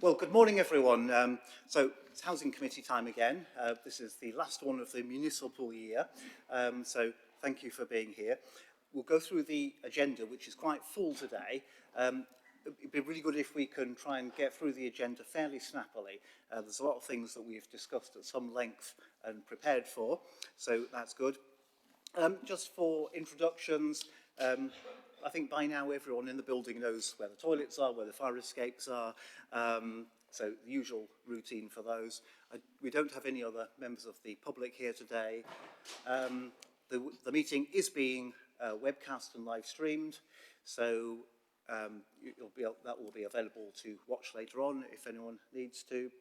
Well, good morning, everyone. So it's Housing Committee time again. This is the last one of the municipal year, so thank you for being here. We'll go through the agenda, which is quite full today. It'd be really good if we can try and get through the agenda fairly snappily. There's a lot of things that we've discussed at some length and prepared for, so that's good. Just for introductions, I think by now everyone in the building knows where the toilets are, where the fire escapes are, so the usual routine for those. We don't have any other members of the public here today. The meeting is being webcast and live streamed, so that will be available to watch later on if anyone needs to.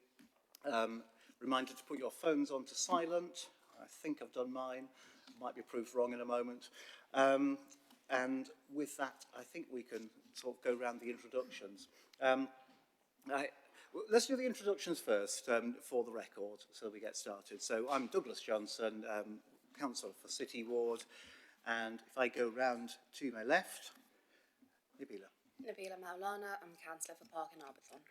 Reminder to put your phones on to silent. I think I've done mine. Might be proved wrong in a moment. And with that, I think we can sort of go around the introductions. Let's do the introductions first for the record, so we get started. So I'm Douglas Johnson, Councillor for City Ward, and if I go round to my left, Nabila. Nabila Maulana, I'm Councillor for Park and Arbourthorne.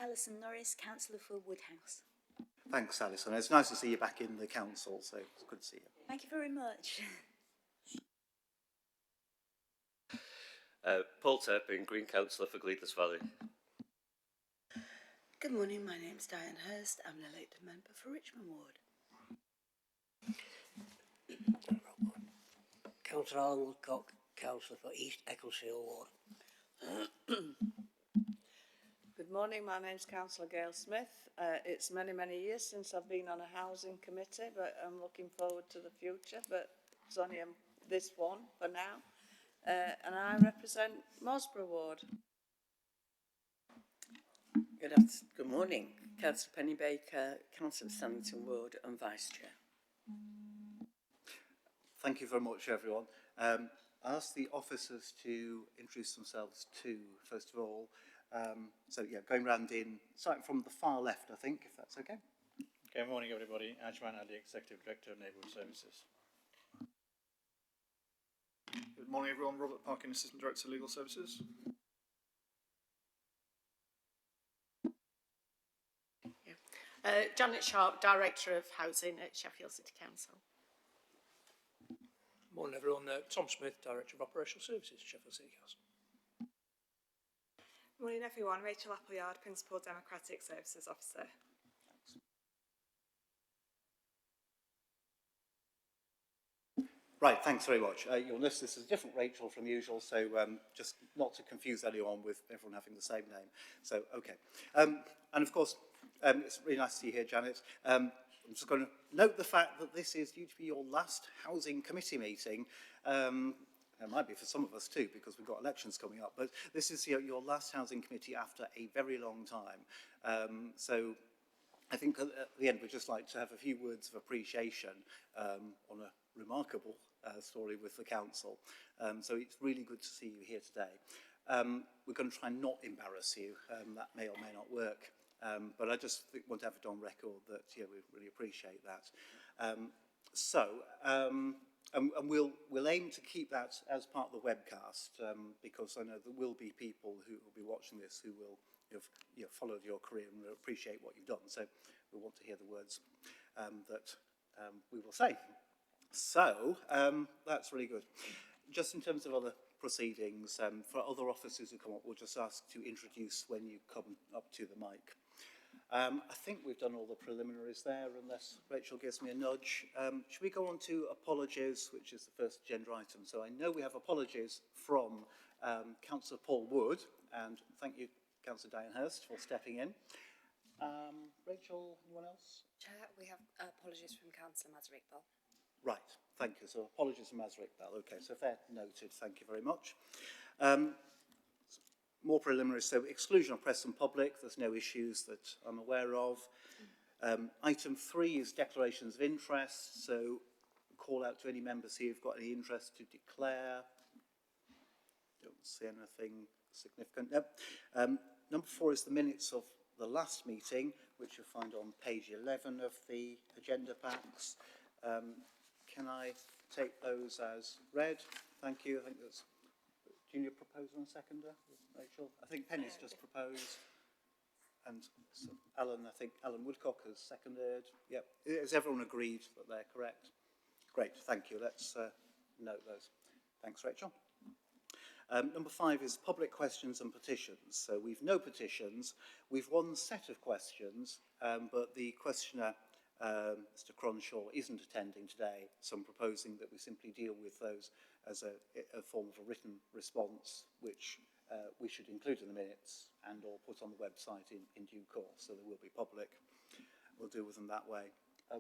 Alison Norris, Councillor for Woodhouse. Thanks, Alison. It's nice to see you back in the council, so it's good to see you. Thank you very much. Paul Turpin, Green Councillor for Gleadless Valley. Good morning, my name's Diane Hurst. I'm an elected member for Richmond Ward. Councillor Alan Woodcock, Councillor for East Ecclesfield Ward. Good morning, my name's Councillor Gail Smith. It's many, many years since I've been on a housing committee, but I'm looking forward to the future, but it's only this one for now. And I represent Mosborough Ward. Good morning, Councillor Penny Baker, Councillor Sandington Ward and Vice Chair. Thank you very much, everyone. I ask the officers to introduce themselves too, first of all. So yeah, going round in, starting from the far left, I think, if that's okay. Good morning, everybody. Ajman Ali, Executive Director of Neighbourhood Services. Good morning, everyone. Robert Parkin, Assistant Director of Legal Services. Janet Sharp, Director of Housing at Sheffield City Council. Morning, everyone. Tom Smith, Director of Operational Services, Sheffield City Council. Morning, everyone. Rachel Appleyard, Principal Democratic Services Officer. Right, thanks very much. You'll notice this is a different Rachel from usual, so just not to confuse anyone with everyone having the same name. So, okay. And of course, it's really nice to see you here, Janet. I'm just going to note the fact that this is due to be your last Housing Committee meeting. It might be for some of us too, because we've got elections coming up, but this is your last Housing Committee after a very long time. So I think at the end we'd just like to have a few words of appreciation on a remarkable story with the council. So it's really good to see you here today. We're going to try and not embarrass you. That may or may not work. But I just want to have it on record that we really appreciate that. And we'll aim to keep that as part of the webcast because I know there will be people who will be watching this who will have followed your career and will appreciate what you've done. So we want to hear the words that we will say. So that's really good. Just in terms of other proceedings, for other officers who come up, we'll just ask to introduce when you come up to the mic. I think we've done all the preliminaries there, unless Rachel gives me a nudge. Should we go on to apologies, which is the first agenda item? So I know we have apologies from Councillor Paul Wood, and thank you, Councillor Diane Hurst, for stepping in. Rachel, anyone else? Chair, we have apologies from Councillor Mazar-Iqbal. Right, thank you. So apologies from Mazar-Iqbal. Okay, so fair noted. Thank you very much. More preliminary, so exclusion of press and public, there's no issues that I'm aware of. Item 3 is declarations of interest, so call out to any members here who've got any interest to declare. Don't see anything significant. Nope. Number 4 is the minutes of the last meeting, which you'll find on page 11 of the agenda packs. Can I take those as read? Thank you. I think there's Do you need a proposer and seconder, Rachel? I think Penny's just proposed. And so Alan, I think Alan Woodcock has seconded. Yep. Has everyone agreed that they're correct? Great, thank you. Let's note those. Thanks, Rachel. Number 5 is public questions and petitions. So we've no petitions. We've one set of questions, but the questioner, Mr. Cronshaw, isn't attending today, so I'm proposing that we simply deal with those as a form of a written response, which we should include in the minutes and or put on the website in due course, so they will be public. We'll deal with them that way.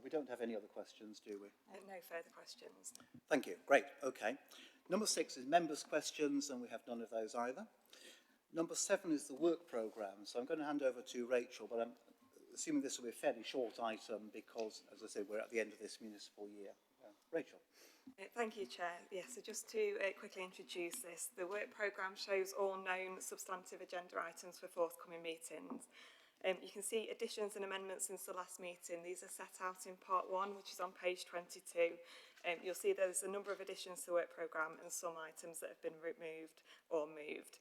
We don't have any other questions, do we? No further questions. Thank you. Great. Okay. Number 6 is members' questions, and we have none of those either. Number 7 is the work programme. So I'm going to hand over to Rachel, but I'm assuming this will be a fairly short item because, as I said, we're at the end of this municipal year. Rachel. Thank you, Chair. Yes, so just to quickly introduce this, the work programme shows all known substantive agenda items for forthcoming meetings. You can see additions and amendments since the last meeting. These are set out in part 1, which is on page 22. You'll see there's a number of additions to the work programme and some items that have been removed or moved.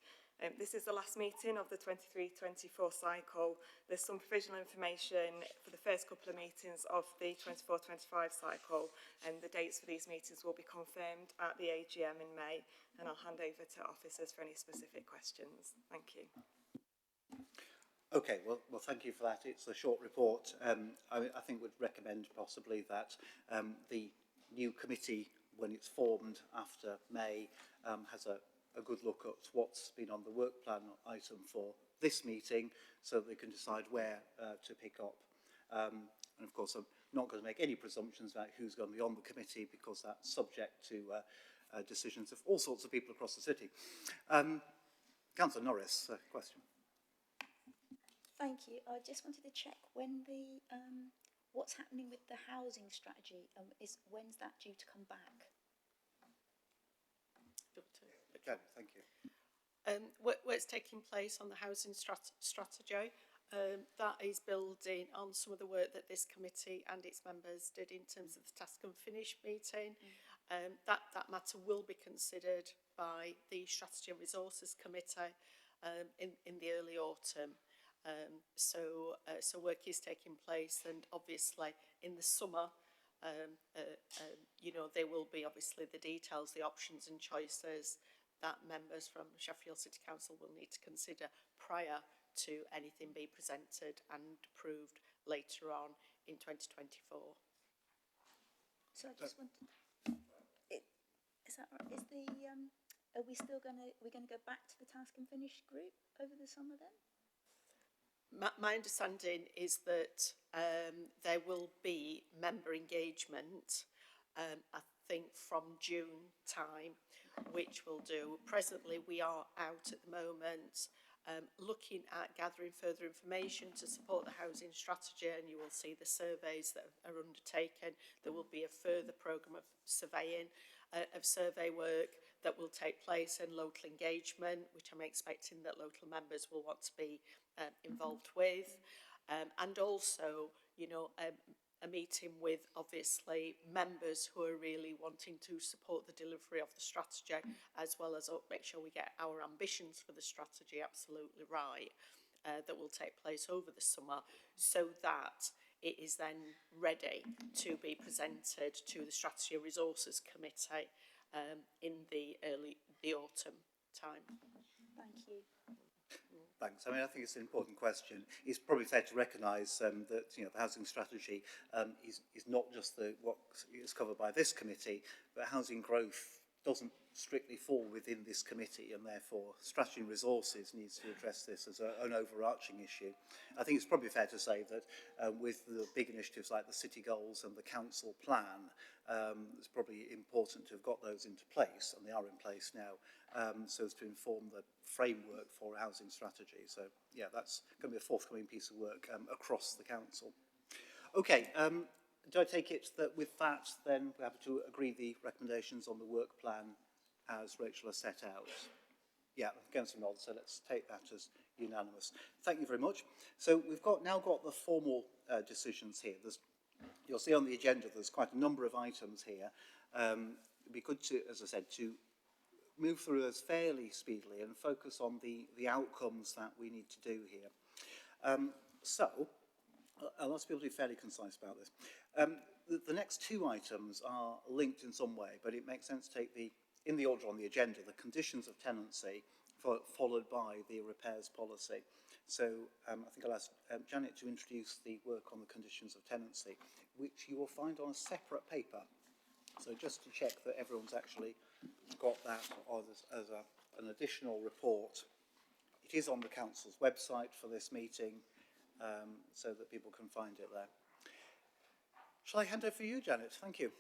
This is the last meeting of the 23-24 cycle. There's some provisional information for the first couple of meetings of the 24-25 cycle, and the dates for these meetings will be confirmed at the AGM in May, and I'll hand over to officers for any specific questions. Thank you. Okay, well, thank you for that. It's a short report. I think would recommend possibly that the new committee, when it's formed after May, has a good look at what's been on the work plan item for this meeting, so they can decide where to pick up. And of course, I'm not going to make any presumptions about who's going to be on the committee, because that's subject to decisions of all sorts of people across the city. Councillor Norris, question. Thank you. I just wanted to check when the what's happening with the housing strategy. When's that due to come back? Okay, thank you. Where it's taking place on the housing strategy, that is building on some of the work that this committee and its members did in terms of the task and finish meeting. That matter will be considered by the Strategy and Resources Committee in the early autumn. So work is taking place, and obviously in the summer, you know, there will be obviously the details, the options and choices that members from Sheffield City Council will need to consider prior to anything being presented and approved later on in 2024. So I just wanted, is that right? Is the are we still going to go back to the task and finish group over the summer then? My understanding is that there will be member engagement, I think from June time, which we'll do. Presently we are out at the moment looking at gathering further information to support the housing strategy, and you will see the surveys that are undertaken. There will be a further programme of surveying, of survey work that will take place, and local engagement, which I'm expecting that local members will want to be involved with, and also, you know, a meeting with obviously members who are really wanting to support the delivery of the strategy, as well as make sure we get our ambitions for the strategy absolutely right, that will take place over the summer, so that it is then ready to be presented to the Strategy and Resources Committee in the autumn time. Thank you. Thanks. I mean, I think it's an important question. It's probably fair to recognise that, you know, the housing strategy is not just what is covered by this committee, but housing growth doesn't strictly fall within this committee, and therefore Strategy and Resources needs to address this as an overarching issue. I think it's probably fair to say that with the big initiatives like the city goals and the council plan, it's probably important to have got those into place, and they are in place now, so as to inform the framework for a housing strategy. So yeah, that's going to be a forthcoming piece of work across the council. Okay, do I take it that with that then we have to agree the recommendations on the work plan as Rachel has set out? Yeah, again some nods, so let's take that as unanimous. Thank you very much. So we've now got the formal decisions here. You'll see on the agenda there's quite a number of items here. It'd be good to, as I said, to move through those fairly speedily and focus on the outcomes that we need to do here. I'll ask people to be fairly concise about this. The next two items are linked in some way, but it makes sense to take in the order on the agenda, the conditions of tenancy, followed by the repairs policy. So I think I'll ask Janet to introduce the work on the conditions of tenancy, which you will find on a separate paper. So just to check that everyone's actually got that as an additional report. It is on the council's website for this meeting, so that people can find it there. Shall I hand over for you, Janet? Thank you.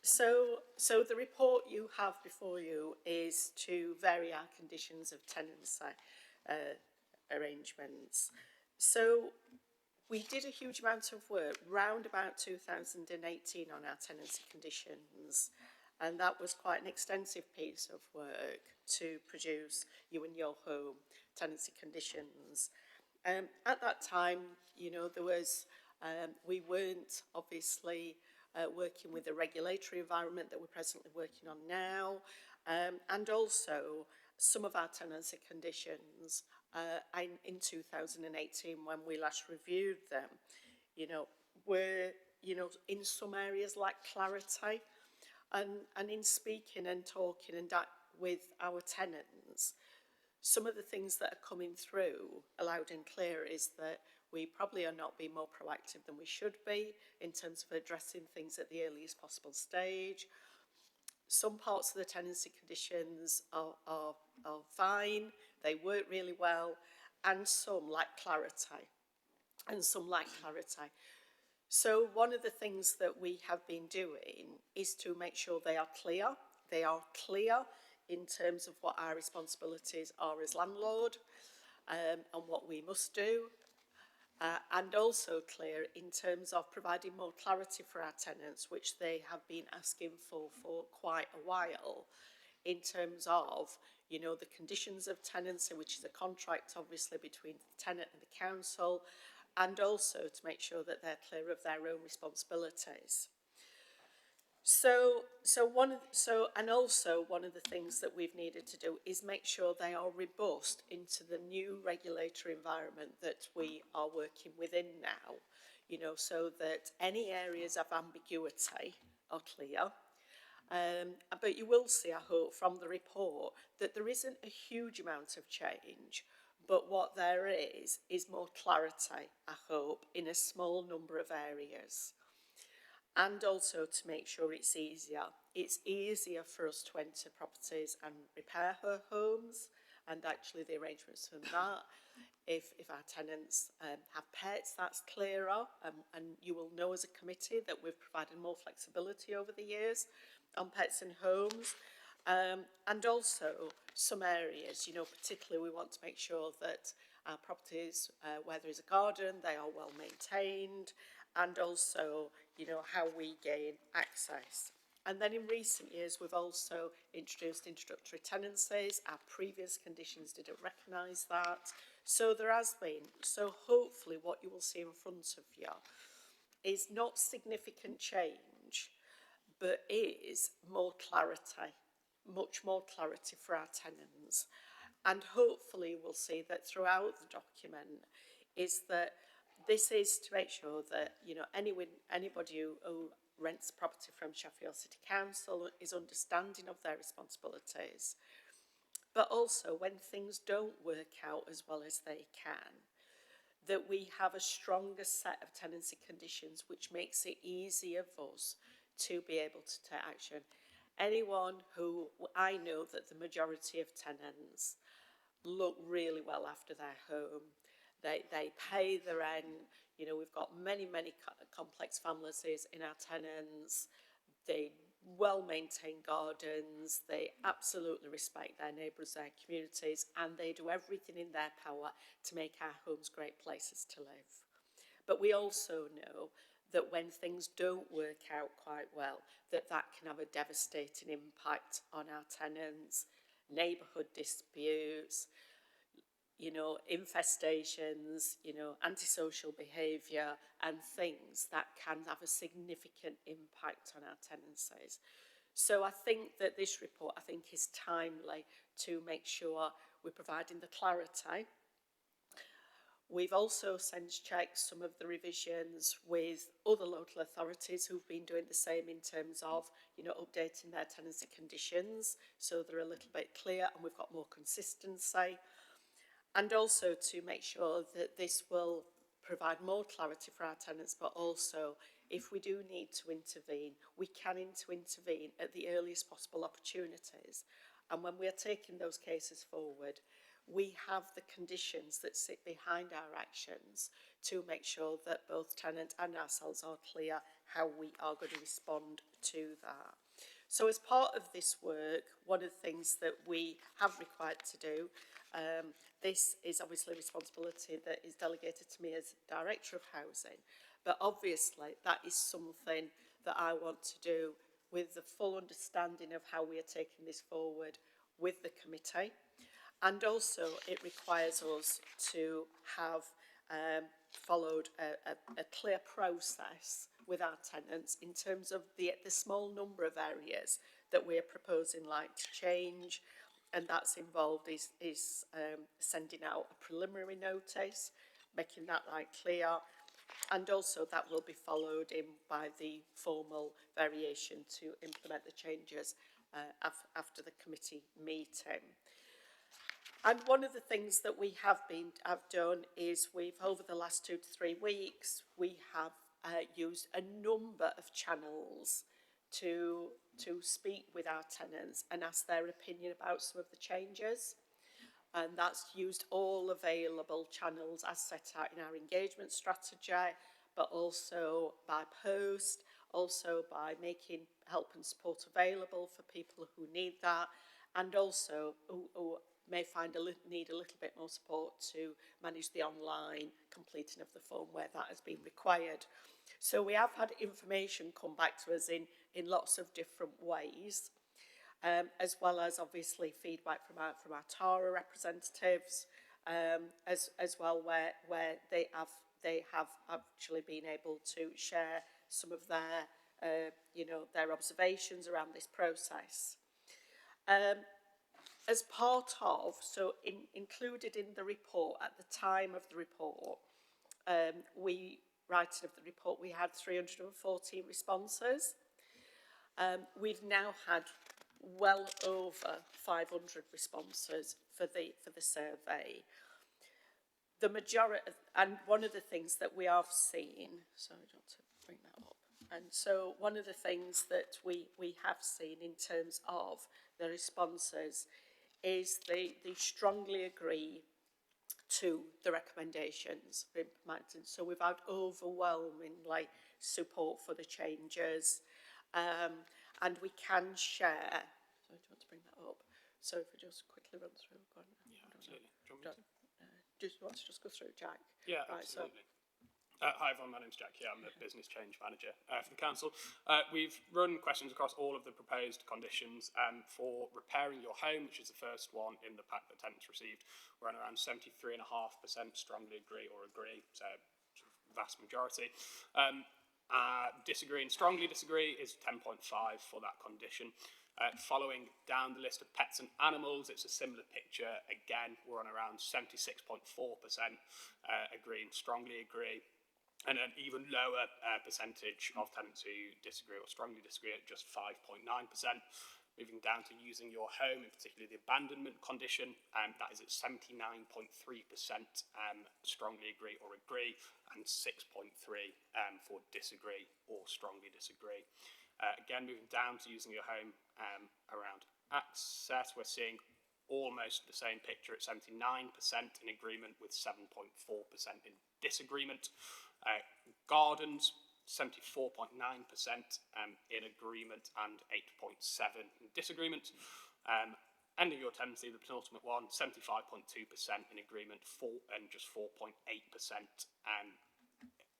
So the report you have before you is to vary our conditions of tenancy arrangements. So we did a huge amount of work round about 2018 on our tenancy conditions, and that was quite an extensive piece of work to produce you and your home tenancy conditions. At that time, you know, there was, we weren't obviously working with the regulatory environment that we're presently working on now, and also some of our tenancy conditions in 2018 when we last reviewed them, you know, were, you know, in some areas like clarity, and in speaking and talking and with our tenants, some of the things that are coming through loud and clear is that we probably are not being more proactive than we should be in terms of addressing things at the earliest possible stage. Some parts of the tenancy conditions are fine, they work really well, and some lack clarity, So one of the things that we have been doing is to make sure they are clear. They are clear in terms of what our responsibilities are as landlord, and what we must do. And also clear in terms of providing more clarity for our tenants, which they have been asking for quite a while, in terms of, you know, the conditions of tenancy, which is a contract obviously between the tenant and the council, and also to make sure that they're clear of their own responsibilities. And also one of the things that we've needed to do is make sure they are robust into the new regulatory environment that we are working within now, you know, so that any areas of ambiguity are clear. But you will see, I hope, from the report that there isn't a huge amount of change, but what there is more clarity, I hope, in a small number of areas. And also to make sure it's easier. It's easier for us to enter properties and repair her homes, and actually the arrangements for that. If our tenants have pets, that's clearer, and you will know as a committee that we've provided more flexibility over the years on pets in homes. And also some areas, you know, particularly we want to make sure that our properties, where there is a garden, they are well maintained, and also, you know, how we gain access. And then in recent years, we've also introduced introductory tenancies. Our previous conditions didn't recognise that. So there has been. So hopefully what you will see in front of you is not significant change, but is more clarity, much more clarity for our tenants. And hopefully we'll see that throughout the document is that this is to make sure that, you know, anybody who rents a property from Sheffield City Council is understanding of their responsibilities. But also when things don't work out as well as they can, that we have a stronger set of tenancy conditions which makes it easier for us to be able to take action. Anyone who, I know that the majority of tenants look really well after their home. They pay the rent. You know, we've got many complex families in our tenants. They well maintain gardens. They absolutely respect their neighbours, their communities, and they do everything in their power to make our homes great places to live. But we also know that when things don't work out quite well, that can have a devastating impact on our tenants, neighbourhood disputes, you know, infestations, you know, antisocial behaviour and things that can have a significant impact on our tenancies. So I think that this report, I think, is timely to make sure we're providing the clarity. We've also sense-checked some of the revisions with other local authorities who've been doing the same in terms of, you know, updating their tenancy conditions, so they're a little bit clear and we've got more consistency. And also to make sure that this will provide more clarity for our tenants, but also if we do need to intervene, we can intervene at the earliest possible opportunities. And when we are taking those cases forward, we have the conditions that sit behind our actions to make sure that both tenant and ourselves are clear how we are going to respond to that. So as part of this work, one of the things that we have required to do, this is obviously a responsibility that is delegated to me as Director of Housing, but obviously that is something that I want to do with the full understanding of how we are taking this forward with the committee. And also it requires us to have followed a clear process with our tenants in terms of the small number of areas that we're proposing like to change, and that's involved is sending out a preliminary notice, making that clear, and also that will be followed in by the formal variation to implement the changes after the committee meeting. And one of the things that we have done is we've, over the last 2 to 3 weeks, we have used a number of channels to speak with our tenants and ask their opinion about some of the changes. And that's used all available channels as set out in our engagement strategy, but also by post, also by making help and support available for people who need that, and also who may need a little bit more support to manage the online completing of the form where that has been required. So we have had information come back to us in lots of different ways, as well as obviously feedback from our TARA representatives, as well where they have actually been able to share some of their their observations around this process. As part of, included in the report, at the time of the report, writing of the report, we had 314 responses. We've now had well over 500 responses for the survey. The majority, and one of the things that we have seen, so I want to bring that up. And so one of the things that we have seen in terms of the responses is they strongly agree to the recommendations for implementing. So we've had overwhelming support for the changes, and we can share. So do you want to bring that up? So if we just quickly run through. Yeah, absolutely. Do you want to just go through, Jack? Yeah, absolutely. Hi everyone, my name's Jack here, I'm the Business Change Manager for the Council. We've run questions across all of the proposed conditions for repairing your home, which is the first one in the pack that tenants received. We're on around 73.5% strongly agree or agree, so sort of vast majority. Disagree and strongly disagree is 10.5 for that condition. Following down the list of pets and animals, it's a similar picture. Again, we're on around 76.4% agree and strongly agree. And an even lower percentage of tenants who disagree or strongly disagree at just 5.9%. Moving down to using your home, and particularly the abandonment condition, that is at 79.3% strongly agree or agree, and 6.3% for disagree or strongly disagree. Again, moving down to using your home around access, we're seeing almost the same picture at 79% in agreement with 7.4% in disagreement. Gardens, 74.9% in agreement and 8.7% in disagreement. Ending your tenancy, the penultimate one, 75.2% in agreement and just 4.8%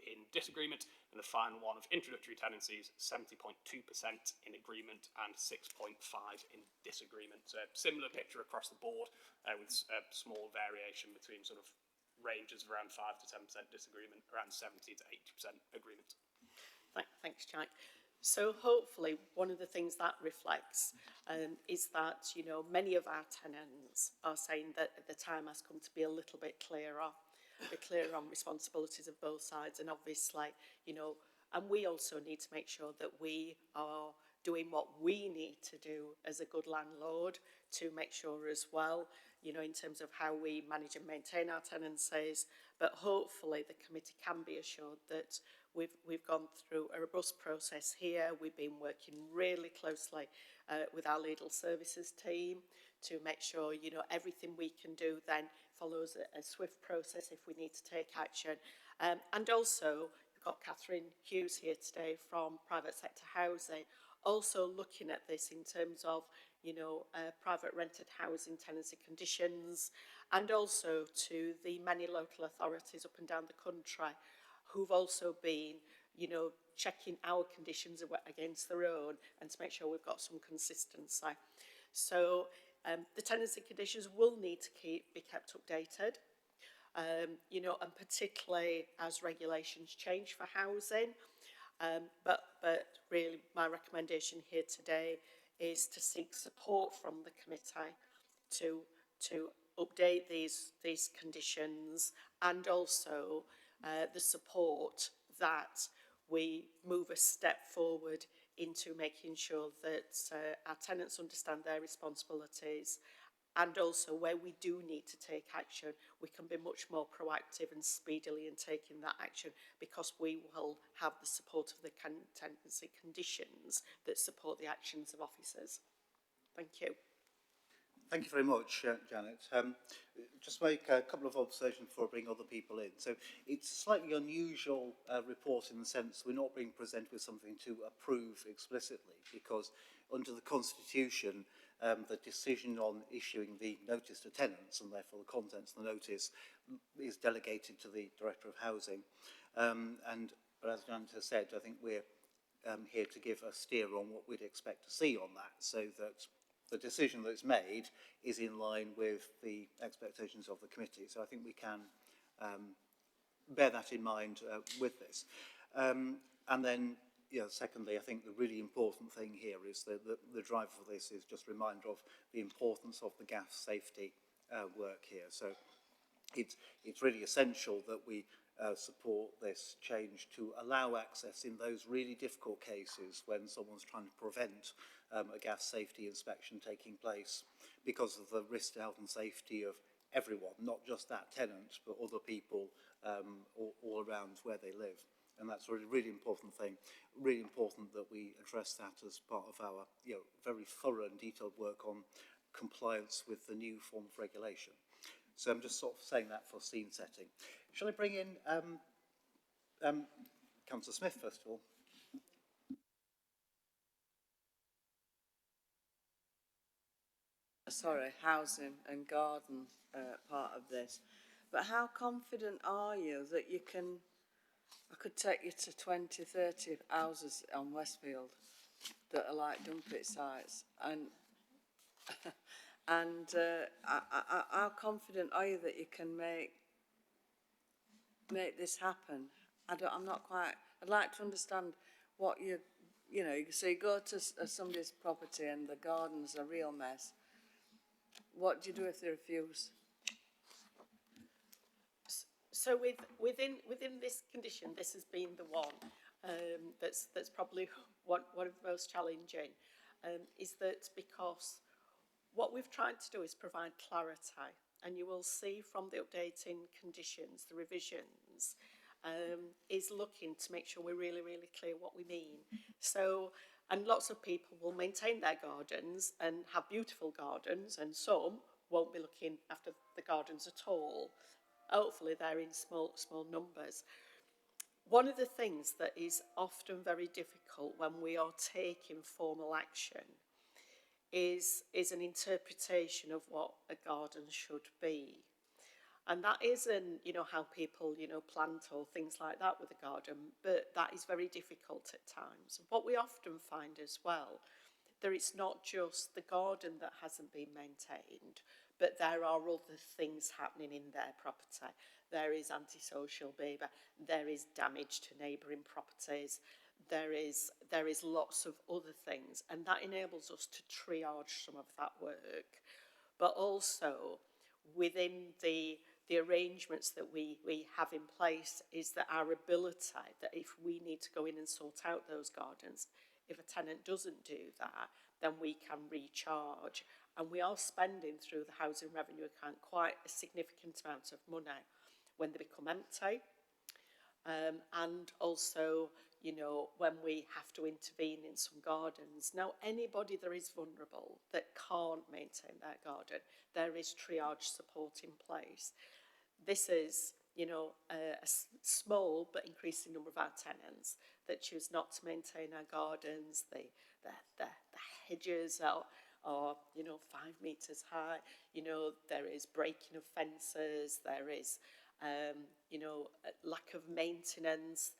in disagreement. And the final one of introductory tenancies, 70.2% in agreement and 6.5% in disagreement. So a similar picture across the board with a small variation between sort of ranges of around 5 to 10% disagreement, around 70 to 80% agreement. Thanks, Jack. So hopefully one of the things that reflects is that, you know, many of our tenants are saying that the time has come to be a little bit clearer on responsibilities of both sides, and obviously, you know, and we also need to make sure that we are doing what we need to do as a good landlord to make sure as well, you know, in terms of how we manage and maintain our tenancies. But hopefully the committee can be assured that we've gone through a robust process here. We've been working really closely with our legal services team to make sure, you know, everything we can do then follows a swift process if we need to take action. And also, we've got Catherine Hughes here today from Private Sector Housing, also looking at this in terms of, you know, private rented housing tenancy conditions, and also to the many local authorities up and down the country who've also been, you know, checking our conditions against their own, and to make sure we've got some consistency. So the tenancy conditions will need to be kept updated, you know, and particularly as regulations change for housing. But really my recommendation here today is to seek support from the committee to update these conditions, and also the support that we move a step forward into making sure that our tenants understand their responsibilities, and also where we do need to take action, we can be much more proactive and speedily in taking that action, because we will have the support of the tenancy conditions that support the actions of officers. Thank you. Thank you very much, Janet. Just make a couple of observations before I bring other people in. So it's a slightly unusual report in the sense we're not being presented with something to approve explicitly, because under the Constitution, the decision on issuing the notice to tenants, and therefore the contents of the notice, is delegated to the Director of Housing. But as Janet has said, I think we're here to give a steer on what we'd expect to see on that, so that the decision that's made is in line with the expectations of the committee. So I think we can bear that in mind with this. And then, you know, secondly, I think the really important thing here is that the driver for this is just a reminder of the importance of the gas safety work here. So it's really essential that we support this change to allow access in those really difficult cases when someone's trying to prevent a gas safety inspection taking place, because of the risk to health and safety of everyone, not just that tenant, but other people all around where they live. And that's a really important thing. Really important that we address that as part of our, you know, very thorough and detailed work on compliance with the new form of regulation. So I'm just sort of saying that for scene setting. Shall I bring in Councillor Smith first of all? Sorry, housing and garden part of this. But how confident are you that you can, I could take you to 20, 30 houses on Westfield that are like dumpit sites, and how confident are you that you can make this happen? I'm not quite, I'd like to understand what you know, so you go to somebody's property and the garden's a real mess. What do you do if they refuse? So within this condition, this has been the one that's probably one of the most challenging, is that because what we've tried to do is provide clarity, and you will see from the updating conditions, the revisions, is looking to make sure we're really, really clear what we mean. So, and lots of people will maintain their gardens and have beautiful gardens, and some won't be looking after the gardens at all. Hopefully they're in small numbers. One of the things that is often very difficult when we are taking formal action is an interpretation of what a garden should be. And that isn't, you know, how people, you know, plant or things like that with a garden, but that is very difficult at times. What we often find as well, that it's not just the garden that hasn't been maintained, but there are other things happening in their property. There is antisocial behaviour, there is damage to neighbouring properties, there is lots of other things, and that enables us to triage some of that work. But also within the arrangements that we have in place is that our ability, that if we need to go in and sort out those gardens, if a tenant doesn't do that, then we can recharge. And we are spending through the housing revenue account quite a significant amount of money when they become empty. And also, you know, when we have to intervene in some gardens. Now, anybody that is vulnerable, that can't maintain their garden, there is triage support in place. This is, you know, a small but increasing number of our tenants that choose not to maintain our gardens. The hedges are, you know, 5 metres high. You know, there is breaking of fences. There is, you know, a lack of maintenance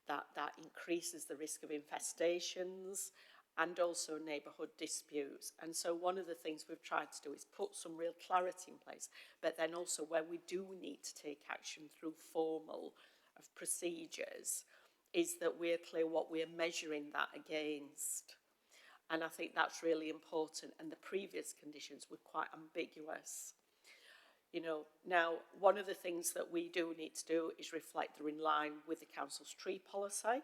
that increases the risk of infestations and also neighbourhood disputes. And so one of the things we've tried to do is put some real clarity in place, but then also where we do need to take action through formal of procedures, is that we're clear what we're measuring that against. And I think that's really important, and the previous conditions were quite ambiguous. You know, now, one of the things that we do need to do is reflect they're in line with the council's tree policy,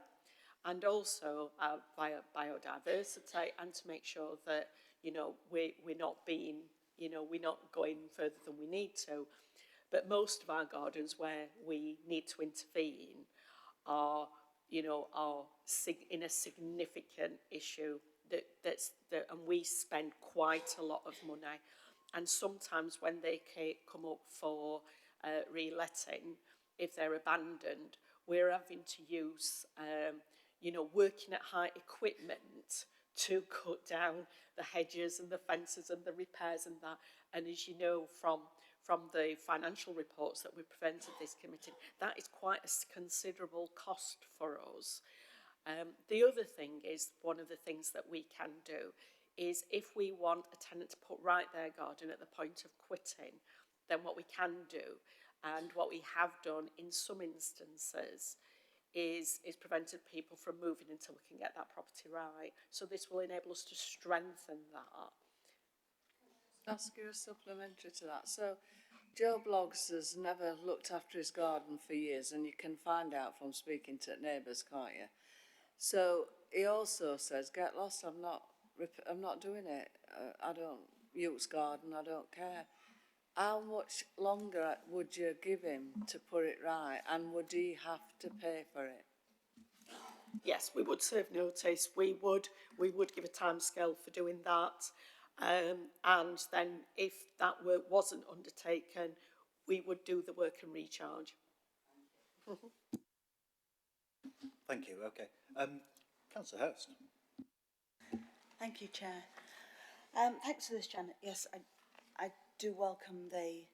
and also biodiversity, and to make sure that, you know, we're not being, you know, we're not going further than we need to. But most of our gardens where we need to intervene are, you know, in a significant issue and we spend quite a lot of money. And sometimes when they come up for re-letting, if they're abandoned, we're having to use, you know, working at height equipment to cut down the hedges and the fences and the repairs and that. And as you know from the financial reports that we presented this committee, that is quite a considerable cost for us. The other thing is, one of the things that we can do is if we want a tenant to put right their garden at the point of quitting, then what we can do, and what we have done in some instances, is prevented people from moving until we can get that property right. So this will enable us to strengthen that. Ask you a supplementary to that. So Joe Bloggs has never looked after his garden for years, and you can find out from speaking to neighbours, can't you? So he also says, get lost, I'm not doing it. I don't use garden, I don't care. How much longer would you give him to put it right, and would he have to pay for it? Yes, we would serve notice. We would give a timescale for doing that. And then if that work wasn't undertaken, we would do the work and recharge. Thank you. Okay. Councillor Hurst. Thank you, Chair. Thanks for this, Janet. Yes, I do welcome the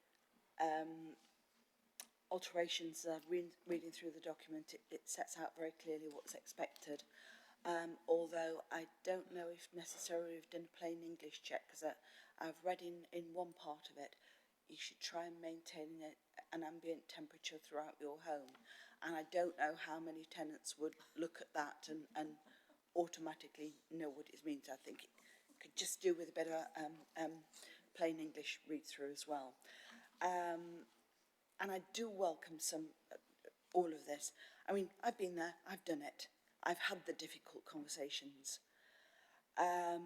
alterations. Reading through the document, it sets out very clearly what's expected. Although I don't know if necessarily we've done a plain English check, because I've read in one part of it, you should try and maintain an ambient temperature throughout your home. And I don't know how many tenants would look at that and automatically know what it means. I think it could just do with a bit of plain English read through as well. And I do welcome all of this. I mean, I've been there, I've done it. I've had the difficult conversations. I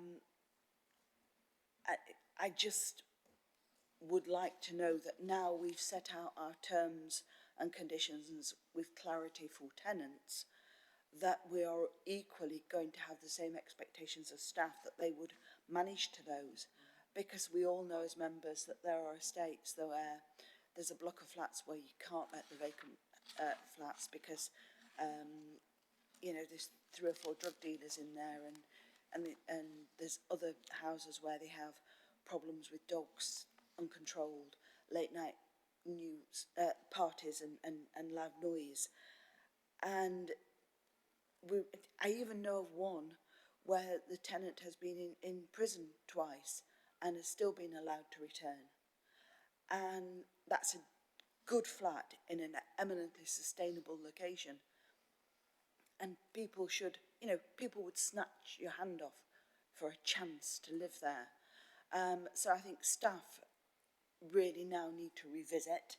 just would like to know that now we've set out our terms and conditions with clarity for tenants, that we are equally going to have the same expectations of staff, that they would manage to those. Because we all know as members that there are estates where there's a block of flats where you can't let the vacant flats because you know, there's 3 or 4 drug dealers in there, and there's other houses where they have problems with dogs, uncontrolled, late night news parties and loud noise. And I even know of one where the tenant has been in prison twice and has still been allowed to return. And that's a good flat in an eminently sustainable location. And people should you know, people would snatch your hand off for a chance to live there. So I think staff really now need to revisit,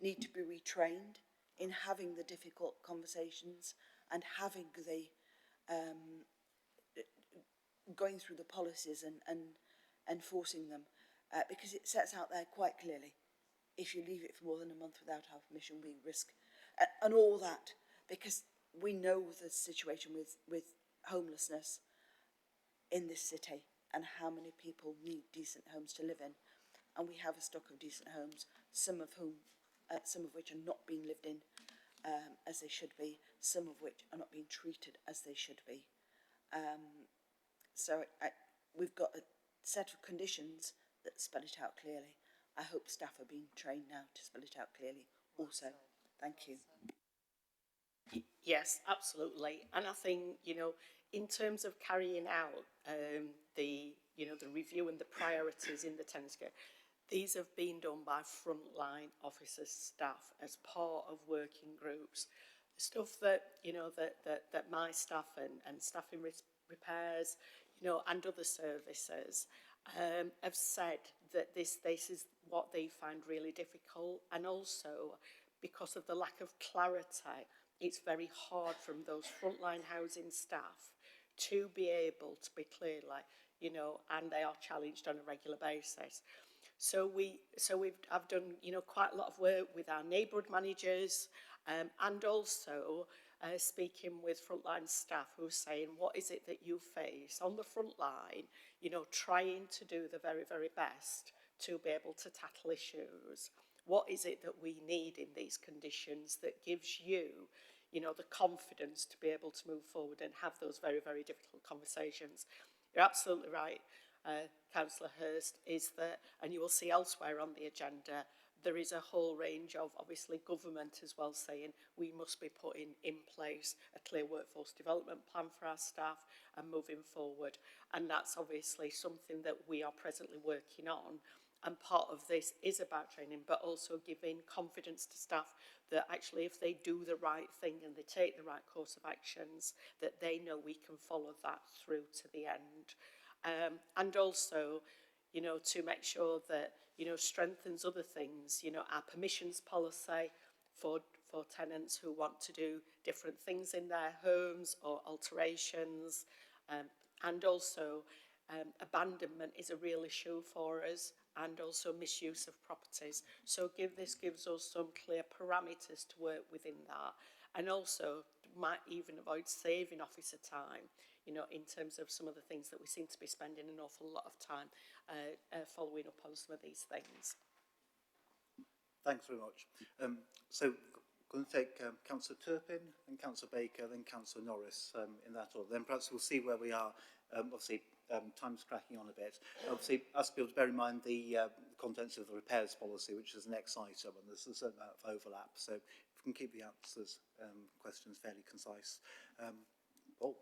need to be retrained in having the difficult conversations and having the going through the policies and enforcing them, because it sets out there quite clearly, if you leave it for more than a month without our permission, we risk, and all that, because we know the situation with homelessness in this city and how many people need decent homes to live in. And we have a stock of decent homes, some of which are not being lived in as they should be, some of which are not being treated as they should be. So we've got a set of conditions that spell it out clearly. I hope staff are being trained now to spell it out clearly also. Thank you. Yes, absolutely. And I think, you know, in terms of carrying out the review and the priorities in the tenancy care, these have been done by frontline officers, staff, as part of working groups. Stuff that, you know, that my staff and staff in repairs, you know, and other services have said that this is what they find really difficult. And also, because of the lack of clarity, it's very hard from those frontline housing staff to be able to be clearly, you know, and they are challenged on a regular basis. So I've done, you know, quite a lot of work with our neighbourhood managers, and also speaking with frontline staff who are saying, what is it that you face on the front line, you know, trying to do the very, very best to be able to tackle issues. What is it that we need in these conditions that gives you, you know, the confidence to be able to move forward and have those very, very difficult conversations? You're absolutely right, Councillor Hurst, is that, and you will see elsewhere on the agenda, there is a whole range of, obviously, government as well saying we must be putting in place a clear workforce development plan for our staff and moving forward. And that's obviously something that we are presently working on. And part of this is about training, but also giving confidence to staff that actually if they do the right thing and they take the right course of actions, that they know we can follow that through to the end. And also, you know, to make sure that, you know, strengthens other things, you know, our permissions policy for tenants who want to do different things in their homes or alterations, and also abandonment is a real issue for us, and also misuse of properties. So this gives us some clear parameters to work within that, and also might even avoid saving officer time, you know, in terms of some of the things that we seem to be spending an awful lot of time following up on some of these things. Thanks very much. So I'm going to take Councillor Turpin, then Councillor Baker, then Councillor Norris in that order. Then perhaps we'll see where we are. Obviously, time's cracking on a bit. Obviously, ask people to bear in mind the contents of the repairs policy, which is the next item, and there's a certain amount of overlap. So if we can keep the answers, questions fairly concise. Paul.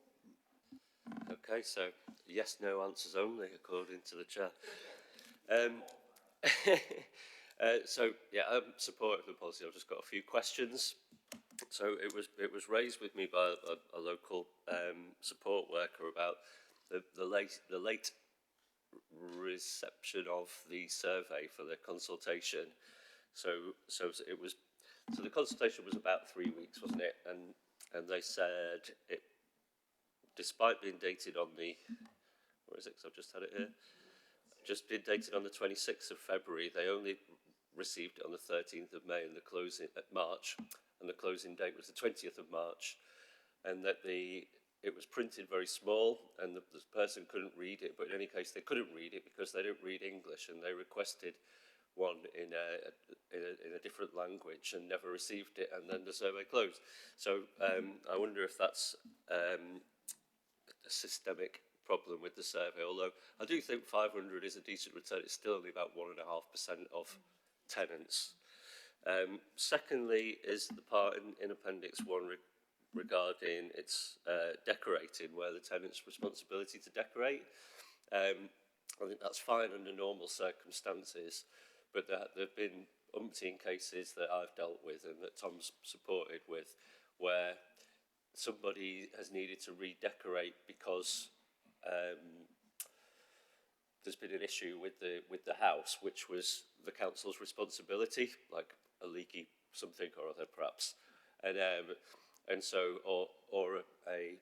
Okay, so yes, no answers only, according to the chair. So yeah, I'm supportive of the policy. I've just got a few questions. So it was raised with me by a local support worker about the late reception of the survey for the consultation. So the consultation was about 3 weeks, wasn't it? And they said it, despite being dated on the, where is it? Because I've just had it here. Just been dated on the 26th of February. They only received it on the 13th of May and the closing at March, and the closing date was the 20th of March, and that it was printed very small, and the person couldn't read it. But in any case, they couldn't read it because they don't read English, and they requested one in a different language and never received it, and then the survey closed. So I wonder if that's a systemic problem with the survey, although I do think 500 is a decent return. It's still only about 1.5% of tenants. Secondly is the part in Appendix 1 regarding its decorating, where the tenant's responsibility to decorate. I think that's fine under normal circumstances, but there have been umpteen cases that I've dealt with and that Tom's supported with, where somebody has needed to redecorate because there's been an issue with the house, which was the council's responsibility, like a leaky something or other, perhaps, and so or a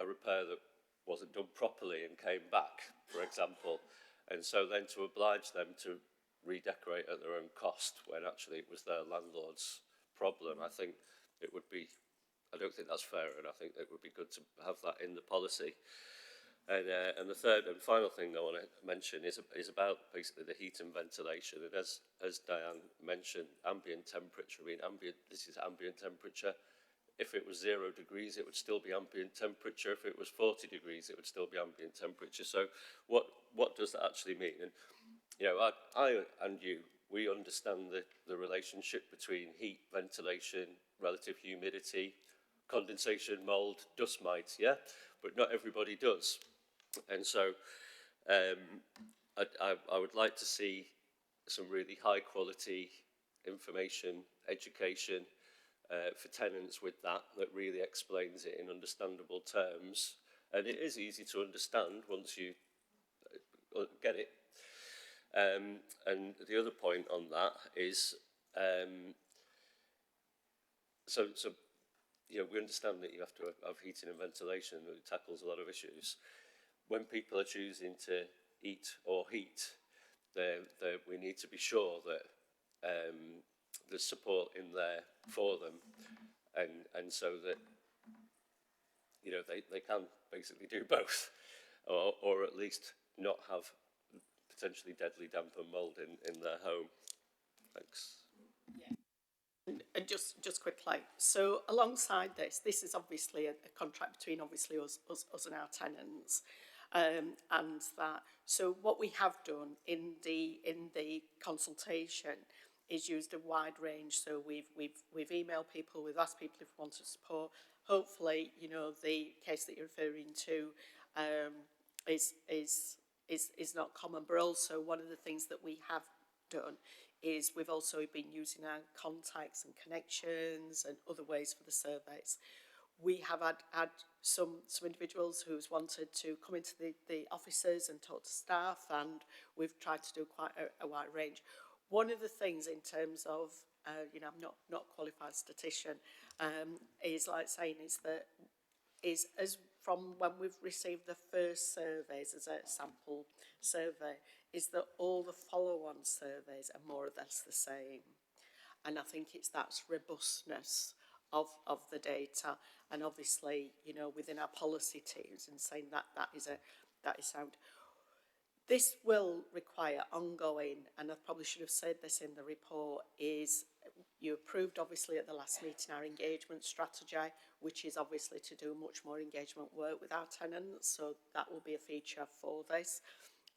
repair that wasn't done properly and came back, for example, and so then to oblige them to redecorate at their own cost when actually it was their landlord's problem, I think it would be. I don't think that's fair, and I think it would be good to have that in the policy. And the third and final thing I want to mention is about basically the heat and ventilation. And as Diane mentioned, ambient temperature. I mean, this is ambient temperature. If it was 0 degrees, it would still be ambient temperature. If it was 40 degrees, it would still be ambient temperature. So what does that actually mean? And you know, I and you, we understand the relationship between heat, ventilation, relative humidity, condensation, mould, dust mites, yeah? But not everybody does. And so I would like to see some really high quality information, education for tenants with that really explains it in understandable terms. And it is easy to understand once you get it. And the other point on that is, so you know, we understand that you have to have heating and ventilation, and it tackles a lot of issues. When people are choosing to eat or heat, we need to be sure that there's support in there for them, and so that, you know, they can basically do both, or at least not have potentially deadly damp and mould in their home. Thanks. Yeah. And just quickly, so alongside this is obviously a contract between obviously us and our tenants, and that. So what we have done in the consultation is used a wide range. So we've emailed people, we've asked people if they want to support. Hopefully, you know, the case that you're referring to is not common, but also one of the things that we have done is we've also been using our contacts and connections and other ways for the surveys. We have had some individuals who's wanted to come into the offices and talk to staff, and we've tried to do quite a wide range. One of the things in terms of, you know, I'm not a qualified statistician, is like saying is as from when we've received the first surveys as a sample survey, is that all the follow-on surveys are more or less the same. And I think it's that robustness of the data, and obviously, you know, within our policy teams, and saying that is sound. This will require ongoing, and I probably should have said this in the report, is you approved obviously at the last meeting our engagement strategy, which is obviously to do much more engagement work with our tenants, so that will be a feature for this.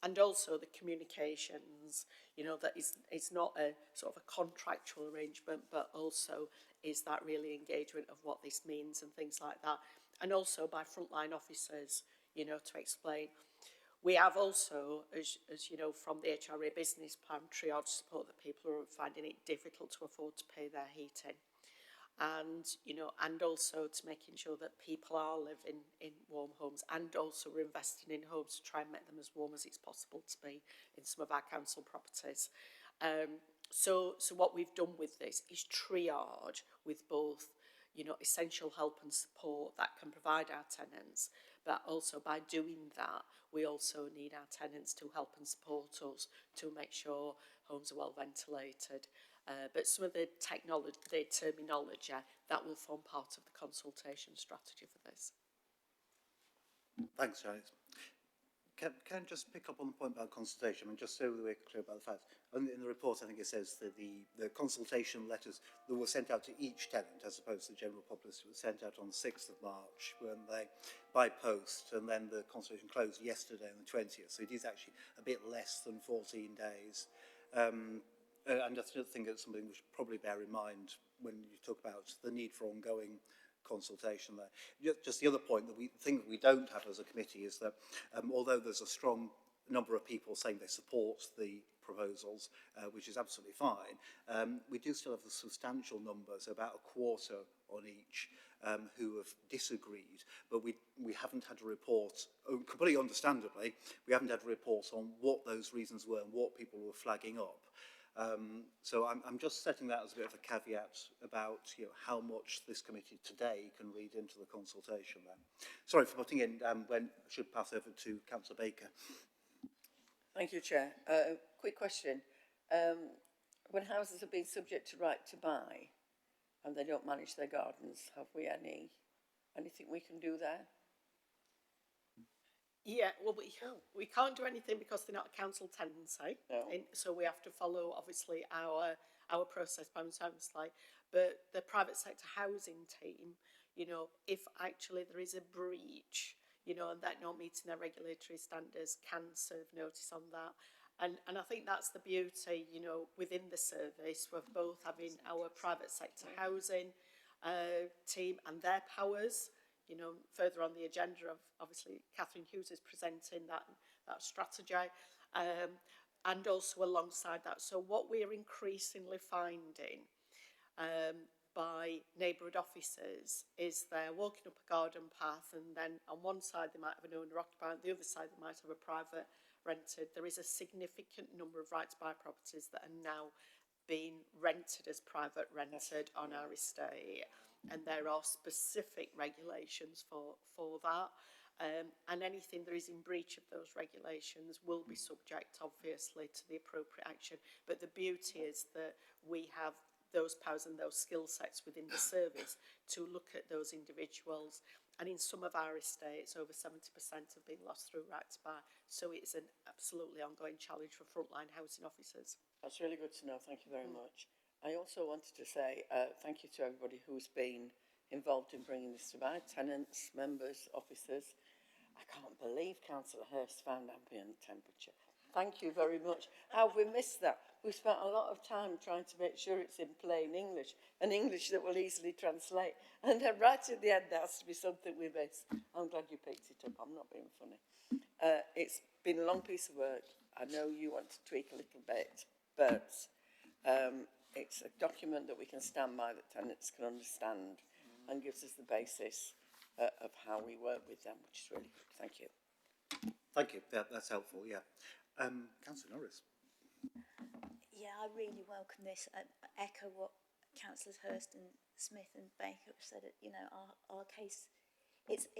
And also the communications, you know, that is not a sort of a contractual arrangement, but also is that really engagement of what this means and things like that. And also by frontline officers, you know, to explain. We have also, as you know, from the HRA business plan, triage support that people are finding it difficult to afford to pay their heating. And, you know, and also to making sure that people are living in warm homes, and also we're investing in homes to try and make them as warm as it's possible to be in some of our council properties. So what we've done with this is triage with both, you know, essential help and support that can provide our tenants, but also by doing that, we also need our tenants to help and support us to make sure homes are well ventilated. But some of the technology, the terminology, that will form part of the consultation strategy for this. Thanks, Janet. Can I just pick up on the point about consultation? I mean, just so that we're clear about the facts. In the report, I think it says that the consultation letters that were sent out to each tenant, as opposed to the general populace, were sent out on the 6th of March, weren't they, by post, and then the consultation closed yesterday on the 20th. So it is actually a bit less than 14 days. And I still think it's something we should probably bear in mind when you talk about the need for ongoing consultation there. Just the other point that we think we don't have as a committee is that although there's a strong number of people saying they support the proposals, which is absolutely fine. We do still have the substantial numbers, about a quarter on each, who have disagreed, but we haven't had a report, completely understandably, we haven't had a report on what those reasons were and what people were flagging up. So I'm just setting that as a bit of a caveat about how much this committee today can read into the consultation then. Sorry for putting in when I should pass over to Councillor Baker. Thank you, Chair. Quick question. When houses have been subject to right to buy and they don't manage their gardens, have we anything we can do there? Yeah, well, we can't do anything because they're not a council tenancy, No. So we have to follow, obviously, our process by like. But the private sector housing team, if actually there is a breach, and they're not meeting their regulatory standards, can serve notice on that. And I think that's the beauty, within the service, we're both having our private sector housing team and their powers. Further on the agenda of, obviously, Catherine Hughes is presenting that strategy, and also alongside that. So what we're increasingly finding by neighbourhood officers is they're walking up a garden path, and then on one side they might have an owner-occupier, on the other side they might have a private rented. There is a significant number of right to buy properties that are now being rented as private rented on our estate. And there are specific regulations for that. And anything that is in breach of those regulations will be subject, obviously, to the appropriate action. But the beauty is that we have those powers and those skill sets within the service to look at those individuals. And in some of our estates, over 70% have been lost through right to buy. So it's an absolutely ongoing challenge for frontline housing officers. That's really good to know. Thank you very much. I also wanted to say thank you to everybody who's been involved in bringing this to bear, tenants, members, officers. I can't believe Councillor Hurst found ambient temperature. Thank you very much. How have we missed that? We've spent a lot of time trying to make sure it's in plain English, and English that will easily translate. And then right at the end, there has to be something we miss. I'm glad you picked it up. I'm not being funny. It's been a long piece of work. I know you want to tweak a little bit, but it's a document that we can stand by, that tenants can understand, and gives us the basis of how we work with them, which is really good. Thank you. Thank you. That's helpful, yeah. Councillor Norris. Yeah, I really welcome this. I echo what Councillors Hurst and Smith and Baker have said. Our case, it's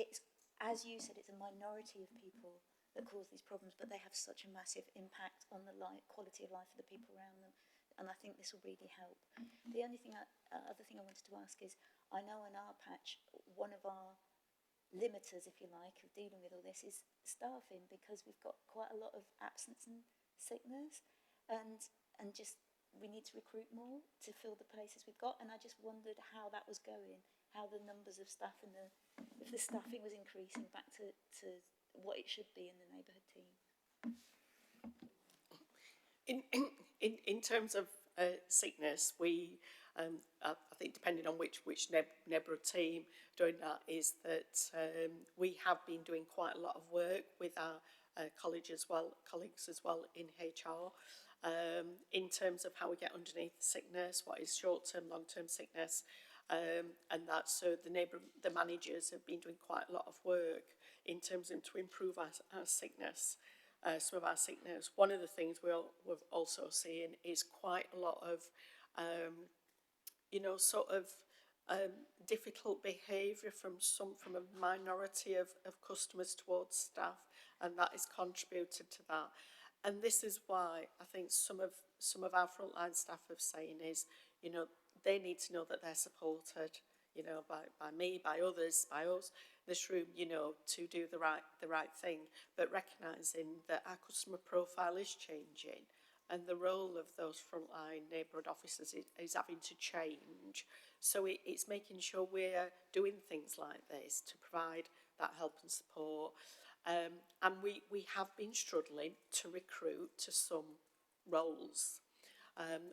as you said, it's a minority of people that cause these problems, but they have such a massive impact on the quality of life of the people around them. And I think this will really help. The only thing, other thing I wanted to ask is, I know in our patch, one of our limiters, if you like, of dealing with all this is staffing, because we've got quite a lot of absence and sickness, and just we need to recruit more to fill the places we've got. And I just wondered how that was going, how the numbers of staff and if the staffing was increasing back to what it should be in the neighbourhood team. In terms of sickness, we, I think depending on which neighbourhood team doing that, is that we have been doing quite a lot of work with our colleagues as well in HR, in terms of how we get underneath sickness, what is short-term, long-term sickness, and that. So the managers have been doing quite a lot of work in terms of to improve our sickness. Some of our sickness. One of the things we've also seen is quite a lot of, difficult behaviour from a minority of customers towards staff, and that has contributed to that. And this is why I think some of our frontline staff have saying is, they need to know that they're supported, by me, by others, by us, this room, to do the right thing, but recognising that our customer profile is changing, and the role of those frontline neighbourhood officers is having to change. So it's making sure we're doing things like this to provide that help and support. And we have been struggling to recruit to some roles,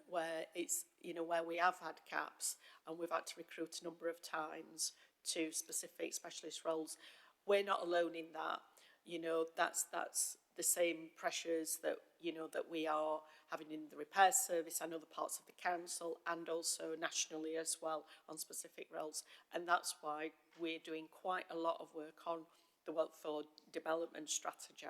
where it's, where we have had gaps, and we've had to recruit a number of times to specific specialist roles. We're not alone in that. That's the same pressures that, you know, that we are having in the repair service and other parts of the council, and also nationally as well on specific roles. And that's why we're doing quite a lot of work on the workforce development strategy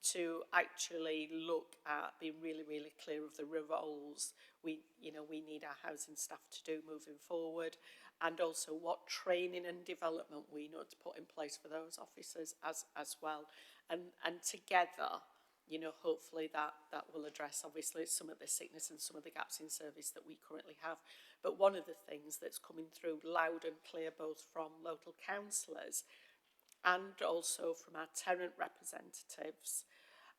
to actually look at being really, really clear of the roles we need our housing staff to do moving forward, and also what training and development we need to put in place for those officers as well. And together, you know, hopefully that will address obviously some of the sickness and some of the gaps in service that we currently have. But one of the things that's coming through loud and clear both from local councillors and also from our tenant representatives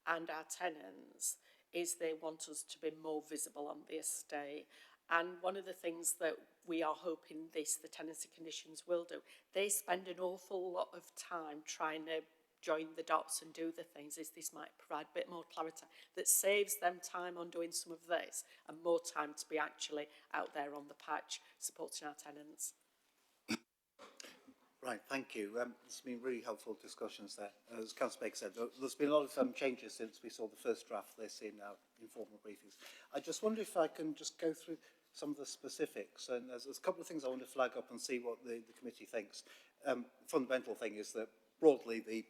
and our tenants is they want us to be more visible on the estate. And one of the things that we are hoping the tenancy conditions will do, they spend an awful lot of time trying to join the dots and do the things, is this might provide a bit more clarity that saves them time on doing some of this and more time to be actually out there on the patch supporting our tenants. Right, thank you. It's been really helpful discussions there. As Councillor Baker said, there's been a lot of changes since we saw the first draft list in our informal briefings. I just wonder if I can just go through some of the specifics. And there's a couple of things I want to flag up and see what the committee thinks. Fundamental thing is that broadly the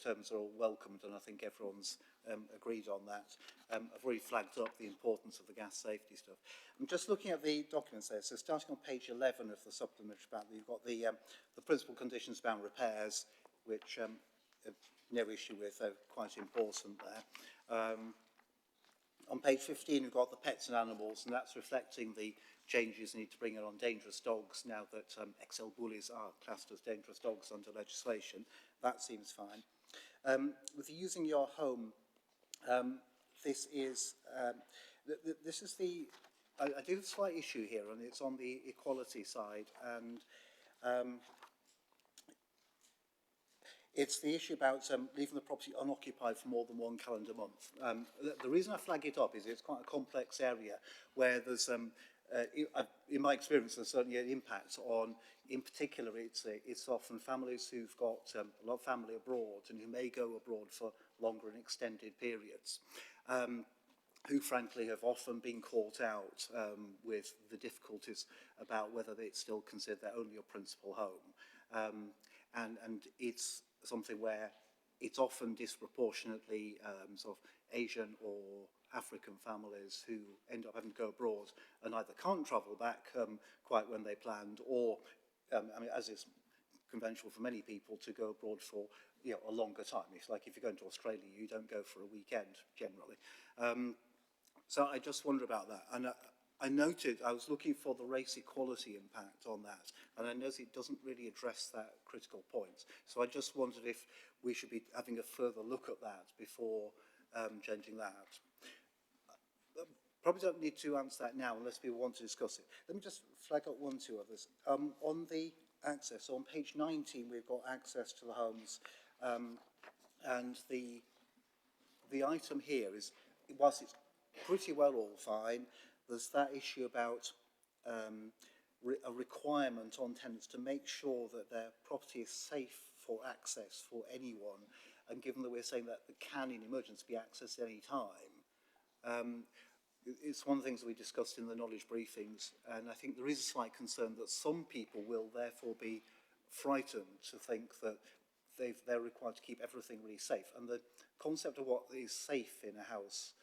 terms are all welcomed, and I think everyone's agreed on that. I've already flagged up the importance of the gas safety stuff. I'm just looking at the documents there. So starting on page 11 of the supplementary pack, you've got the principal conditions about repairs, which no issue with, they're quite important there. On page 15, we've got the pets and animals, and that's reflecting the changes need to bring in on dangerous dogs now that XL bullies are classed as dangerous dogs under legislation. That seems fine. With using your home, this is the, I do have a slight issue here, and it's on the equality side, and it's the issue about leaving the property unoccupied for more than one calendar month. The reason I flag it up is it's quite a complex area where there's, in my experience, there's certainly an impact on, in particular, it's often families who've got a lot of family abroad and who may go abroad for longer and extended periods, who frankly have often been caught out with the difficulties about whether it's still considered their only or principal home. And it's something where it's often disproportionately sort of Asian or African families who end up having to go abroad and either can't travel back quite when they planned, or, I mean, as is conventional for many people, to go abroad for a longer time. It's like if you're going to Australia, you don't go for a weekend generally. So I just wonder about that. And I noted, I was looking for the race equality impact on that, and I noticed it doesn't really address that critical point. So I just wondered if we should be having a further look at that before changing that. Probably don't need to answer that now unless people want to discuss it. Let me just flag up one or two others. On the access, so on page 19, we've got access to the homes, and the item here is, whilst it's pretty well all fine, there's that issue about a requirement on tenants to make sure that their property is safe for access for anyone, and given that we're saying that it can in emergency be accessed at any time, it's one of the things that we discussed in the knowledge briefings, and I think there is a slight concern that some people will therefore be frightened to think that they're required to keep everything really safe. And the concept of what is safe in a house,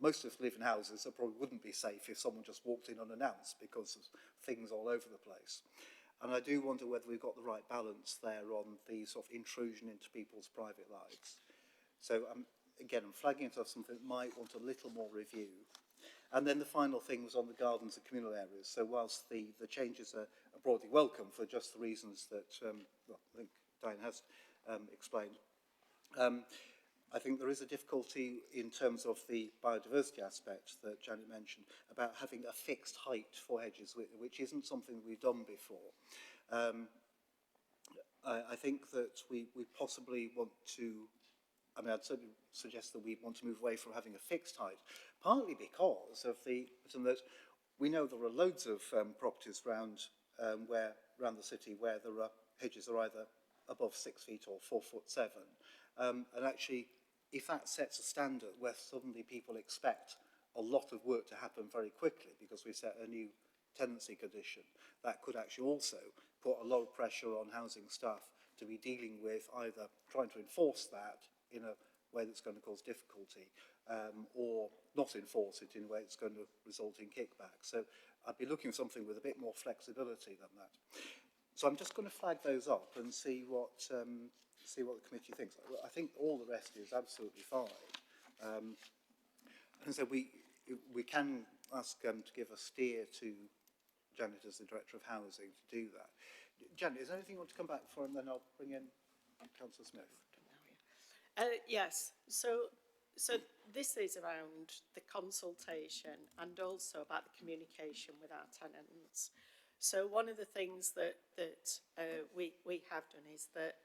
most of us live in houses that probably wouldn't be safe if someone just walked in unannounced because of things all over the place. And I do wonder whether we've got the right balance there on the sort of intrusion into people's private lives. So again, I'm flagging it as something that might want a little more review. And then the final thing was on the gardens and communal areas. So whilst the changes are broadly welcome for just the reasons that well, I think Diane has explained, I think there is a difficulty in terms of the biodiversity aspect that Janet mentioned about having a fixed height for hedges, which isn't something we've done before. I think that we possibly want to, I mean, I'd certainly suggest that we want to move away from having a fixed height, partly because of the reason that we know there are loads of properties around the city where there are hedges are either above 6 feet or 4'7", and actually if that sets a standard where suddenly people expect a lot of work to happen very quickly because we set a new tenancy condition, that could actually also put a lot of pressure on housing staff to be dealing with either trying to enforce that in a way that's going to cause difficulty, or not enforce it in a way that's going to result in kickback. So I'd be looking for something with a bit more flexibility than that. So I'm just going to flag those up and see what the committee thinks. I think all the rest is absolutely fine. And so we can ask to give a steer to Janet as the Director of Housing to do that. Janet, is there anything you want to come back for, and then I'll bring in Councillor Smith? Yes, so this is around the consultation and also about the communication with our tenants. So one of the things that we have done is that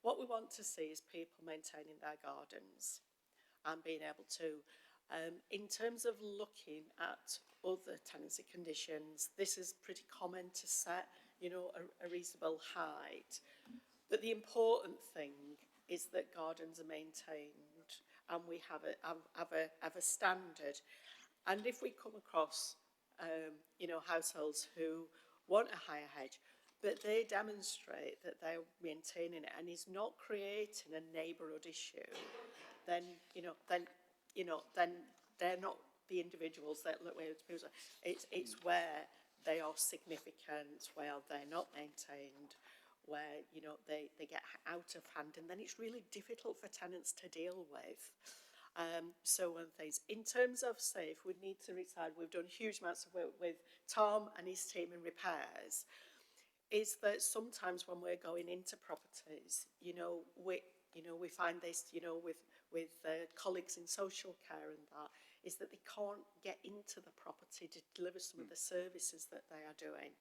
what we want to see is people maintaining their gardens and being able to, in terms of looking at other tenancy conditions, this is pretty common to set, you know, a reasonable height. But the important thing is that gardens are maintained and we have a standard. And if we come across, you know, households who want a higher hedge, but they demonstrate that they're maintaining it and is not creating a neighbourhood issue, then they're not the individuals that look where it's where they are significant, where they're not maintained, where, you know, they get out of hand, and then it's really difficult for tenants to deal with. So one of the things, in terms of safe, we need to decide, we've done huge amounts of work with Tom and his team in repairs, is that sometimes when we're going into properties, we find this, with colleagues in social care and that, is that they can't get into the property to deliver some of the services that they are doing.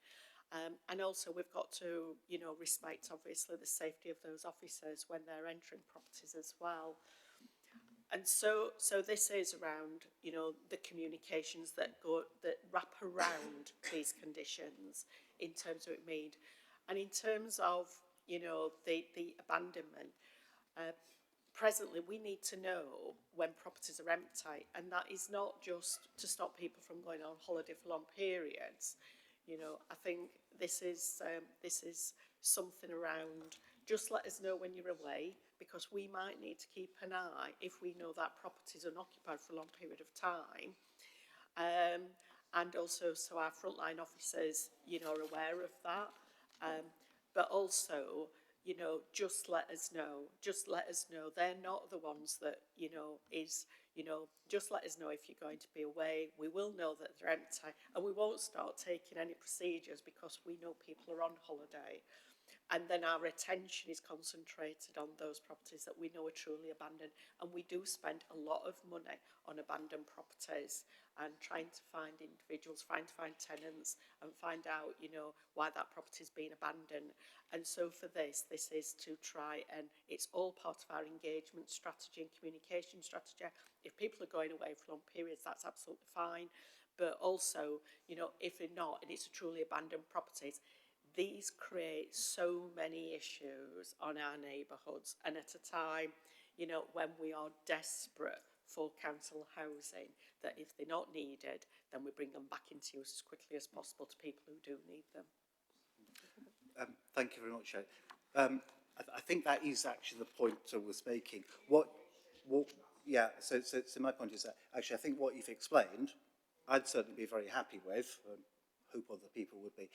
And also we've got to, respect obviously the safety of those officers when they're entering properties as well. And so this is around, the communications that wrap around these conditions in terms of it made. And in terms of, the abandonment, presently we need to know when properties are empty, and that is not just to stop people from going on holiday for long periods. I think this is something around, just let us know when you're away, because we might need to keep an eye if we know that property is unoccupied for a long period of time. And also, so our frontline officers, are aware of that. But also, just let us know. Just let us know. They're not the ones that, just let us know if you're going to be away. We will know that they're empty, and we won't start taking any procedures because we know people are on holiday. And then our attention is concentrated on those properties that we know are truly abandoned. And we do spend a lot of money on abandoned properties and trying to find individuals, trying to find tenants and find out, why that property is being abandoned. And so for this is to try, and it's all part of our engagement strategy and communication strategy. If people are going away for long periods, that's absolutely fine. But also, if they're not, and it's a truly abandoned properties, these create so many issues on our neighbourhoods, and at a time, when we are desperate for council housing, that if they're not needed, then we bring them back into use as quickly as possible to people who do need them. Thank you very much, Jane. I think that is actually the point I was making. So my point is that actually I think what you've explained, I'd certainly be very happy with, hope other people would be.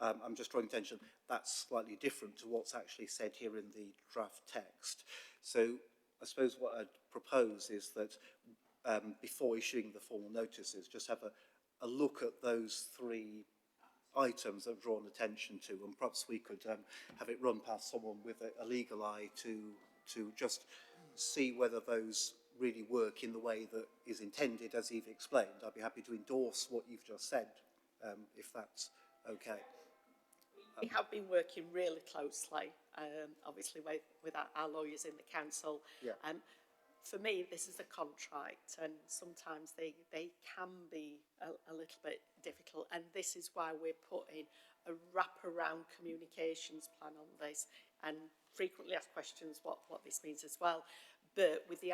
I'm just drawing attention, that's slightly different to what's actually said here in the draft text. So I suppose what I'd propose is that before issuing the formal notices, just have a look at those three items that I've drawn attention to, and perhaps we could have it run past someone with a legal eye to just see whether those really work in the way that is intended as you've explained. I'd be happy to endorse what you've just said, if that's okay. We have been working really closely, obviously with our lawyers in the council. Yeah. For me, this is a contract, and sometimes they can be a little bit difficult, and this is why we're putting a wraparound communications plan on this, and frequently asked questions what this means as well. But with the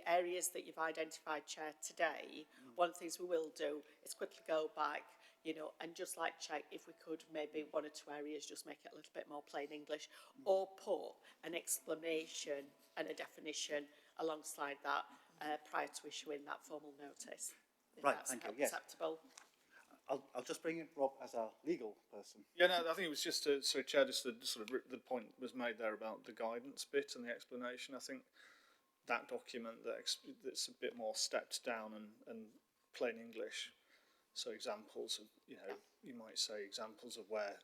areas that you've identified, Chair, today, one of the things we will do is quickly go back, you know, and just like check if we could maybe one or two areas just make it a little bit more plain English, or put an explanation and a definition alongside that prior to issuing that formal notice. If Right, that's thank you. Yes. acceptable. I'll just bring in Rob as our legal person. Yeah, no, I think it was just to, sorry, Chair, just the point was made there about the guidance bit and the explanation. I think that document that's a bit more stepped down and plain English. So examples of, you know, you might say examples of where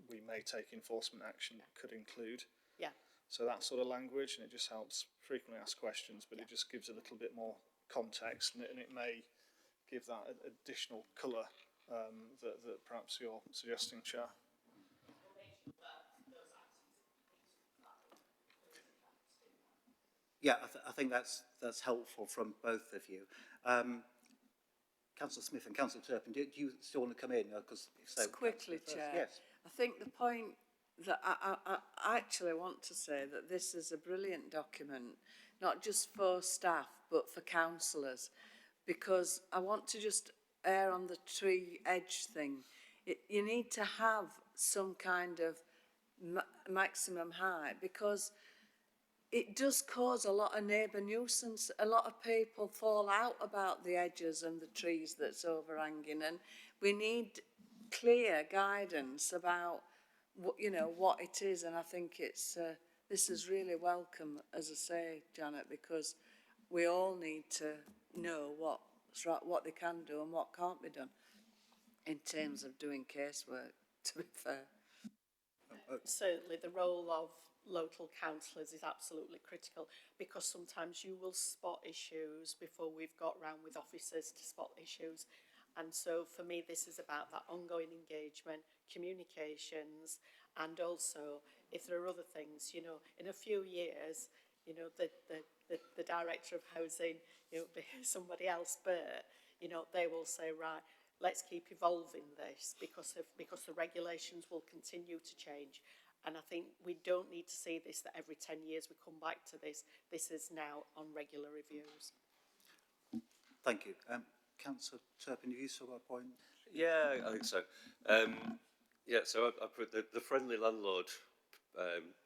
we may take enforcement action could include. Yeah. So that sort of language, and it just helps frequently asked questions, but it just gives a little bit more context, and it may give that additional colour that perhaps you're suggesting, Chair. Yeah, I think that's helpful from both of you. Councillor Smith and Councillor Turpin, do you still want to come in? Because so, Just quickly, Chair. Yes. I think the point that I actually want to say that this is a brilliant document, not just for staff, but for councillors, because I want to just err on the tree edge thing. You need to have some kind of maximum height, because it does cause a lot of neighbour nuisance. A lot of people fall out about the edges and the trees that's overhanging, and we need clear guidance about what it is. And I think it's this is really welcome, as I say, Janet, because we all need to know what they can do and what can't be done in terms of doing casework, to be fair. Certainly the role of local councillors is absolutely critical, because sometimes you will spot issues before we've got round with officers to spot issues. And so for me, this is about that ongoing engagement, communications, and also if there are other things, you know, in a few years, you know, the director of housing, you know, somebody else, but, you know, they will say, right, let's keep evolving this because the regulations will continue to change. And I think we don't need to see this, that every 10 years we come back to this. This is now on regular reviews. Thank you. Councillor Turpin, have you still got a point? Yeah, I think so. So I put the friendly landlord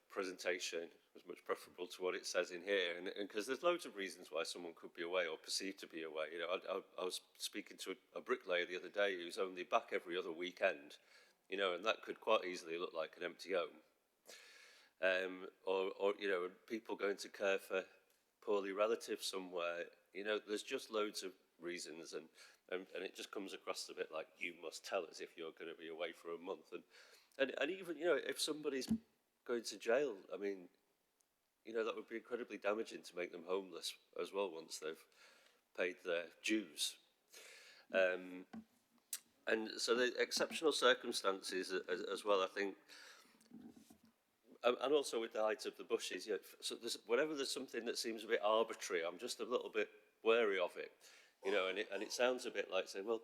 presentation was much preferable to what it says in here, and because there's loads of reasons why someone could be away or perceived to be away. You know, I was speaking to a bricklayer the other day who's only back every other weekend, you know, and that could quite easily look like an empty home. Or you know, people going to care for poorly relatives somewhere. You know, there's just loads of reasons, and it just comes across a bit like you must tell us if you're going to be away for a month, and even, you know, if somebody's going to jail, I mean, you know, that would be incredibly damaging to make them homeless as well once they've paid their dues. And so the exceptional circumstances as well, I think, and also with the height of the bushes, you know, so whenever there's something that seems a bit arbitrary, I'm just a little bit wary of it, you know, and it sounds a bit like saying, well,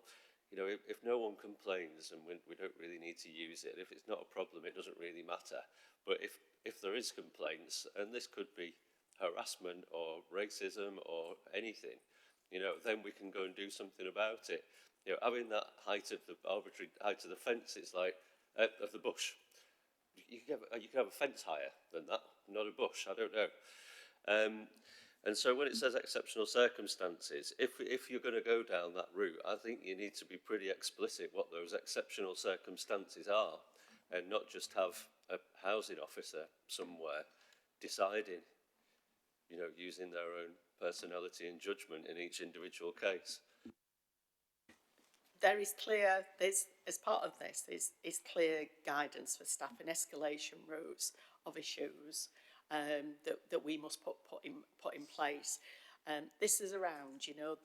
you know, if no one complains and we don't really need to use it, if it's not a problem, it doesn't really matter. But if there is complaints, and this could be harassment or racism or anything, you know, then we can go and do something about it. You know, having that height of the arbitrary height of the fence, it's like of the bush. You can have a fence higher than that, not a bush. I don't know. And so when it says exceptional circumstances, if you're going to go down that route, I think you need to be pretty explicit what those exceptional circumstances are, and not just have a housing officer somewhere deciding, you know, using their own personality and judgment in each individual case. There is clear, as part of this, is clear guidance for staff and escalation routes of issues that we must put in place. This is around, you know,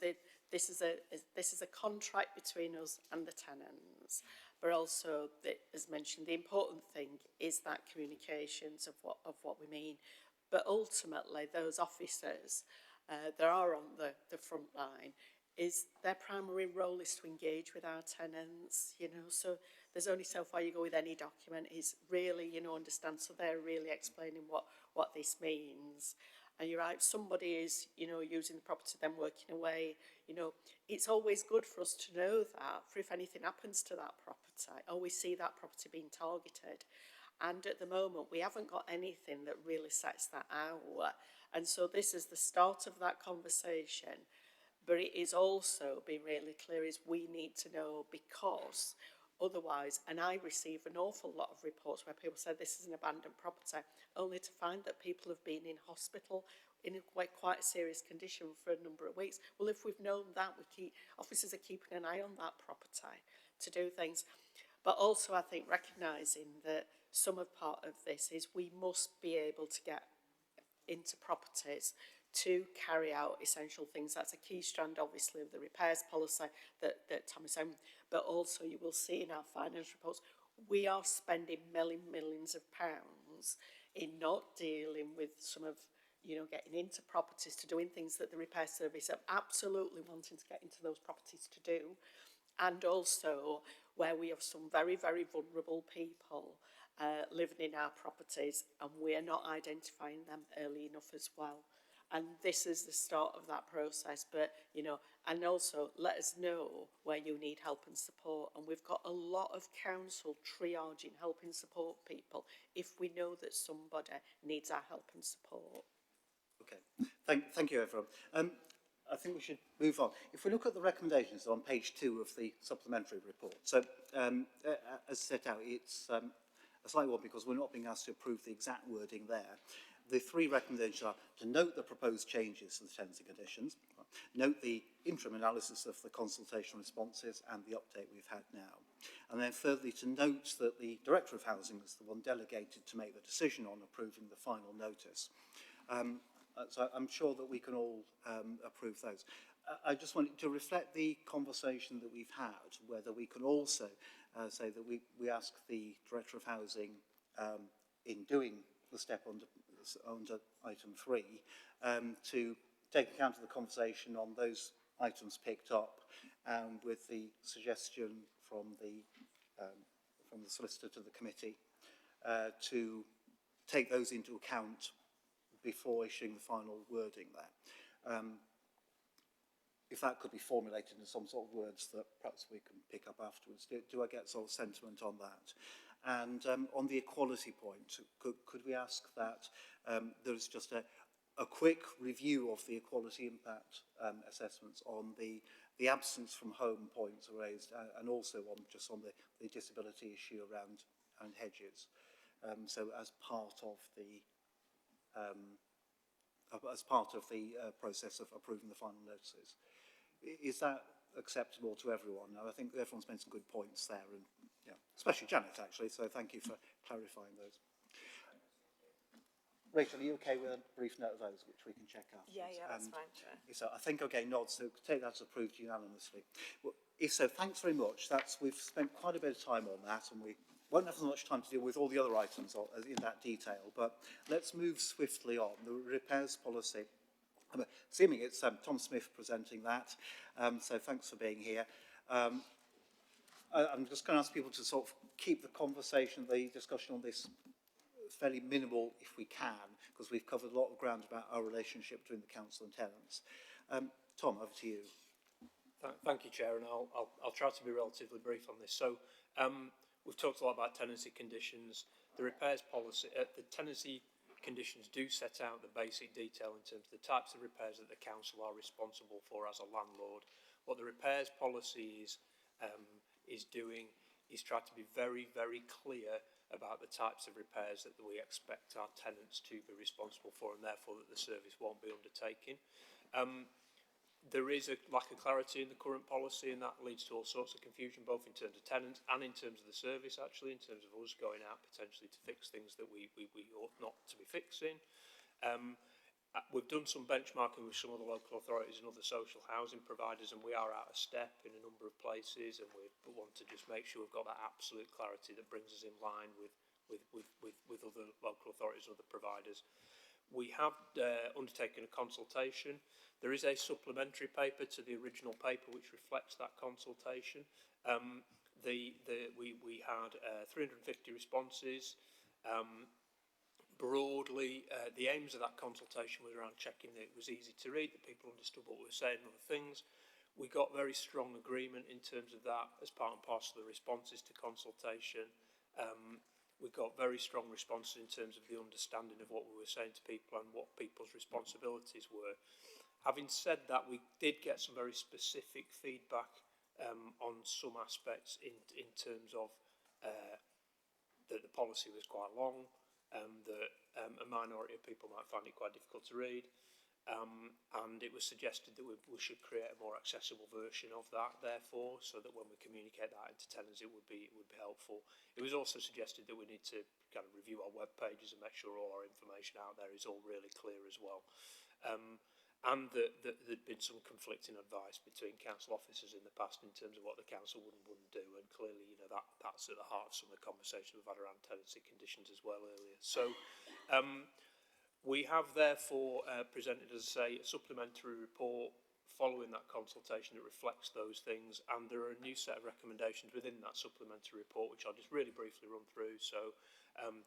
this is a contract between us and the tenants, but also, as mentioned, the important thing is that communications of what we mean. But ultimately, those officers that are on the front line, is their primary role is to engage with our tenants, you know, so there's only so far you go with any document, is really, you know, understand, so they're really explaining what this means. And you're right, if somebody is, you know, using the property, then working away, you know, it's always good for us to know that, for if anything happens to that property, or we see that property being targeted. And at the moment, we haven't got anything that really sets that out. And so this is the start of that conversation. But it is also being really clear is we need to know, because otherwise, and I receive an awful lot of reports where people say this is an abandoned property, only to find that people have been in hospital in quite a serious condition for a number of weeks. Well, if we've known that, officers are keeping an eye on that property to do things. But also, I think, recognising that some of part of this is we must be able to get into properties to carry out essential things. That's a key strand, obviously, of the repairs policy that Tom is saying. But also, you will see in our finance reports, we are spending millions of pounds in not dealing with some of, you know, getting into properties, to doing things that the repair service are absolutely wanting to get into those properties to do. And also where we have some very vulnerable people living in our properties, and we're not identifying them early enough as well. And this is the start of that process. But, you know, and also let us know where you need help and support. And we've got a lot of council triaging, help and support people if we know that somebody needs our help and support. Okay, thank you, everyone. I think we should move on. If we look at the recommendations on page 2 of the supplementary report, so as set out, it's a slight one because we're not being asked to approve the exact wording there. The 3 recommendations are to note the proposed changes to the tenancy conditions, note the interim analysis of the consultation responses and the update we've had now, and then thirdly to note that the Director of Housing is the one delegated to make the decision on approving the final notice. So I'm sure that we can all approve those. I just wanted to reflect the conversation that we've had, whether we can also say that we ask the Director of Housing in doing the step under item 3 to take account of the conversation on those items picked up, and with the suggestion from the solicitor to the committee to take those into account before issuing the final wording there. If that could be formulated in some sort of words that perhaps we can pick up afterwards. Do I get sort of sentiment on that? And on the equality point, could we ask that there's just a quick review of the equality impact assessments on the absence from home points raised, and also on the disability issue around hedges. So as part of the process of approving the final notices. Is that acceptable to everyone? Now, I think everyone's made some good points there, and yeah, especially Janet, actually, so thank you for clarifying those. Rachel, are you okay with a brief note of those, which we can check out? Yeah, that's fine, Chair. So I think, okay, nod, so take that as approved unanimously. Well, if so, thanks very much. We've spent quite a bit of time on that, and we won't have as much time to deal with all the other items in that detail, but let's move swiftly on. The repairs policy. I'm assuming it's Tom Smith presenting that, so thanks for being here. I'm just going to ask people to sort of keep the conversation, the discussion on this fairly minimal if we can, because we've covered a lot of ground about our relationship between the council and tenants. Tom, over to you. Thank you, Chair, and I'll try to be relatively brief on this. So we've talked a lot about tenancy conditions. The repairs policy, the tenancy conditions do set out the basic detail in terms of the types of repairs that the council are responsible for as a landlord. What the repairs policy is doing is try to be very clear about the types of repairs that we expect our tenants to be responsible for, and therefore that the service won't be undertaking. There is a lack of clarity in the current policy, and that leads to all sorts of confusion, both in terms of tenants and in terms of the service, actually, in terms of us going out potentially to fix things that we ought not to be fixing. We've done some benchmarking with some of the local authorities and other social housing providers, and we are out of step in a number of places, and we want to just make sure we've got that absolute clarity that brings us in line with other local authorities and other providers. We have undertaken a consultation. There is a supplementary paper to the original paper which reflects that consultation. We had 350 responses, broadly, the aims of that consultation was around checking that it was easy to read, that people understood what we were saying and other things. We got very strong agreement in terms of that as part and parcel of the responses to consultation. We got very strong responses in terms of the understanding of what we were saying to people and what people's responsibilities were. Having said that, we did get some very specific feedback on some aspects in terms of that the policy was quite long, that a minority of people might find it quite difficult to read, and it was suggested that we should create a more accessible version of that, therefore, so that when we communicate that into tenants, it would be helpful. It was also suggested that we need to kind of review our web pages and make sure all our information out there is all really clear as well. And that there'd been some conflicting advice between council officers in the past in terms of what the council would and wouldn't do, and clearly, you know, that's at the heart of some of the conversations we've had around tenancy conditions as well earlier. So we have therefore presented, as I say, a supplementary report following that consultation that reflects those things, and there are a new set of recommendations within that supplementary report, which I'll just really briefly run through. So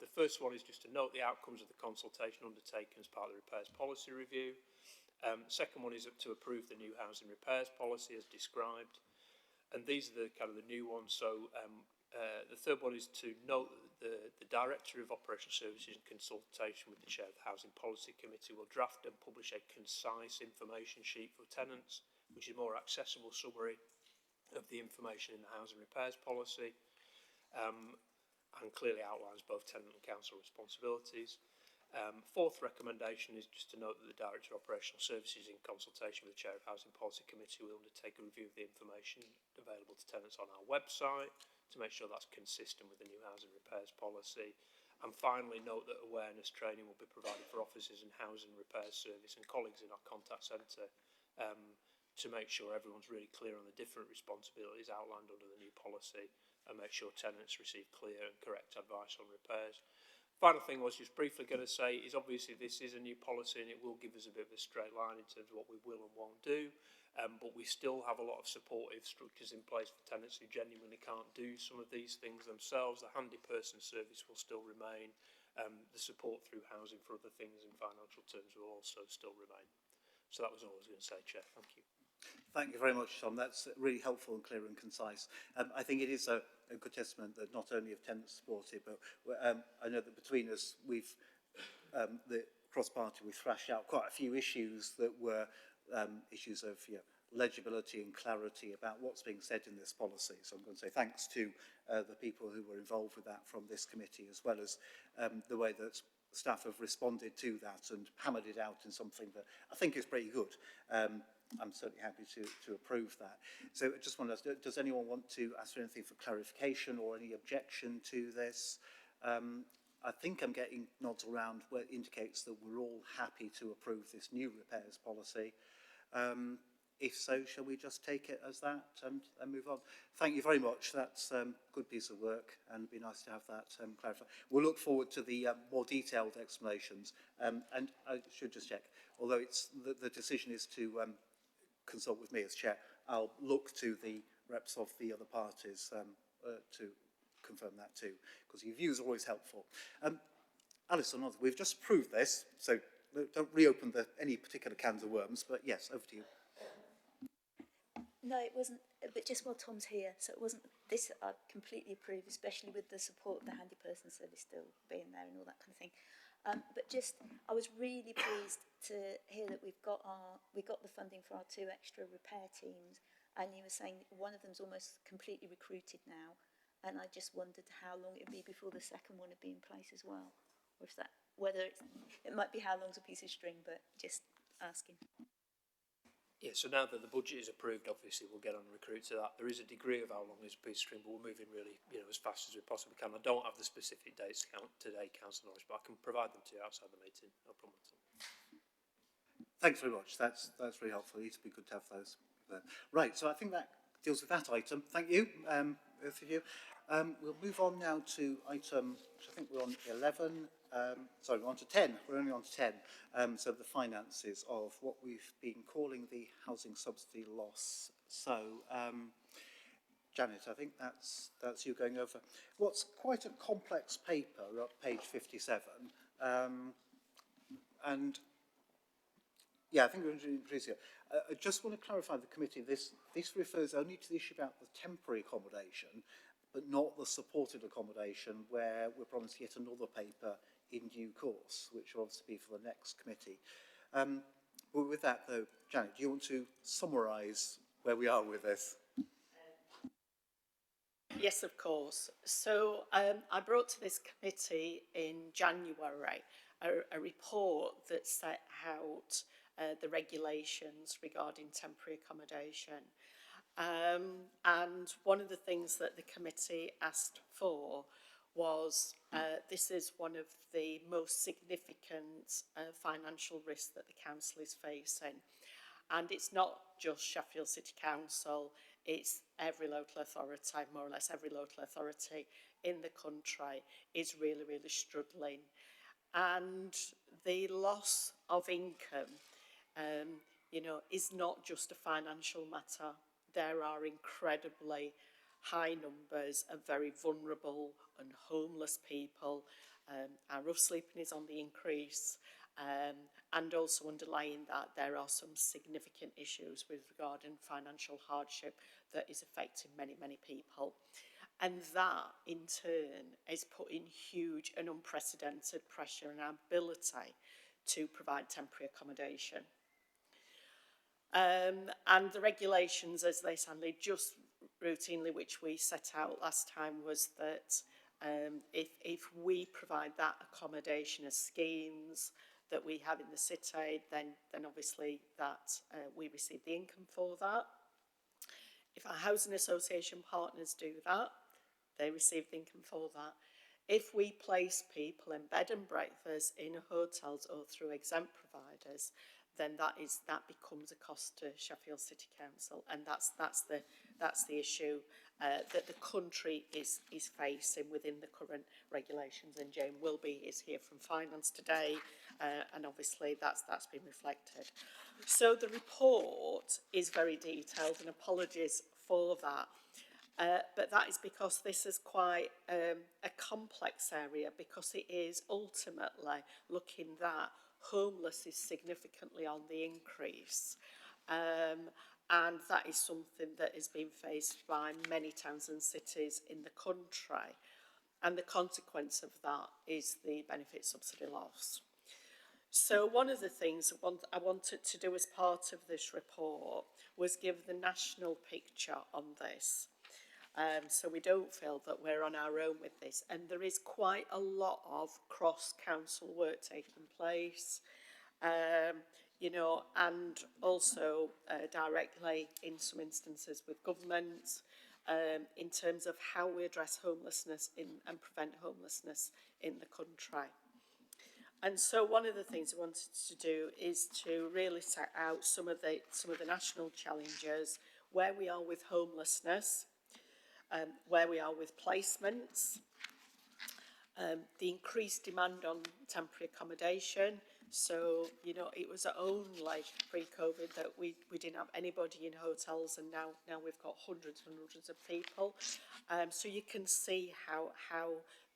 the first one is just to note the outcomes of the consultation undertaken as part of the repairs policy review. Second one is to approve the new housing repairs policy as described, and these are the kind of the new ones. So the third one is to note that the Director of Operational Services, in consultation with the Chair of the Housing Policy Committee, will draft and publish a concise information sheet for tenants, which is a more accessible summary of the information in the housing repairs policy, and clearly outlines both tenant and council responsibilities. Fourth recommendation is just to note that the Director of Operational Services, in consultation with the Chair of Housing Policy Committee, will undertake a review of the information available to tenants on our website to make sure that's consistent with the new housing repairs policy. And finally, note that awareness training will be provided for officers in housing repairs service and colleagues in our contact centre to make sure everyone's really clear on the different responsibilities outlined under the new policy, and make sure tenants receive clear and correct advice on repairs. Final thing I was just briefly going to say is obviously this is a new policy and it will give us a bit of a straight line in terms of what we will and won't do, but we still have a lot of supportive structures in place for tenants who genuinely can't do some of these things themselves. The handy person service will still remain. The support through housing for other things in financial terms will also still remain. So that was all I was going to say, Chair. Thank you. Thank you very much, Tom. That's really helpful and clear and concise. I think it is a good testament that not only have tenants supported, but I know that between us, we've, the cross-party, we've thrashed out quite a few issues that were issues of legibility and clarity about what's being said in this policy. So I'm going to say thanks to the people who were involved with that from this committee, as well as the way that staff have responded to that and hammered it out in something that I think is pretty good. I'm certainly happy to approve that. So I just wonder, does anyone want to ask for anything for clarification or any objection to this? I think I'm getting nods around where it indicates that we're all happy to approve this new repairs policy. If so, shall we just take it as that and move on? Thank you very much. That's a good piece of work, and it'd be nice to have that clarified. We'll look forward to the more detailed explanations. And I should just check, although it's the decision is to consult with me as chair, I'll look to the reps of the other parties to confirm that too, because your views are always helpful. Alison, we've just approved this, so don't reopen any particular cans of worms, but yes, over to you. No, it wasn't, but just while Tom's here, so it wasn't, this I completely approve, especially with the support of the handy person service still being there and all that kind of thing. But just, I was really pleased to hear that we got the funding for our 2 extra repair teams, and you were saying one of them's almost completely recruited now, and I just wondered how long it'd be before the second one would be in place as well, or if that, whether it might be how long's a piece of string, but just asking. Yeah, so now that the budget is approved, obviously we'll get on and recruit to that. There is a degree of how long is a piece of string, but we're moving really, as fast as we possibly can. I don't have the specific dates today, Councillor Norris, but I can provide them to you outside the meeting. No problem at all. Thanks very much. That's really helpful. It'd be good to have those. Right, so I think that deals with that item. Thank you, both of you. We'll move on now to item, which I think we're on 11. Sorry, we're on to 10. We're only on to 10. So the finances of what we've been calling the housing subsidy loss. So, Janet, I think that's you going over what's quite a complex paper up page 57 And yeah, I think we're going to increase it. I just want to clarify the committee, this refers only to the issue about the temporary accommodation, but not the supported accommodation, where we're promised yet another paper in due course, which will obviously be for the next committee. But with that, though, Janet, do you want to summarise where we are with this? Yes, of course. So I brought to this committee in January a report that set out the regulations regarding temporary accommodation. And one of the things that the committee asked for was this is one of the most significant financial risks that the council is facing. And it's not just Sheffield City Council, it's every local authority, more or less every local authority in the country is really, really struggling. And the loss of income, you know, is not just a financial matter. There are incredibly high numbers of very vulnerable and homeless people. Our rough sleeping is on the increase. And also underlying that, there are some significant issues with regarding financial hardship that is affecting many, many people. And that, in turn, is putting huge and unprecedented pressure on our ability to provide temporary accommodation. And the regulations, as they sounded, just routinely, which we set out last time, was that if we provide that accommodation as schemes that we have in the city, then obviously that we receive the income for that. If our housing association partners do that, they receive the income for that. If we place people in bed and breakfast in hotels or through exempt providers, then that becomes a cost to Sheffield City Council, and that's the issue that the country is facing within the current regulations. And Jane Wilby is here from Finance today, and obviously that's been reflected. So the report is very detailed, and apologies for that. But that is because this is quite a complex area, because it is ultimately looking that homeless is significantly on the increase. And that is something that is being faced by many towns and cities in the country. And the consequence of that is the benefit subsidy loss. So one of the things I wanted to do as part of this report was give the national picture on this. So we don't feel that we're on our own with this. And there is quite a lot of cross-council work taking place, you know, and also directly in some instances with government, in terms of how we address homelessness and prevent homelessness in the country. And so one of the things I wanted to do is to really set out some of the national challenges, where we are with homelessness, where we are with placements, the increased demand on temporary accommodation. So, you know, it was only pre-COVID that we didn't have anybody in hotels, and now we've got hundreds and hundreds of people. So you can see how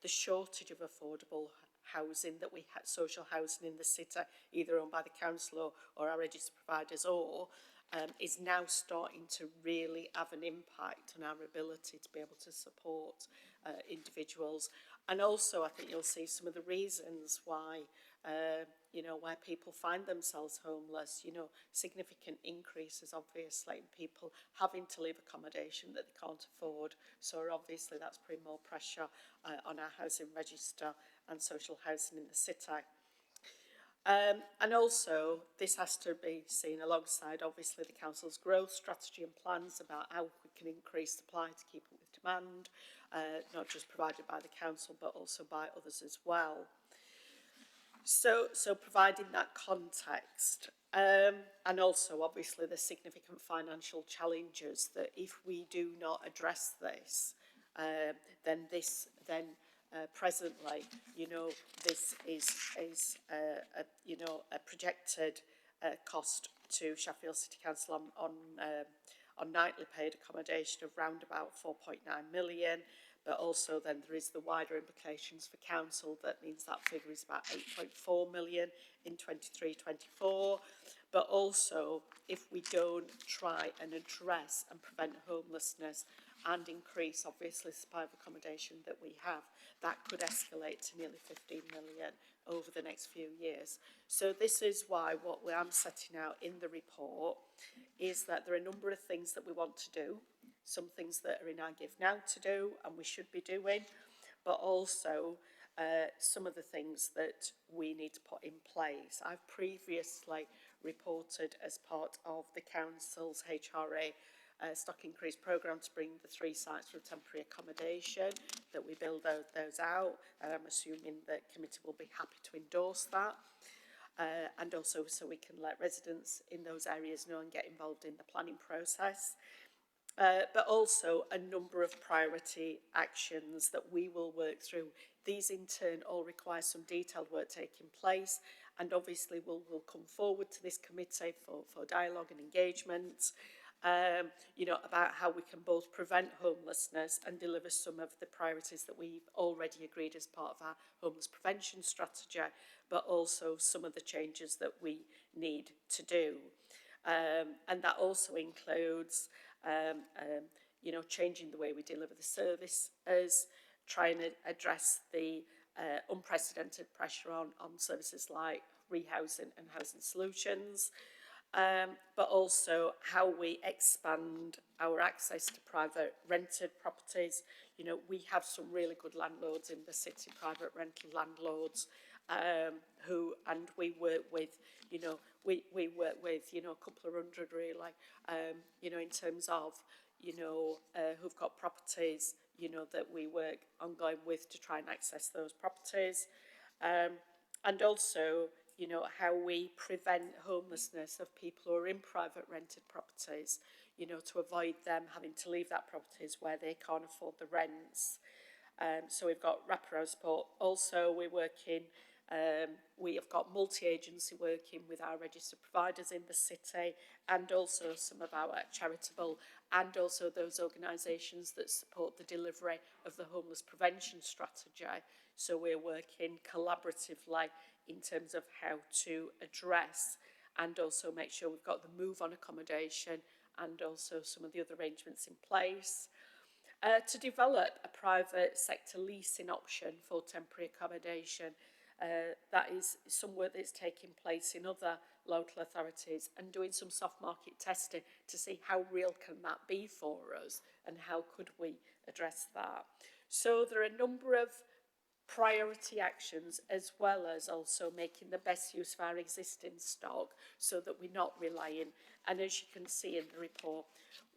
the shortage of affordable housing that we had, social housing in the city, either owned by the council or our registered providers, or is now starting to really have an impact on our ability to be able to support individuals. And also, I think you'll see some of the reasons why, you know, why people find themselves homeless. You know, significant increases, obviously, in people having to leave accommodation that they can't afford. So obviously that's putting more pressure on our housing register and social housing in the city. And also, this has to be seen alongside, obviously, the council's growth strategy and plans about how we can increase supply to keep up with demand, not just provided by the council, but also by others as well. So providing that context, and also, obviously, the significant financial challenges that if we do not address this, then presently, you know, this is you know, a projected cost to Sheffield City Council on nightly paid accommodation of round about 4.9 million. But also then there is the wider implications for council. That means that figure is about 8.4 million in 23-24. But also, if we don't try and address and prevent homelessness and increase, obviously, the supply of accommodation that we have, that could escalate to nearly 15 million over the next few years. So this is why what I'm setting out in the report is that there are a number of things that we want to do, some things that are in our give now to do and we should be doing, but also some of the things that we need to put in place. I've previously reported as part of the council's HRA stock increase programme to bring the 3 sites for temporary accommodation, that we build those out, and I'm assuming the committee will be happy to endorse that. And also so we can let residents in those areas know and get involved in the planning process. But also a number of priority actions that we will work through. These in turn all require some detailed work taking place, and obviously we'll come forward to this committee for dialogue and engagement, you know, about how we can both prevent homelessness and deliver some of the priorities that we've already agreed as part of our homeless prevention strategy, but also some of the changes that we need to do. And that also includes you know, changing the way we deliver the services, trying to address the unprecedented pressure on services like rehousing and housing solutions, but also how we expand our access to private rented properties. You know, we have some really good landlords in the city, private rental landlords, who, and we work with, you know, we work with, you know, a couple of hundred really, you know, in terms of, you know, who've got properties, you know, that we work ongoing with to try and access those properties. And also, you know, how we prevent homelessness of people who are in private rented properties, you know, to avoid them having to leave that properties where they can't afford the rents. So we've got wraparound support. Also, we're working, we have got multi-agency working with our registered providers in the city, and also some of our charitable and also those organisations that support the delivery of the homeless prevention strategy. So we're working collaboratively in terms of how to address and also make sure we've got the move on accommodation and also some of the other arrangements in place. To develop a private sector leasing option for temporary accommodation. That is some work that's taking place in other local authorities, and doing some soft market testing to see how real can that be for us and how could we address that. So there are a number of priority actions, as well as also making the best use of our existing stock so that we're not relying. And as you can see in the report,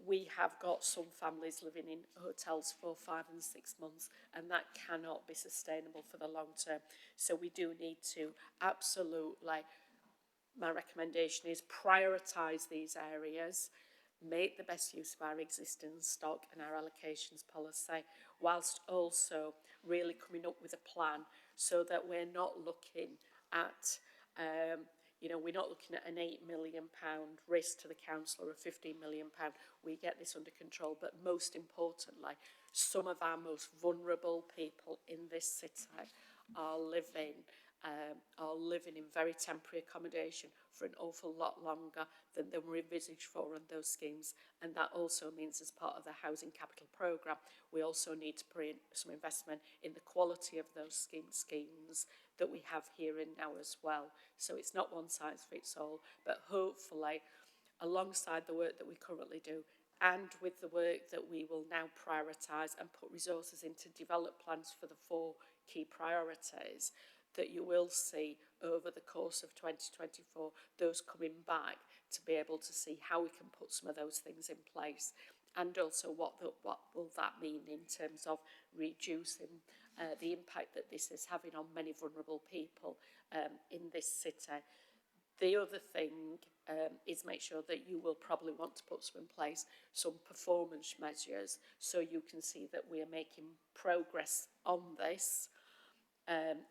we have got some families living in hotels for 5 and 6 months, and that cannot be sustainable for the long term. So we do need to absolutely, my recommendation is prioritise these areas, make the best use of our existing stock and our allocations policy, whilst also really coming up with a plan so that we're not looking at, you know, we're not looking at an £8 million risk to the council or a £15 million. We get this under control, but most importantly, some of our most vulnerable people in this city are living in very temporary accommodation for an awful lot longer than they were envisaged for on those schemes. And that also means, as part of the housing capital programme, we also need to bring some investment in the quality of those schemes that we have here and now as well. So it's not one size fits all, but hopefully alongside the work that we currently do and with the work that we will now prioritise and put resources into develop plans for the 4 key priorities, that you will see over the course of 2024, those coming back to be able to see how we can put some of those things in place, and also what will that mean in terms of reducing the impact that this is having on many vulnerable people in this city. The other thing is make sure that you will probably want to put some in place, some performance measures, so you can see that we are making progress on this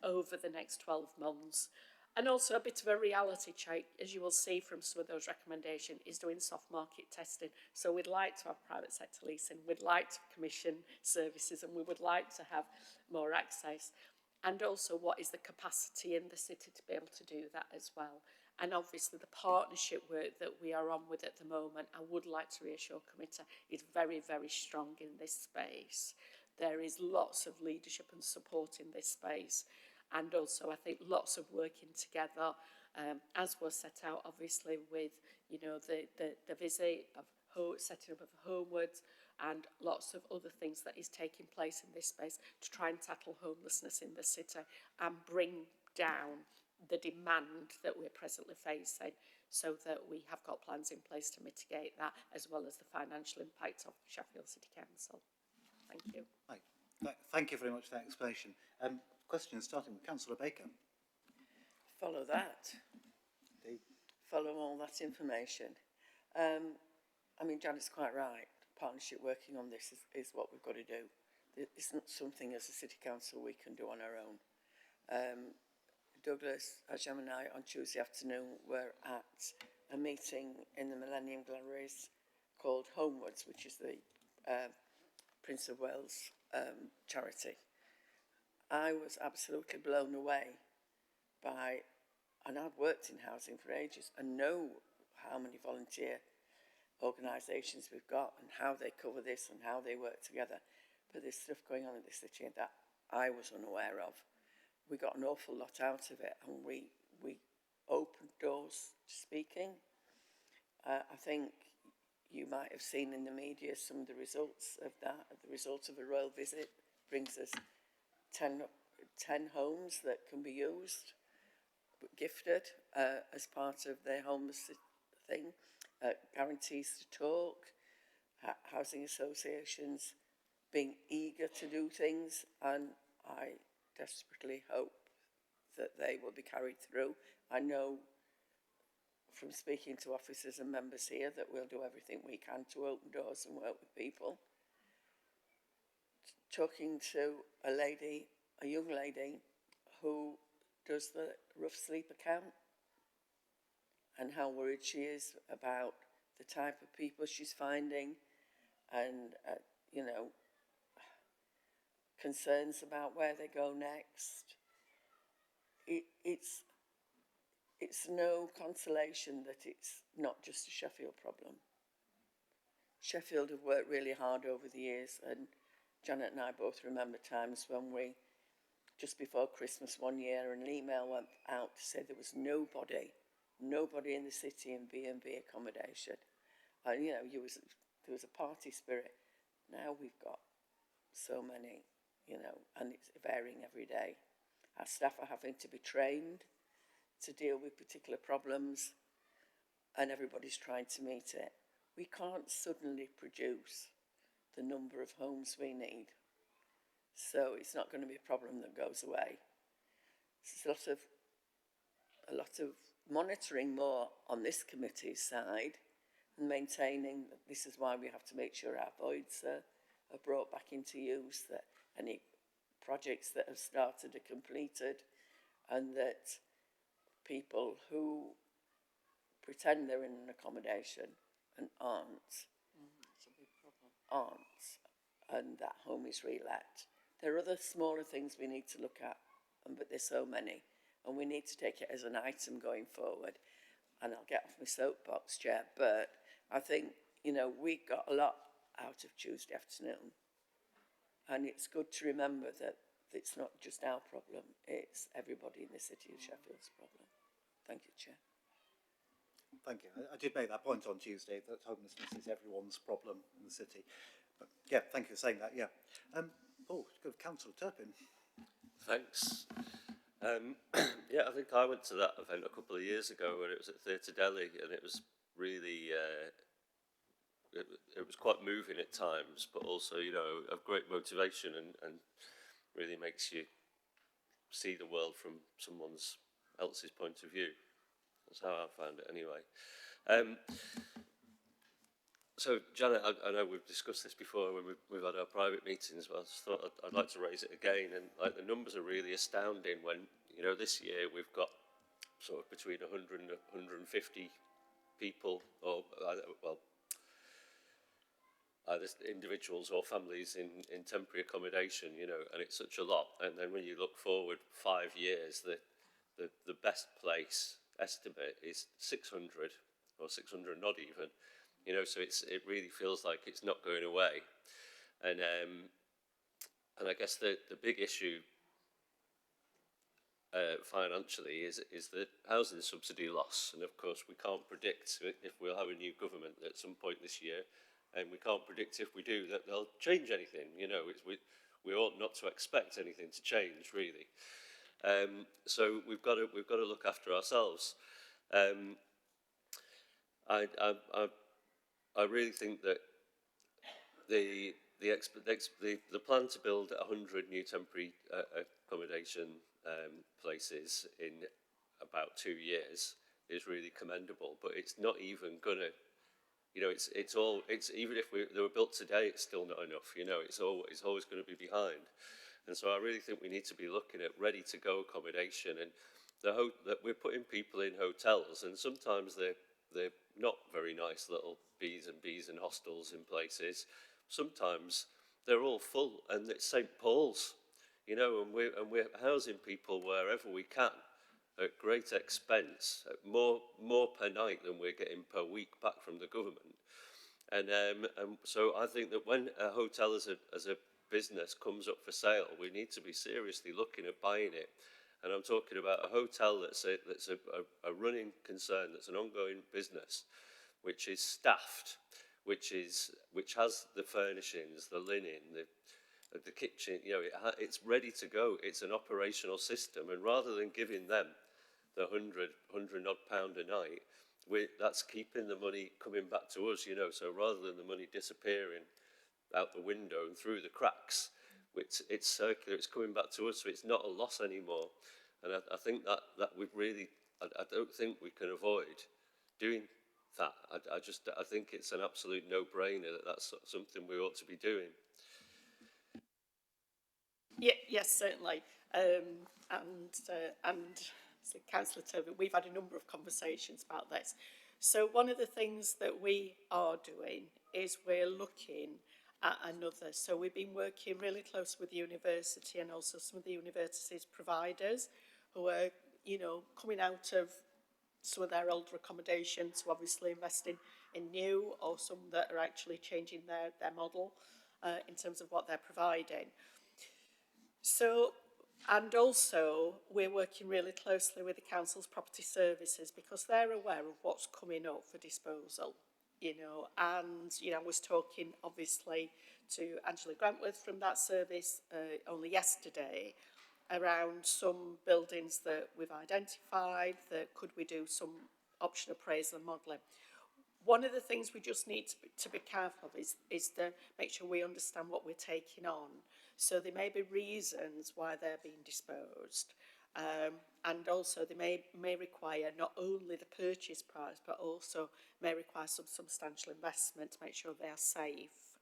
over the next 12 months. And also a bit of a reality check, as you will see from some of those recommendations, is doing soft market testing. So we'd like to have private sector leasing, we'd like to commission services, and we would like to have more access. And also, what is the capacity in the city to be able to do that as well? And obviously the partnership work that we are on with at the moment, I would like to reassure committee, is very, very strong in this space. There is lots of leadership and support in this space. And also, I think lots of working together, as was set out, obviously, with, you know, the visit of setting up of Homewards, and lots of other things that is taking place in this space to try and tackle homelessness in the city and bring down the demand that we're presently facing, so that we have got plans in place to mitigate that, as well as the financial impact of Sheffield City Council. Thank you. Right. Thank you very much for that explanation. Questions starting with Councillor Baker. Follow that. Indeed. Follow all that information. I mean, Janet's quite right. Partnership working on this is what we've got to do. It isn't something as a City Council we can do on our own. Douglas, Ajam and I on Tuesday afternoon were at a meeting in the Millennium Galleries called Homewards, which is the Prince of Wales charity. I was absolutely blown away by, and I've worked in housing for ages and know how many volunteer organisations we've got and how they cover this and how they work together. But there's stuff going on in the city that I was unaware of. We got an awful lot out of it, and we opened doors to speaking. I think you might have seen in the media some of the results of that. The result of a royal visit brings us 10 homes that can be used, gifted as part of their homeless thing, guarantees to talk, housing associations being eager to do things, and I desperately hope that they will be carried through. I know from speaking to officers and members here that we'll do everything we can to open doors and work with people. Talking to a young lady who does the rough sleep account and how worried she is about the type of people she's finding, and, you know, concerns about where they go next. It's no consolation that it's not just a Sheffield problem. Sheffield have worked really hard over the years, and Janet and I both remember times when we, just before Christmas one year, an email went out to say there was nobody in the city in B&B accommodation. And, you know, there was a party spirit. Now we've got so many, you know, and it's varying every day. Our staff are having to be trained to deal with particular problems, and everybody's trying to meet it. We can't suddenly produce the number of homes we need, so it's not going to be a problem that goes away. There's a lot of monitoring more on this committee's side and maintaining that. This is why we have to make sure our voids are brought back into use, that any projects that have started are completed, and that people who pretend they're in an accommodation and aren't, and that home is relet. There are other smaller things we need to look at, but there's so many, and we need to take it as an item going forward. And I'll get off my soapbox, Chair, but I think, you know, we got a lot out of Tuesday afternoon, and it's good to remember that it's not just our problem, it's everybody in the city of Sheffield's problem. Thank you, Chair. Thank you. I did make that point on Tuesday, that homelessness is everyone's problem in the city. But yeah, thank you for saying that, yeah. Paul, go to Councillor Turpin. Thanks. Yeah, I think I went to that event a couple of years ago when it was at Theatre Delhi, and it was really, it was quite moving at times, but also, you know, of great motivation, and really makes you see the world from someone else's point of view. That's how I found it anyway. So, Janet, I know we've discussed this before when we've had our private meetings, but I just thought I'd like to raise it again. And like, the numbers are really astounding when, you know, this year we've got sort of between 100 and 150 people, or well, either individuals or families in temporary accommodation, you know, and it's such a lot. And then when you look forward 5 years, the best place estimate is 600 or 600 not even, you know, so it really feels like it's not going away. And I guess the big issue financially is the housing subsidy loss. And of course we can't predict if we'll have a new government at some point this year, and we can't predict if we do that they'll change anything. You know, we ought not to expect anything to change really. So we've got to look after ourselves. I really think that the plan to build 100 new temporary accommodation places in about 2 years is really commendable, but it's not even gonna, you know, it's even if they were built today, it's still not enough. You know, it's always going to be behind. And so I really think we need to be looking at ready to go accommodation, and that we're putting people in hotels, and sometimes they're not very nice little B's and hostels in places. Sometimes they're all full, and it's St. Paul's, you know, and we're housing people wherever we can at great expense, at more per night than we're getting per week back from the government. And so I think that when a hotel as a business comes up for sale, we need to be seriously looking at buying it. And I'm talking about a hotel that's a running concern, that's an ongoing business, which is staffed, which has the furnishings, the linen, the kitchen. You know, it's ready to go. It's an operational system, and rather than giving them the 100 odd pound a night, that's keeping the money coming back to us. You know, so rather than the money disappearing out the window and through the cracks, it's circular. It's coming back to us, so it's not a loss anymore. And I think that we've really, I don't think we can avoid doing that. I think it's an absolute no-brainer that that's something we ought to be doing. Yeah, yes, certainly. And so Councillor Turvey, we've had a number of conversations about this. So one of the things that we are doing is we're looking at another. So we've been working really close with the university and also some of the university's providers who are, you know, coming out of some of their older accommodations, so obviously investing in new, or some that are actually changing their model in terms of what they're providing. So, and also we're working really closely with the council's property services, because they're aware of what's coming up for disposal, you know, and, you know, I was talking obviously to Angela Grantworth from that service only yesterday around some buildings that we've identified, that could we do some option appraisal and modelling. One of the things we just need to be careful of is to make sure we understand what we're taking on. So there may be reasons why they're being disposed, and also they may require not only the purchase price, but also may require some substantial investment to make sure they are safe.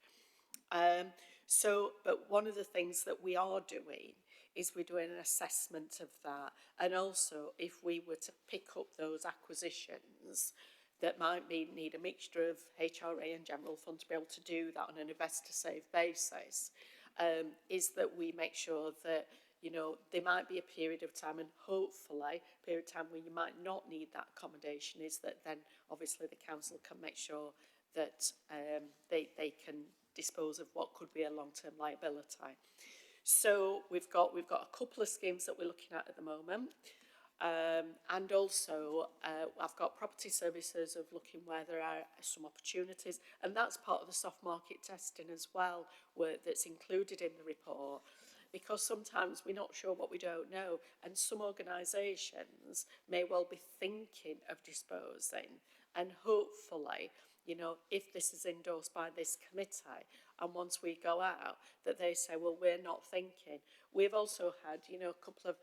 But one of the things that we are doing is we're doing an assessment of that, and also if we were to pick up those acquisitions that might need a mixture of HRA and general fund to be able to do that on an investor-safe basis, is that we make sure that, you know, there might be a period of time, and hopefully a period of time where you might not need that accommodation, is that then obviously the council can make sure that they can dispose of what could be a long-term liability. So we've got a couple of schemes that we're looking at the moment. And also I've got property services of looking where there are some opportunities, and that's part of the soft market testing as well, that's included in the report, because sometimes we're not sure what we don't know, and some organisations may well be thinking of disposing, and hopefully, you know, if this is endorsed by this committee, and once we go out, that they say, well, we're not thinking. We've also had, you know, a couple of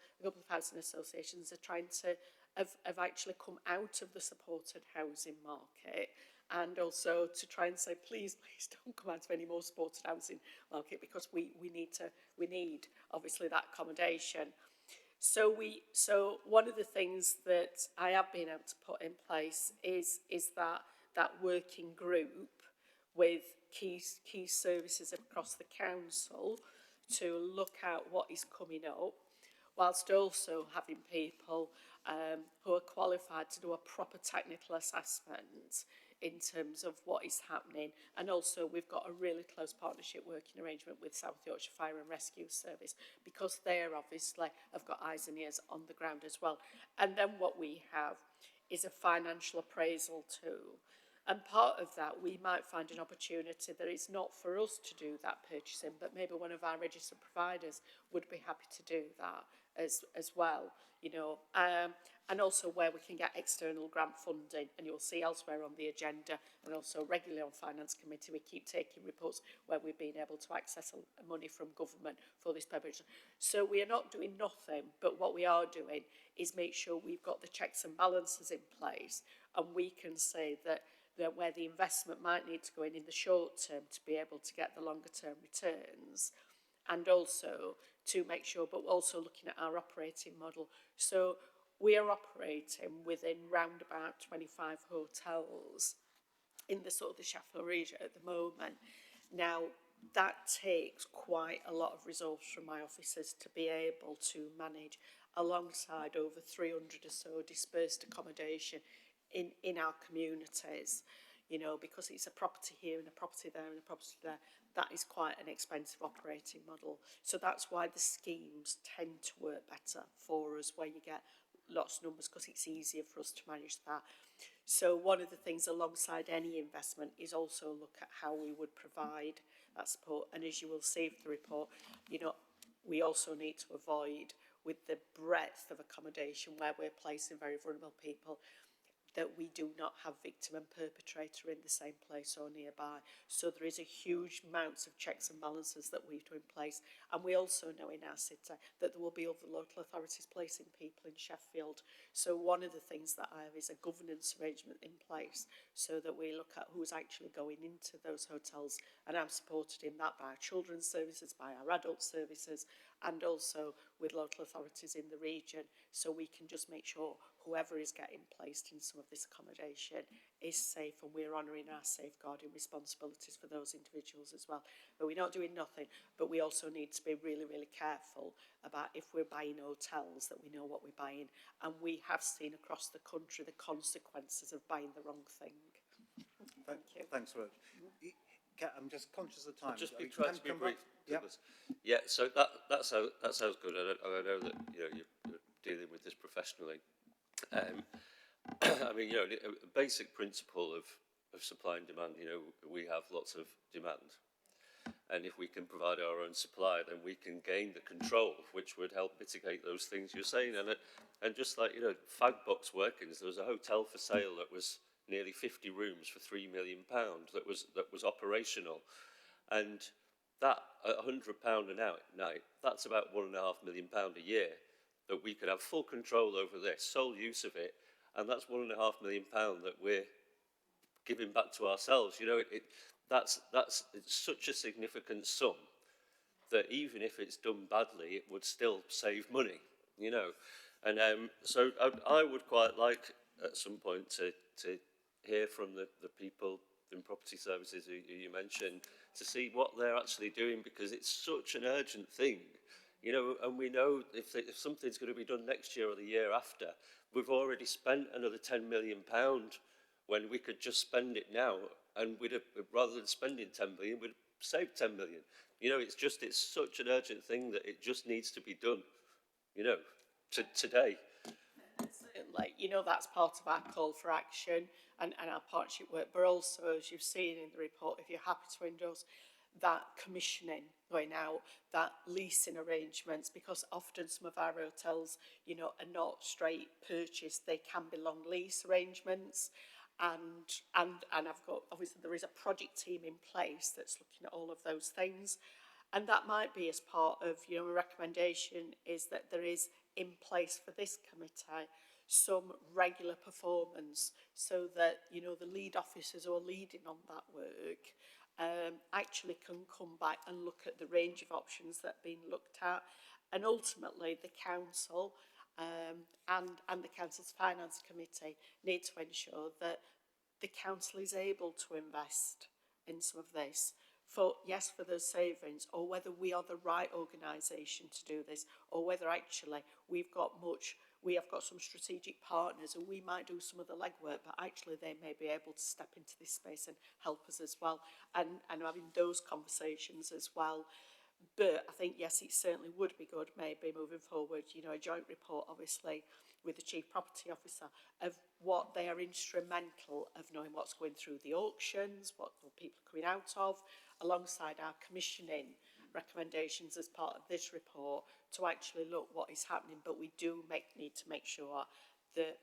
housing associations are trying to have actually come out of the supported housing market, and also to try and say, please don't come out of any more supported housing market, because we need obviously that accommodation. So one of the things that I have been able to put in place is that working group with key services across the council to look at what is coming up, whilst also having people who are qualified to do a proper technical assessment in terms of what is happening. And also we've got a really close partnership working arrangement with South Yorkshire Fire and Rescue Service, because they're obviously have got eyes and ears on the ground as well. And then what we have is a financial appraisal tool. And part of that, we might find an opportunity that it's not for us to do that purchasing, but maybe one of our registered providers would be happy to do that as well, you know. And also where we can get external grant funding, and you'll see elsewhere on the agenda, and also regularly on Finance Committee, we keep taking reports where we've been able to access money from government for this purpose. So we are not doing nothing, but what we are doing is make sure we've got the checks and balances in place, and we can say that where the investment might need to go in the short term to be able to get the longer term returns, and also to make sure, but also looking at our operating model. So we are operating within round about 25 hotels in the sort of the Sheffield region at the moment. Now, that takes quite a lot of resource from my officers to be able to manage, alongside over 300 or so dispersed accommodation in our communities, you know, because it's a property here and a property there and a property there. That is quite an expensive operating model. So that's why the schemes tend to work better for us, where you get lots of numbers, because it's easier for us to manage that. So one of the things alongside any investment is also look at how we would provide that support. And as you will see from the report, you know, we also need to avoid, with the breadth of accommodation where we're placing very vulnerable people, that we do not have victim and perpetrator in the same place or nearby. So there is a huge amount of checks and balances that we have in place. And we also know in our city that there will be other local authorities placing people in Sheffield. So one of the things that I have is a governance arrangement in place, so that we look at who's actually going into those hotels. And I'm supported in that by our children's services, by our adult services, and also with local authorities in the region, so we can just make sure whoever is getting placed in some of this accommodation is safe, and we're honouring our safeguarding responsibilities for those individuals as well. But we're not doing nothing, but we also need to be really, really careful about, if we're buying hotels, that we know what we're buying. And we have seen across the country the consequences of buying the wrong thing. Thank you. Thanks, Rog. I'm just conscious of time. I'll just be trying to be brief. Yeah. Yeah. So that sounds good. I know that, you know, you're dealing with this professionally. I mean, you know, a basic principle of supply and demand. You know, we have lots of demand, and if we can provide our own supply, then we can gain the control, which would help mitigate those things you're saying. And just like, you know, Fag Box Workings, there was a hotel for sale that was nearly 50 rooms for £3 million that was operational, and that at £100 a night, that's about £1.5 million a year that we could have full control over this, sole use of it, and that's £1.5 million that we're giving back to ourselves. You know, it's such a significant sum that even if it's done badly, it would still save money. You know, and so I would quite like at some point to hear from the people in property services who you mentioned, to see what they're actually doing, because it's such an urgent thing, you know. And we know if something's going to be done next year or the year after, we've already spent another £10 million when we could just spend it now, and we'd have, rather than spending 10 million, we'd save 10 million. You know, it's such an urgent thing that it just needs to be done, you know, today. Like, you know, that's part of our call for action and our partnership work, but also, as you've seen in the report, if you're happy to endorse that commissioning going out, that leasing arrangements, because often some of our hotels, you know, are not straight purchase, they can be long lease arrangements. And I've got, obviously there is a project team in place that's looking at all of those things, and that might be as part of, you know, a recommendation is that there is in place for this committee some regular performance, so that, you know, the lead officers who are leading on that work actually can come back and look at the range of options that have been looked at, and ultimately the council and the council's finance committee need to ensure that the council is able to invest in some of this for those savings, or whether we are the right organisation to do this, or whether actually we have got some strategic partners and we might do some of the legwork, but actually they may be able to step into this space and help us as well, and having those conversations as well. But I think, yes, it certainly would be good, maybe moving forward, you know, a joint report, obviously, with the Chief Property Officer of what they are instrumental of knowing what's going through the auctions, what people are coming out of, alongside our commissioning recommendations as part of this report to actually look what is happening. But we do need to make sure that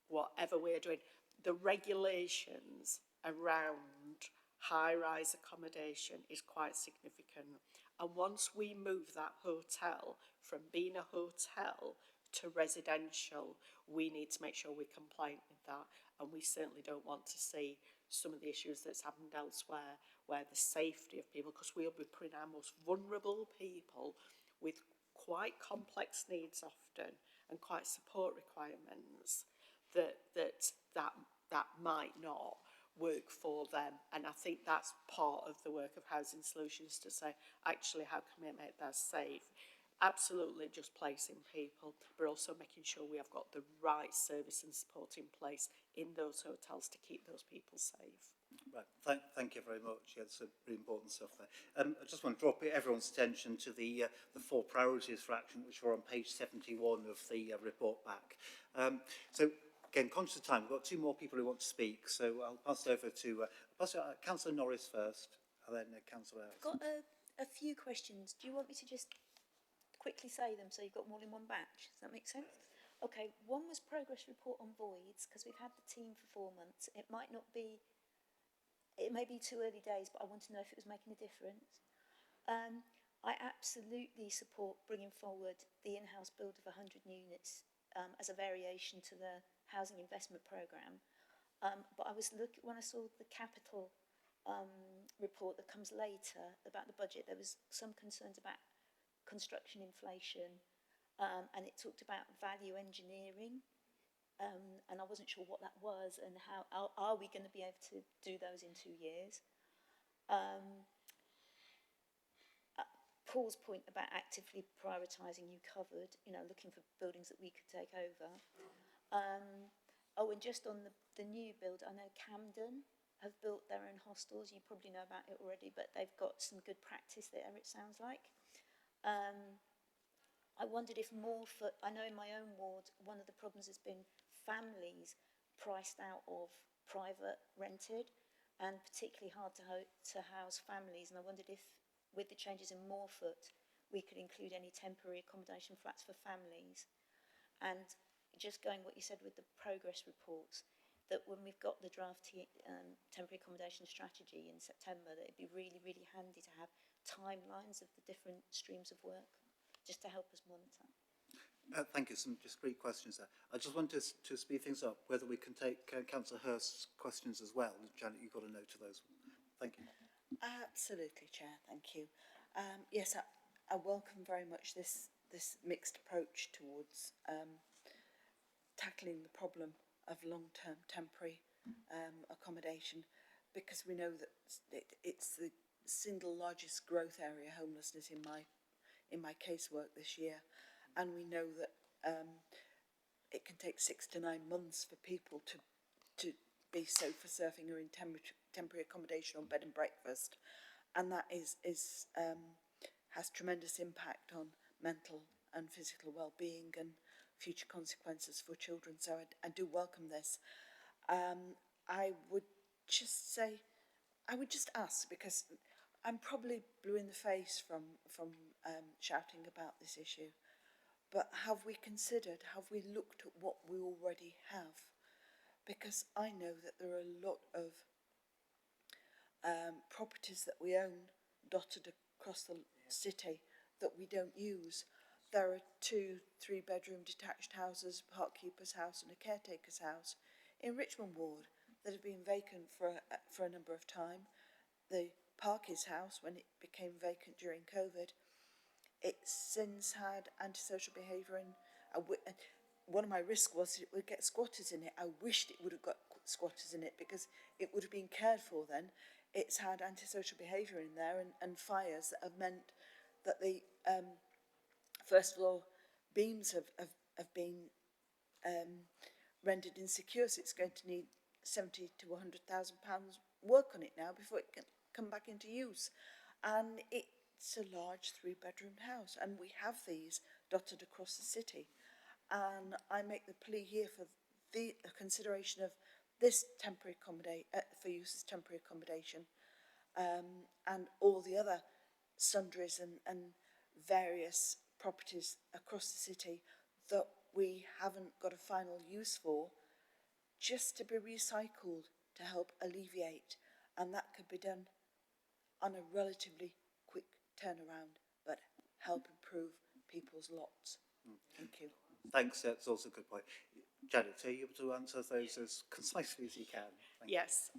whatever we're doing, the regulations around high-rise accommodation is quite significant. And once we move that hotel from being a hotel to residential, we need to make sure we're compliant with that. And we certainly don't want to see some of the issues that's happened elsewhere, where the safety of people, because we'll be putting our most vulnerable people with quite complex needs often and quite support requirements, that might not work for them. And I think that's part of the work of Housing Solutions, to say, actually, how can we make that safe? Absolutely just placing people, but also making sure we have got the right service and support in place in those hotels to keep those people safe. Right, thank you very much. Yeah, that's really important stuff there. I just want to draw everyone's attention to the 4 priorities for action, which are on page 71 of the report back. So, again, conscious of time, we've got 2 more people who want to speak, so I'll pass it over to Councillor Norris first, and then Councillor Harris. I've got a few questions. Do you want me to just quickly say them so you've got them all in one batch? Does that make sense? Okay, one was progress report on voids, because we've had the team for 4 months. It may be too early days, but I want to know if it was making a difference. I absolutely support bringing forward the in-house build of 100 units as a variation to the housing investment programme. But I was when I saw the capital report that comes later about the budget, there was some concerns about construction inflation, and it talked about value engineering, and I wasn't sure what that was and how are we going to be able to do those in 2 years. Paul's point about actively prioritising, you covered, you know, looking for buildings that we could take over. And just on the new build, I know Camden have built their own hostels. You probably know about it already, but they've got some good practice there, it sounds like. I wondered if I know in my own ward, one of the problems has been families priced out of private rented, and particularly hard to house families. And I wondered if, with the changes in Moorfoot, we could include any temporary accommodation flats for families. And just going what you said with the progress reports, that when we've got the draft temporary accommodation strategy in September, that it'd be really, really handy to have timelines of the different streams of work, just to help us monitor. Thank you. Some discrete questions there. I just want to speed things up, whether we can take Councillor Hurst's questions as well. Janet, you've got a note of those. Thank you. Absolutely, Chair. Thank you. Yes, I welcome very much this mixed approach towards tackling the problem of long-term temporary accommodation, because we know that it's the single largest growth area, homelessness, in my casework this year, and we know that it can take 6 to 9 months for people to be sofa surfing or in temporary accommodation or bed and breakfast, and that has tremendous impact on mental and physical well-being and future consequences for children. So I do welcome this. I would just ask, because I'm probably blue in the face from shouting about this issue, but have we looked at what we already have? Because I know that there are a lot of properties that we own dotted across the city that we don't use. There are 2 3-bedroom detached houses, a parkkeeper's house and a caretaker's house in Richmond Ward that have been vacant for a number of time. The Parky's house, when it became vacant during COVID, it's since had antisocial behaviour and one of my risks was it would get squatters in it. I wished it would have got squatters in it because it would have been cared for then. It's had antisocial behaviour in there and fires that have meant that the first floor beams have been rendered insecure, so it's going to need 70 to £100,000 work on it now before it can come back into use. And it's a large 3-bedroom house, and we have these dotted across the city. And I make the plea here for the consideration of this temporary for use as temporary accommodation, and all the other sundries and various properties across the city that we haven't got a final use for, just to be recycled to help alleviate, and that could be done on a relatively quick turnaround, but help improve people's lots. Thank you. Thanks, that's also a good point. Janet, are you able to answer those as concisely as you can? Thank Yes,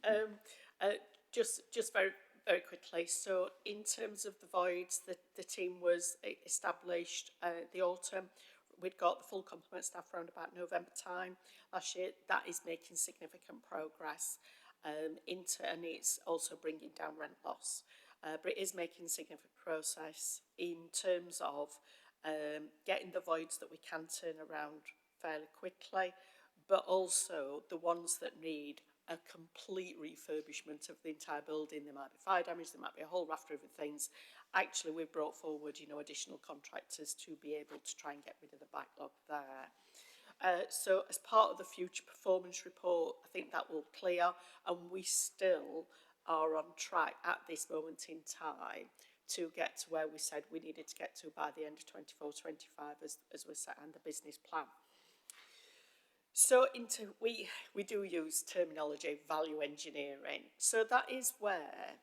just very, very quickly. So in terms of the voids, the team was established the autumn. We'd got the full complement staff around about November time last year. That is making significant progress and it's also bringing down rent loss. But it is making significant process in terms of getting the voids that we can turn around fairly quickly, but also the ones that need a complete refurbishment of the entire building. There might be fire damage, there might be a whole raft of other things. Actually, we've brought forward, additional contractors to be able to try and get rid of the backlog there. So as part of the future performance report, I think that will clear, and we still are on track at this moment in time to get to where we said we needed to get to by the end of 24-25 as we're set on the business plan. So we do use terminology value engineering. So that is where,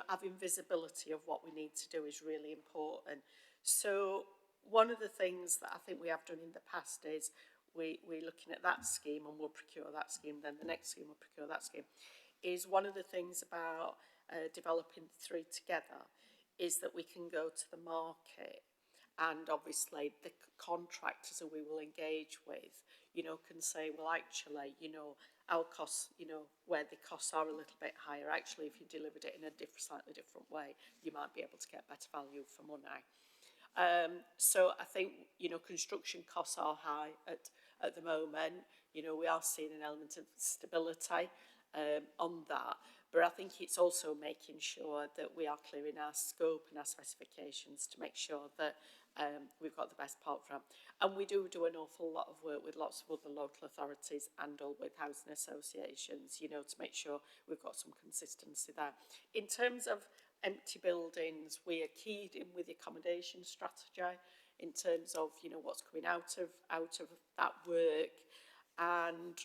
having visibility of what we need to do is really important. So one of the things that I think we have done in the past is we're looking at that scheme and we'll procure that scheme, then the next scheme will procure that scheme. Is one of the things about developing the three together is that we can go to the market, and obviously the contractors who we will engage with, can say, well, actually, our costs, where the costs are a little bit higher, actually, if you delivered it in a slightly different way, you might be able to get better value for money. So I think, construction costs are high at the moment. We are seeing an element of stability on that. But I think it's also making sure that we are clearing our scope and our specifications to make sure that we've got the best part from. And we do an awful lot of work with lots of other local authorities and all with housing associations, to make sure we've got some consistency there. In terms of empty buildings, we are keyed in with the accommodation strategy in terms of, what's coming out of that work. And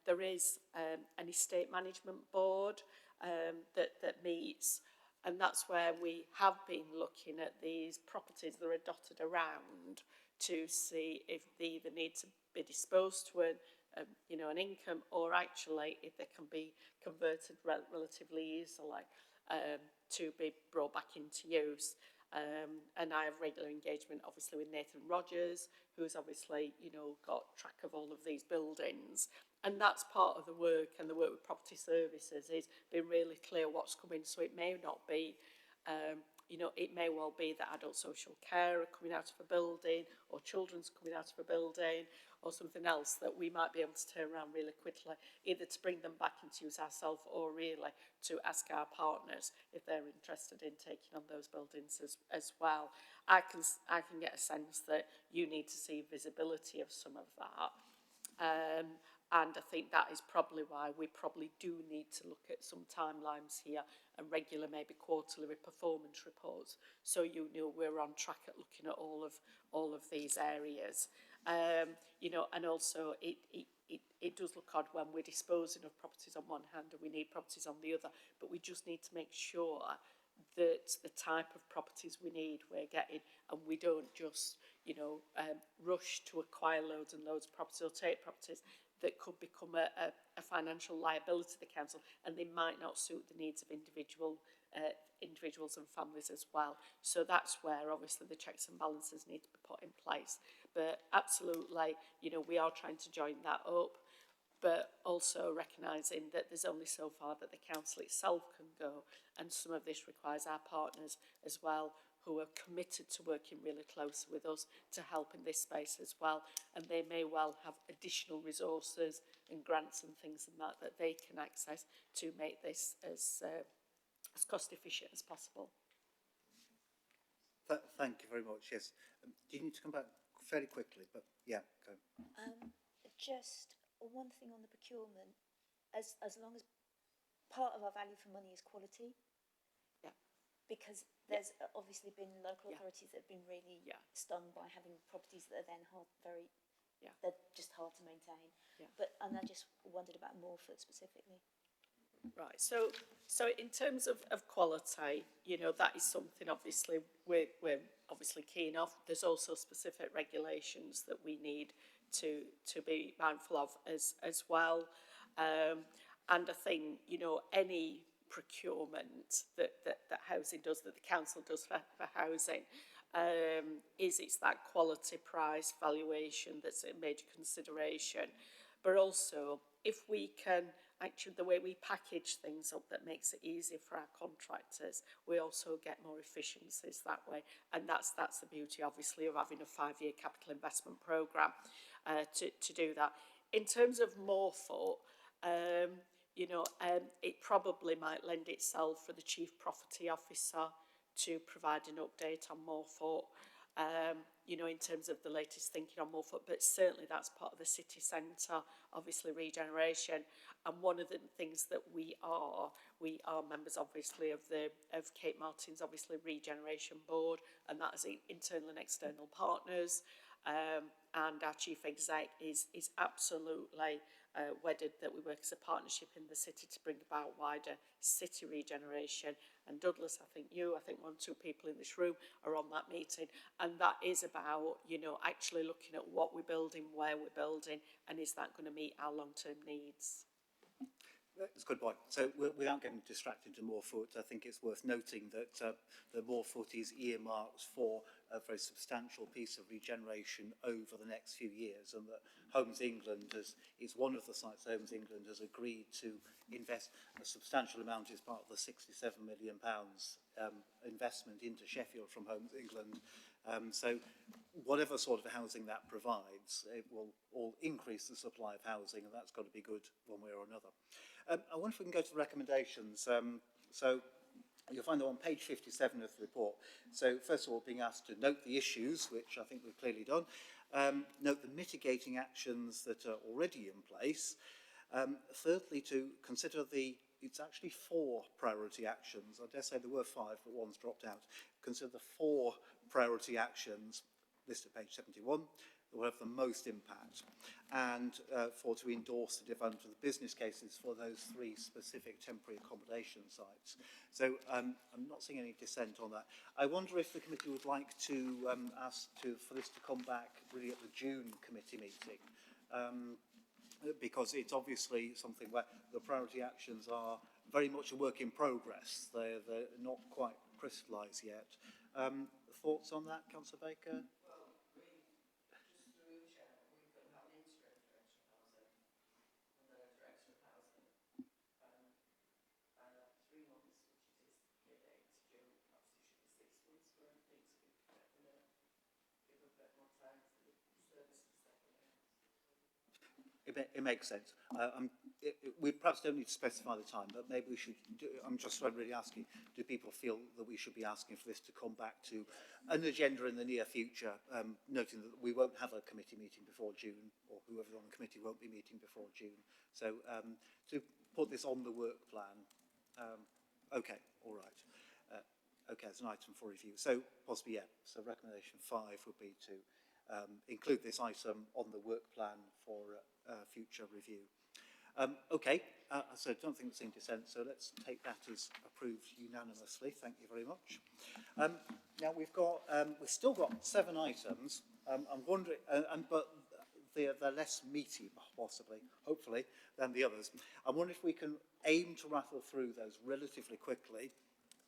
there is an estate management board that meets, and that's where we have been looking at these properties that are dotted around to see if they either need to be disposed to an income, or actually if they can be converted relatively easily to be brought back into use. And I have regular engagement, obviously, with Nathan Rogers, who's obviously, got track of all of these buildings. And that's part of the work, and the work with property services is being really clear what's coming. So it may not be, it may well be that adult social care are coming out of a building, or children's coming out of a building, or something else that we might be able to turn around really quickly, either to bring them back into use ourselves, or really to ask our partners if they're interested in taking on those buildings as well. I can get a sense that you need to see visibility of some of that. And I think that is probably why we probably do need to look at some timelines here, and regular, maybe quarterly performance reports, so we're on track at looking at all of these areas. And also it does look odd when we're disposing of properties on one hand and we need properties on the other, but we just need to make sure that the type of properties we need we're getting, and we don't just rush to acquire loads and loads of properties, or take properties that could become a financial liability to the council, and they might not suit the needs of individual individuals and families as well. So that's where obviously the checks and balances need to be put in place. But absolutely, you know, we are trying to join that up, but also recognising that there's only so far that the council itself can go, and some of this requires our partners as well, who are committed to working really closely with us to help in this space as well, and they may well have additional resources and grants and things and that they can access to make this as cost efficient as possible. Thank you very much. Yes. Do you need to come back fairly quickly? But yeah, go. Just one thing on the procurement, as long as part of our value for money is quality. Yeah. Because there's obviously been local Yeah. authorities that have been really stung by having properties that are then they're just hard to maintain. Yeah. And I just wondered about Morford specifically. Right, so in terms of quality, you know, that is something obviously we're obviously keen of. There's also specific regulations that we need to be mindful of as well. And I think, you know, any procurement that housing does, that the council does for housing, it's that quality price valuation that's a major consideration. But also, if we can actually, the way we package things up that makes it easier for our contractors, we also get more efficiencies that way. And that's the beauty, obviously, of having a 5-year capital investment programme to do that. In terms of Morfoot, you know, it probably might lend itself for the Chief Property Officer to provide an update on Morfoot, you know, in terms of the latest thinking on Morfoot, but certainly that's part of the city centre, obviously regeneration. And one of the things that we are members, obviously, of Kate Martin's, obviously, regeneration board, and that is internal and external partners. And our chief exec is absolutely wedded that we work as a partnership in the city to bring about wider city regeneration. And Douglas, I think 1 or 2 people in this room are on that meeting. And that is about, you know, actually looking at what we're building, where we're building, and is that going to meet our long-term needs? That's a good point. So without getting distracted to Morfoot, I think it's worth noting that the Morfoot is earmarked for a very substantial piece of regeneration over the next few years, and that Homes England is one of the sites Homes England has agreed to invest a substantial amount as part of the £67 million investment into Sheffield from Homes England. So whatever sort of housing that provides, it will all increase the supply of housing, and that's got to be good one way or another. I wonder if we can go to the recommendations. So you'll find them on page 57 of the report. So first of all, being asked to note the issues, which I think we've clearly done. Note the mitigating actions that are already in place. Thirdly, to consider it's actually 4 priority actions. I dare say there were 5, but one's dropped out. Consider the 4 priority actions listed at page 71 that will have the most impact, and to endorse the development of the business cases for those 3 specific temporary accommodation sites. So I'm not seeing any dissent on that. I wonder if the committee would like to ask for this to come back really at the June committee meeting, because it's obviously something where the priority actions are very much a work in progress. They're not quite crystallised yet. Thoughts on that, Councillor Baker? It makes sense. We perhaps don't need to specify the time, but maybe we should I'm just really asking, do people feel that we should be asking for this to come back to an agenda in the near future, noting that we won't have a committee meeting before June, or whoever's on the committee won't be meeting before June. So to put this on the work plan, okay, all right. Okay, it's an item for review. So possibly, yeah, so recommendation 5 would be to include this item on the work plan for future review. Okay, so I don't think there's any dissent, so let's take that as approved unanimously. Thank you very much. Now we've still got 7 items. I'm wondering, but they're less meaty, possibly, hopefully, than the others. I wonder if we can aim to rattle through those relatively quickly,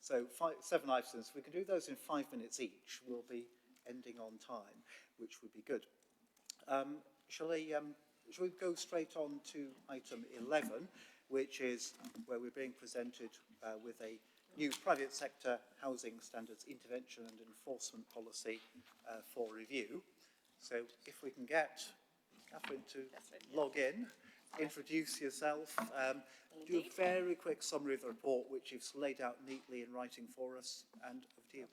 So 7 items. If we can do those in 5 minutes each, we'll be ending on time, which would be good. Shall we go straight on to item 11, which is where we're being presented with a new private sector housing standards intervention and enforcement policy for review. So if we can get Catherine to log in, introduce yourself, do a very quick summary of the report, which you've laid out neatly in writing for us, and over to you.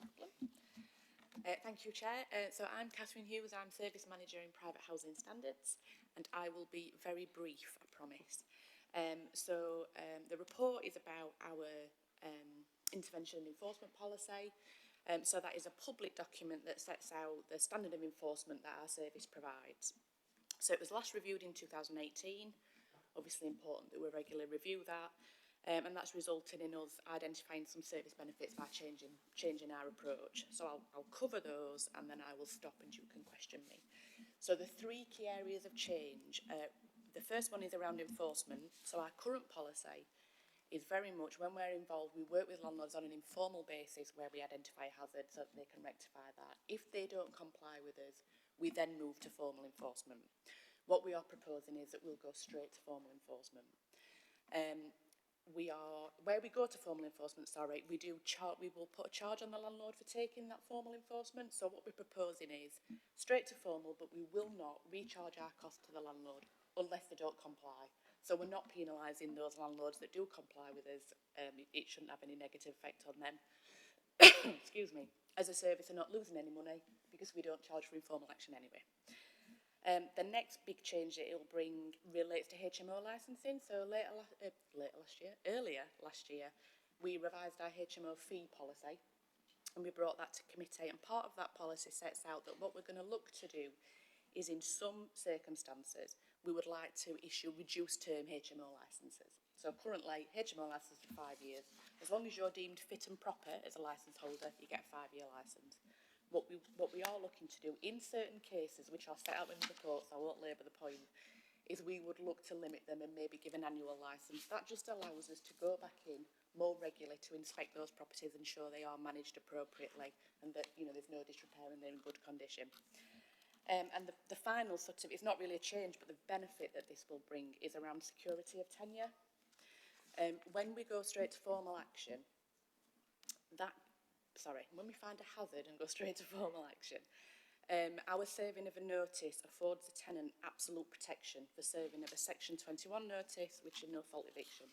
Thank you, Chair. So I'm Catherine Hughes, I'm Service Manager in Private Housing Standards, and I will be very brief, I promise. The report is about our intervention and enforcement policy. So that is a public document that sets out the standard of enforcement that our service provides. So it was last reviewed in 2018, obviously important that we regularly review that, and that's resulted in us identifying some service benefits by changing our approach. So I'll cover those and then I will stop and you can question me. So the 3 key areas of change, the first one is around enforcement. So our current policy is very much, when we're involved, we work with landlords on an informal basis where we identify hazards so that they can rectify that. If they don't comply with us, we then move to formal enforcement. What we are proposing is that we'll go straight to formal enforcement. Where we go to formal enforcement, we will put a charge on the landlord for taking that formal enforcement. So what we're proposing is straight to formal, but we will not recharge our cost to the landlord unless they don't comply. So we're not penalising those landlords that do comply with us. It shouldn't have any negative effect on them. Excuse me. As a service, they're not losing any money because we don't charge for informal action anyway. The next big change that it'll bring relates to HMO licensing. So earlier last year, we revised our HMO fee policy and we brought that to committee. And part of that policy sets out that what we're going to look to do is, in some circumstances, we would like to issue reduced term HMO licences. So currently, HMO licences are 5 years. As long as you're deemed fit and proper as a licence holder, you get a 5-year licence. What we are looking to do in certain cases, which are set out in the report, so I won't labour the point, is we would look to limit them and maybe give an annual licence. That just allows us to go back in more regularly to inspect those properties and ensure they are managed appropriately and that there's no disrepair and they're in good condition. And the final it's not really a change, but the benefit that this will bring is around security of tenure. When we go straight to formal action, when we find a hazard and go straight to formal action, our serving of a notice affords the tenant absolute protection for serving of a Section 21 notice, which is no fault eviction,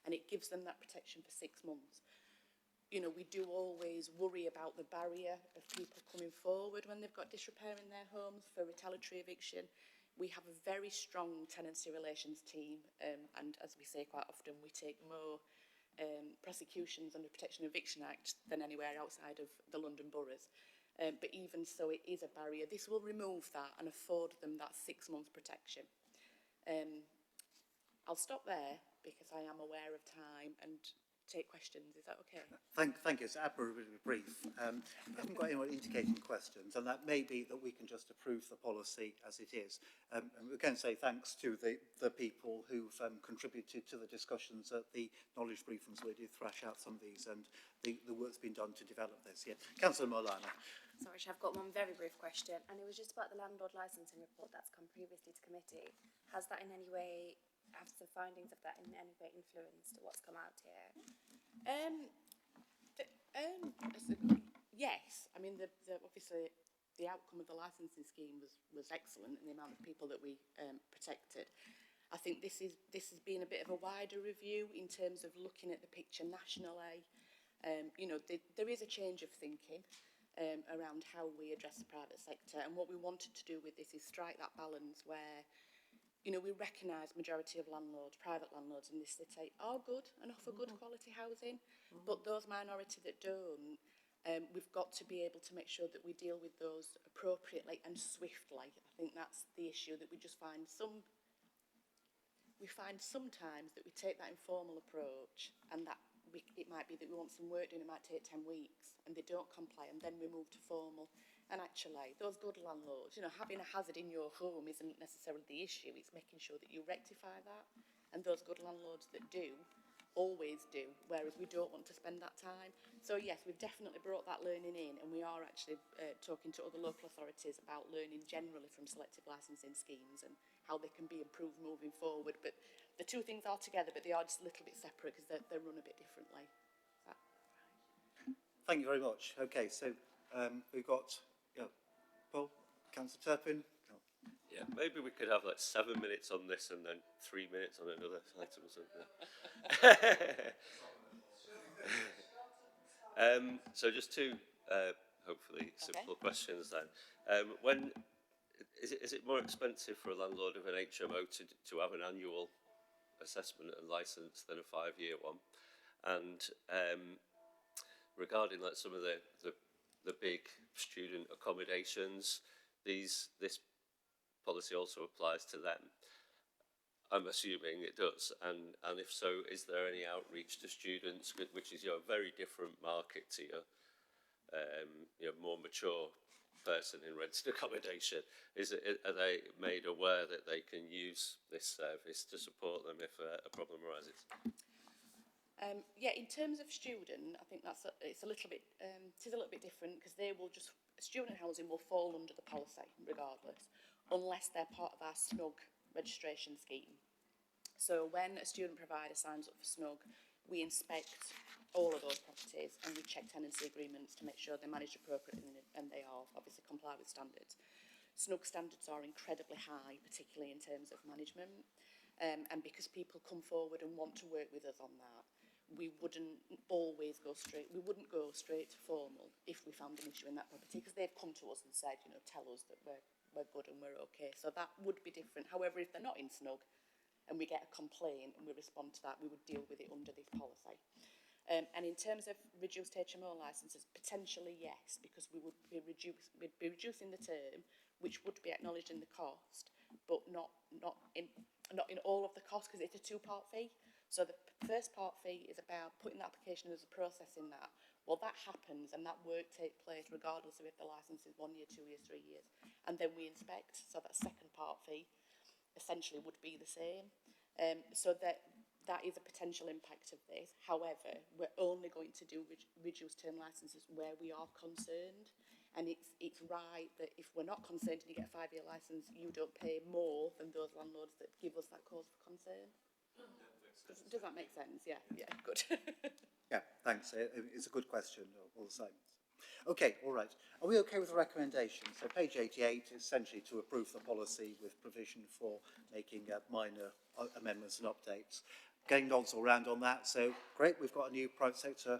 and it gives them that protection for 6 months. We do always worry about the barrier of people coming forward when they've got disrepair in their homes for retaliatory eviction. We have a very strong tenancy relations team, and as we say quite often, we take more prosecutions under Protection of Eviction Act than anywhere outside of the London boroughs. But even so, it is a barrier. This will remove that and afford them that 6 months protection. I'll stop there because I am aware of time and take questions. Is that okay? Thank you. It's absolutely brief. We haven't got anyone indicating questions, and that may be that we can just approve the policy as it is. And we can say thanks to the people who've contributed to the discussions at the knowledge briefings where we did thrash out some of these, and the work's been done to develop this. Yeah. Councillor Molana. Sorry, I've got one very brief question, and it was just about the landlord licensing report that's come previously to committee. Has the findings of that in any way influenced what's come out here? Yes. I mean, obviously the outcome of the licensing scheme was excellent, and the amount of people that we protected. I think this has been a bit of a wider review in terms of looking at the picture nationally. There is a change of thinking around how we address the private sector, and what we wanted to do with this is strike that balance where we recognise majority of landlords, private landlords in this city, are good and offer good quality housing, but those minority that don't, we've got to be able to make sure that we deal with those appropriately and swiftly. I think that's the issue, that we just find sometimes that we take that informal approach, and that it might be that we want some work done, it might take 10 weeks, and they don't comply, and then we move to formal. And actually, those good landlords, having a hazard in your home isn't necessarily the issue. It's making sure that you rectify that. And those good landlords that do, always do, whereas we don't want to spend that time. So yes, we've definitely brought that learning in, and we are actually talking to other local authorities about learning generally from selective licensing schemes and how they can be improved moving forward. But the two things are together, but they are just a little bit separate because they're run a bit differently. Thank you very much. Okay, so we've got Paul, Councillor Turpin. Yeah, maybe we could have like 7 minutes on this and then 3 minutes on another item or something. So just two, hopefully simple questions then. When is it more expensive for a landlord of an HMO to have an annual assessment and licence than a 5-year one? And regarding like some of the big student accommodations, this policy also applies to them. I'm assuming it does, and if so, is there any outreach to students, which is a very different market to your more mature person in rented accommodation? Are they made aware that they can use this service to support them if a problem arises? Yeah, in terms of student, I think it's a little bit different because student housing will fall under the policy regardless, unless they're part of our SNUG registration scheme. So when a student provider signs up for SNUG, we inspect all of those properties and we check tenancy agreements to make sure they're managed appropriately and they are obviously comply with standards. SNUG standards are incredibly high, particularly in terms of management, and because people come forward and want to work with us on that, we wouldn't go straight to formal if we found an issue in that property, because they've come to us and said, tell us that we're good and we're okay. So that would be different. However, if they're not in SNUG and we get a complaint and we respond to that, we would deal with it under this policy. And in terms of reduced HMO licences, potentially yes, because we'd be reducing the term, which would be acknowledged in the cost, but not in all of the cost, because it's a two-part fee. So the first part fee is about putting the application as a process in that. Well, that happens and that work takes place regardless of if the licence is 1 year, 2 years, 3 years. And then we inspect, so that second part fee essentially would be the same. So that is a potential impact of this. However, we're only going to do reduced term licences where we are concerned. And it's right that if we're not concerned and you get a 5-year licence, you don't pay more than those landlords that give us that cause for concern. Does that make sense? Yeah, good. Yeah, thanks. It's a good question, all the same. Okay, all right. Are we okay with the recommendation? So page 88 is essentially to approve the policy with provision for making minor amendments and updates. Getting nods all round on that, so great, we've got a new private sector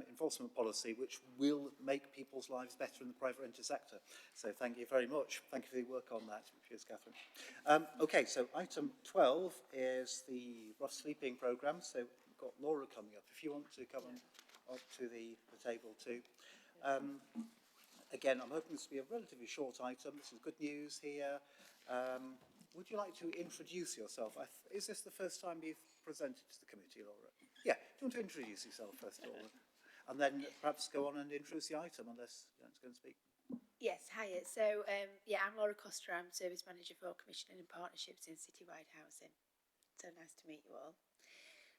enforcement policy which will make people's lives better in the private rented sector. So thank you very much. Thank you for your work on that. Cheers, Catherine. Okay, so item 12 is the rough sleeping programme. So we've got Laura coming up. If you want to come up to the table too. Again, I'm hoping this will be a relatively short item. This is good news here. Would you like to introduce yourself? Is this the first time you've presented to the committee, Laura? Yeah, do you want to introduce yourself first of all? And then perhaps go on and introduce the item, unless you want to go and speak. Yes, hiya. So, I'm Laura Coster. I'm Service Manager for Commissioning and Partnerships in Citywide Housing. So nice to meet you all.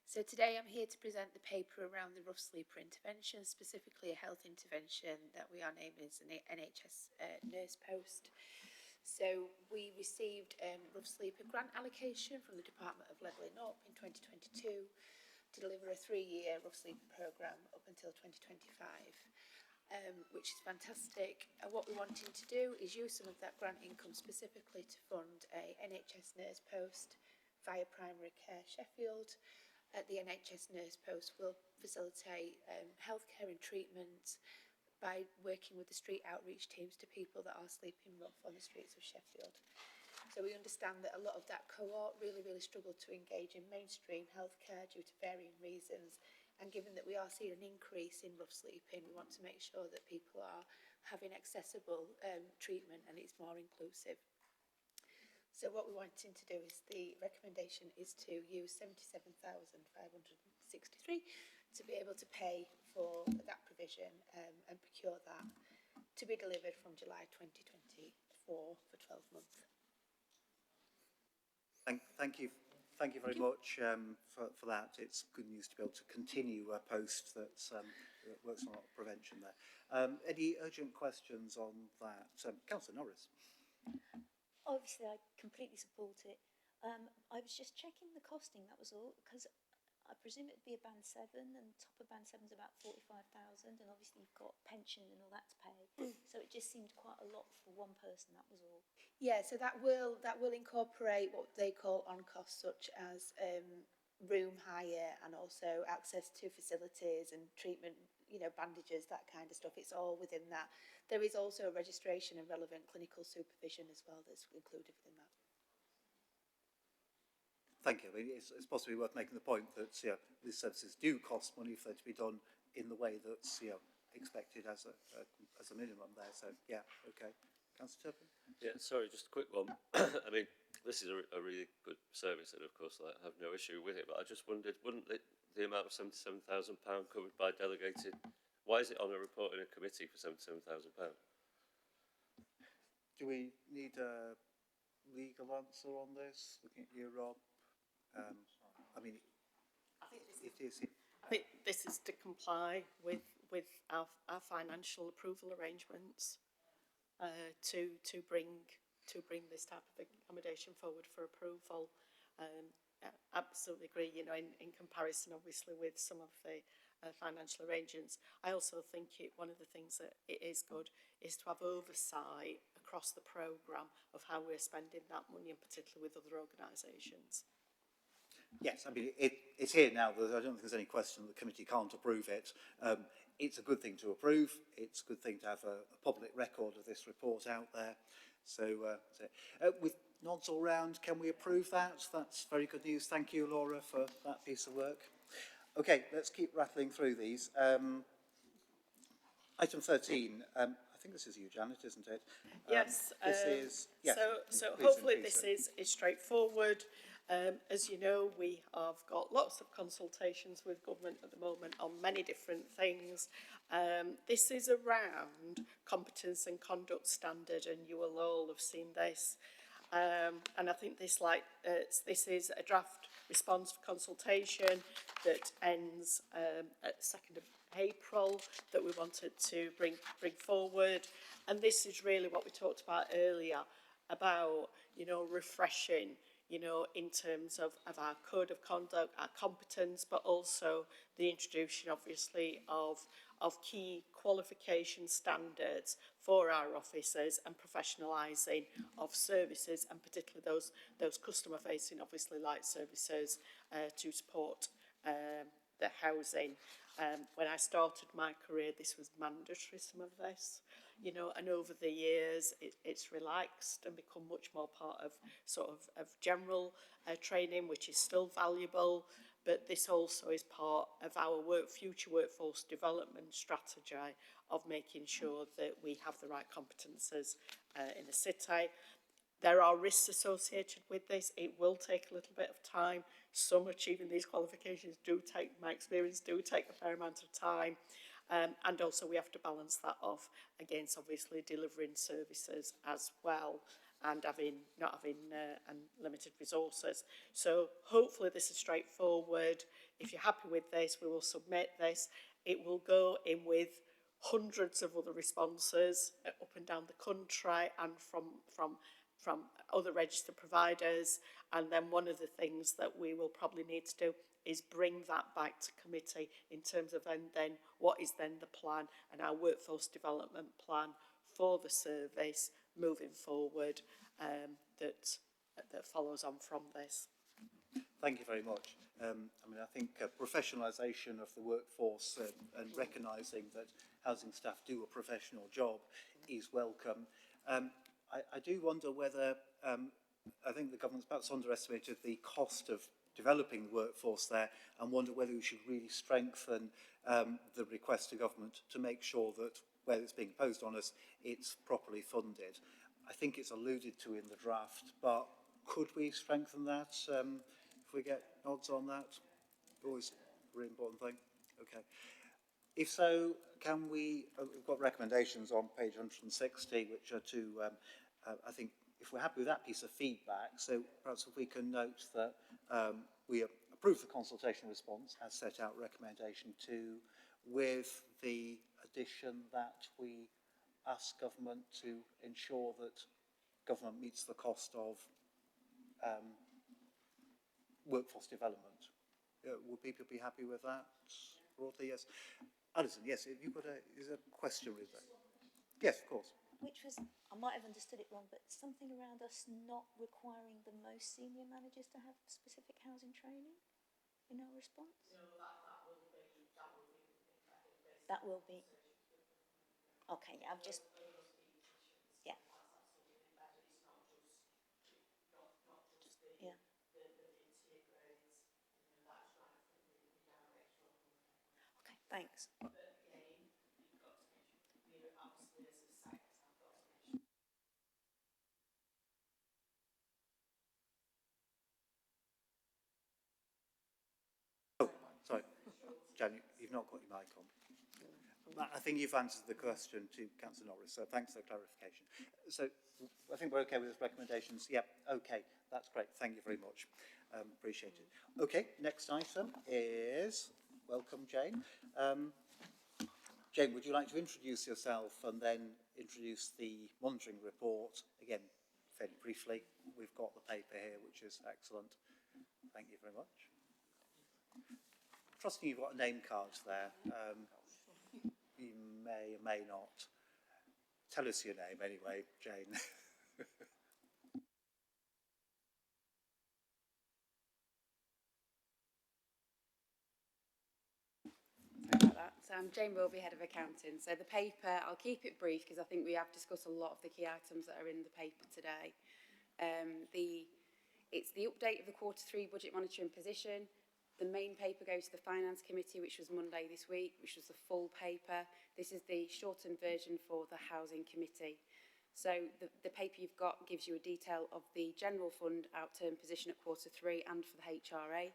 So today I'm here to present the paper around the rough sleeper intervention, specifically a health intervention that we are naming as an NHS nurse post. So we received rough sleeper grant allocation from the Department of Levelling Up in 2022 to deliver a 3-year rough sleeper programme up until 2025, which is fantastic. And what we're wanting to do is use some of that grant income specifically to fund a NHS nurse post via Primary Care Sheffield. The NHS nurse post will facilitate healthcare and treatment by working with the street outreach teams to people that are sleeping rough on the streets of Sheffield. So we understand that a lot of that cohort really struggle to engage in mainstream healthcare due to varying reasons, and given that we are seeing an increase in rough sleeping, we want to make sure that people are having accessible treatment and it's more inclusive. So what we're wanting to do is, the recommendation is to use 77,563 to be able to pay for that provision and procure that to be delivered from July 2024 for 12 months. Thank you Thank you very much for that. It's good news to be able to continue a post that works on prevention there. Any urgent questions on that? Councillor Norris. Obviously, I completely support it. I was just checking the costing, that was all, because I presume it'd be a band 7, and top of band 7 is about 45,000, and obviously you've got pension and all that to pay. So it just seemed quite a lot for one person, that was all. Yeah, so that will incorporate what they call on costs, such as room hire and also access to facilities and treatment, you know, bandages, that kind of stuff. It's all within that. There is also registration and relevant clinical supervision as well that's included within that. Thank you. I mean, it's possibly worth making the point that these services do cost money if they're to be done in the way that's expected as a minimum there. So yeah, okay. Councillor Turpin. Yeah, sorry, just a quick one. I mean, this is a really good service, and of course I have no issue with it. But I just wondered, wouldn't the amount of £77,000 covered by delegated? Why is it on a report in a committee for £77,000? Do we need a legal answer on this? Looking at you, Rob. I mean, I think this is to comply with our financial approval arrangements to bring this type of accommodation forward for approval. Absolutely agree. You know, in comparison, obviously, with some of the financial arrangements, I also think one of the things that it is good is to have oversight across the programme of how we're spending that money, and particularly with other organisations. Yes, I mean, it's here now. I don't think there's any question the committee can't approve it. It's a good thing to approve. It's a good thing to have a public record of this report out there. So with nods all round, can we approve that? That's very good news. Thank you, Laura, for that piece of work. Okay, let's keep rattling through these. Item 13. I think this is you, Janet, isn't it? Yes. This is. Yes, so hopefully this is straightforward. As you know, we have got lots of consultations with government at the moment on many different things. This is around competence and conduct standard, and you will all have seen this. And I think this is a draft response for consultation that ends at 2nd of April that we wanted to bring forward. And this is really what we talked about earlier about, you know, refreshing, you know, in terms of our code of conduct, our competence, but also the introduction, obviously, of key qualification standards for our officers and professionalising of services, and particularly those customer-facing, obviously, like services to support the housing. When I started my career, this was mandatory, some of this. You know, and over the years, it's relaxed and become much more part of sort of general training, which is still valuable. But this also is part of our future workforce development strategy of making sure that we have the right competences in the city. There are risks associated with this. It will take a little bit of time. Some achieving these qualifications my experience, do take a fair amount of time. And also we have to balance that off against obviously delivering services as well, and not having unlimited resources. So hopefully this is straightforward. If you're happy with this, we will submit this. It will go in with hundreds of other responses up and down the country and from other registered providers. And then one of the things that we will probably need to do is bring that back to committee in terms of then what is then the plan and our workforce development plan for the service moving forward that follows on from this. Thank you very much. I mean, I think professionalisation of the workforce and recognising that housing staff do a professional job is welcome. I do wonder whether, I think the government's perhaps underestimated the cost of developing the workforce there, and wonder whether we should really strengthen the request to government to make sure that where it's being imposed on us, it's properly funded. I think it's alluded to in the draft, but could we strengthen that if we get nods on that? Always a really important thing. Okay. If so, can we, we've got recommendations on page 160, which are to I think if we're happy with that piece of feedback, so perhaps if we can note that we approve the consultation response as set out recommendation 2, with the addition that we ask government to ensure that government meets the cost of workforce development. Would people be happy with that? Broadly, yes. Alison, yes, have you got is a question with that? Yes, of course. Which was, I might have understood it wrong, but something around us not requiring the most senior managers to have specific housing training in our response? No, that will be. Okay, yeah, I've just. Yeah. Yeah. Okay, thanks. Oh, sorry, Jan, you've not got your mic on. I think you've answered the question to Councillor Norris, so thanks for the clarification. So I think we're okay with the recommendations. Yep, okay, that's great. Thank you very much. Appreciate it. Okay, next item is, welcome Jane. Jane, would you like to introduce yourself and then introduce the monitoring report? Again, fairly briefly. We've got the paper here, which is excellent. Thank you very much. Trusting you've got a name card there. You may or may not. Tell us your name anyway, Jane. Sorry about that. So I'm Jane Wilby, Head of Accounting. So the paper, I'll keep it brief because I think we have discussed a lot of the key items that are in the paper today. It's the update of the Q3 budget monitoring position. The main paper goes to the Finance Committee, which was Monday this week, which was the full paper. This is the shortened version for the Housing Committee. So the paper you've got gives you a detail of the General Fund outturn position at Q3 and for the HRA.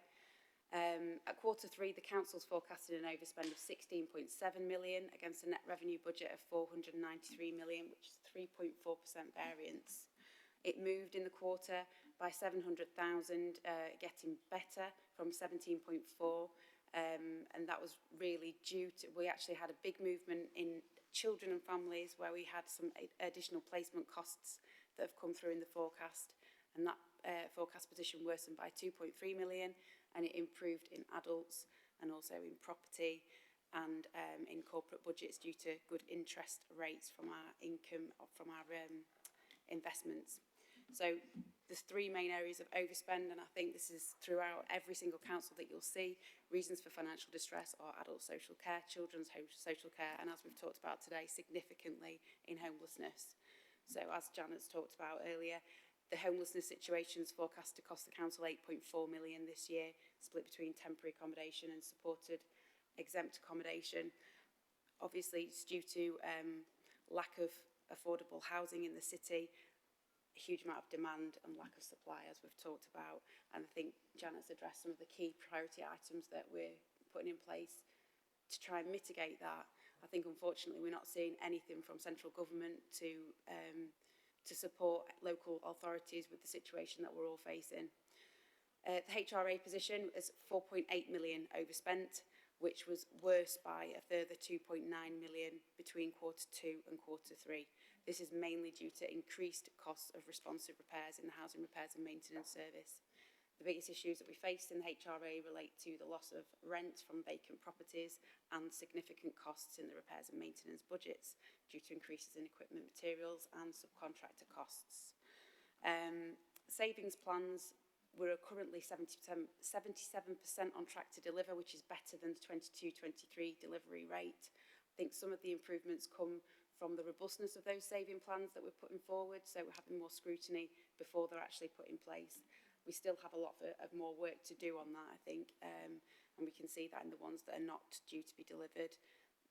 At Q3, the Council's forecasted an overspend of 16.7 million against a net revenue budget of 493 million, which is 3.4% variance. It moved in the quarter by 700,000, getting better from 17.4, and that was really due to, we actually had a big movement in children and families where we had some additional placement costs that have come through in the forecast, and that forecast position worsened by 2.3 million, and it improved in adults and also in property and in corporate budgets due to good interest rates from our income, from our investments. So there's 3 main areas of overspend, and I think this is throughout every single council that you'll see. Reasons for financial distress are adult social care, children's social care, and as we've talked about today, significantly in homelessness. So as Janet's talked about earlier, the homelessness situation is forecast to cost the council 8.4 million this year, split between temporary accommodation and supported exempt accommodation. Obviously, it's due to lack of affordable housing in the city, a huge amount of demand and lack of supply, as we've talked about. And I think Janet's addressed some of the key priority items that we're putting in place to try and mitigate that. I think, unfortunately, we're not seeing anything from central government to support local authorities with the situation that we're all facing. The HRA position is 4.8 million overspent, which was worse by a further 2.9 million between Q2 and Q3. This is mainly due to increased costs of responsive repairs in the housing repairs and maintenance service. The biggest issues that we faced in the HRA relate to the loss of rent from vacant properties and significant costs in the repairs and maintenance budgets due to increases in equipment, materials and subcontractor costs. Savings plans, we're currently 77% on track to deliver, which is better than the 22-23 delivery rate. I think some of the improvements come from the robustness of those saving plans that we're putting forward, so we're having more scrutiny before they're actually put in place. We still have a lot of more work to do on that, I think, and we can see that in the ones that are not due to be delivered.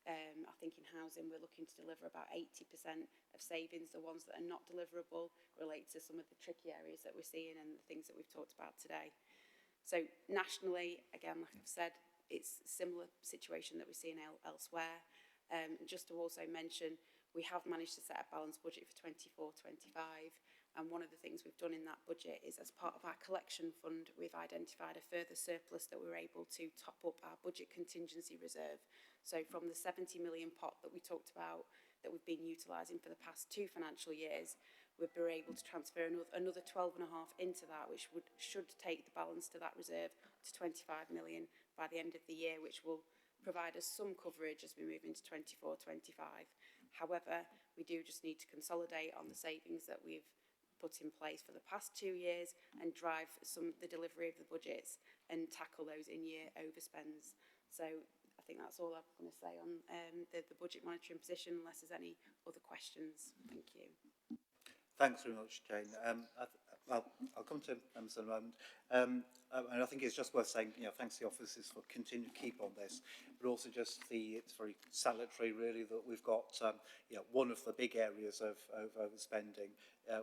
I think in housing we're looking to deliver about 80% of savings. The ones that are not deliverable relate to some of the tricky areas that we're seeing and the things that we've talked about today. So nationally, again, like I've said, it's a similar situation that we're seeing elsewhere. Just to also mention, We have managed to set a balanced budget for 24-25, and one of the things we've done in that budget is, as part of our collection fund, we've identified a further surplus that we're able to top up our budget contingency reserve. So from the 70 million pot that we talked about that we've been utilising for the past 2 financial years, we've been able to transfer another 12.5 into that, which should take the balance to that reserve to 25 million by the end of the year, which will provide us some coverage as we move into 24-25. However, we do just need to consolidate on the savings that we've put in place for the past 2 years and drive the delivery of the budgets and tackle those in-year overspends. So I think that's all I'm going to say on the budget monitoring position, unless there's any other questions. Thank you. Thanks very much, Jane. I'll come to members in a moment. And I think it's just worth saying, thanks to the officers for continuing to keep on this, but also just it's very salutary, really, that we've got, one of the big areas of overspending.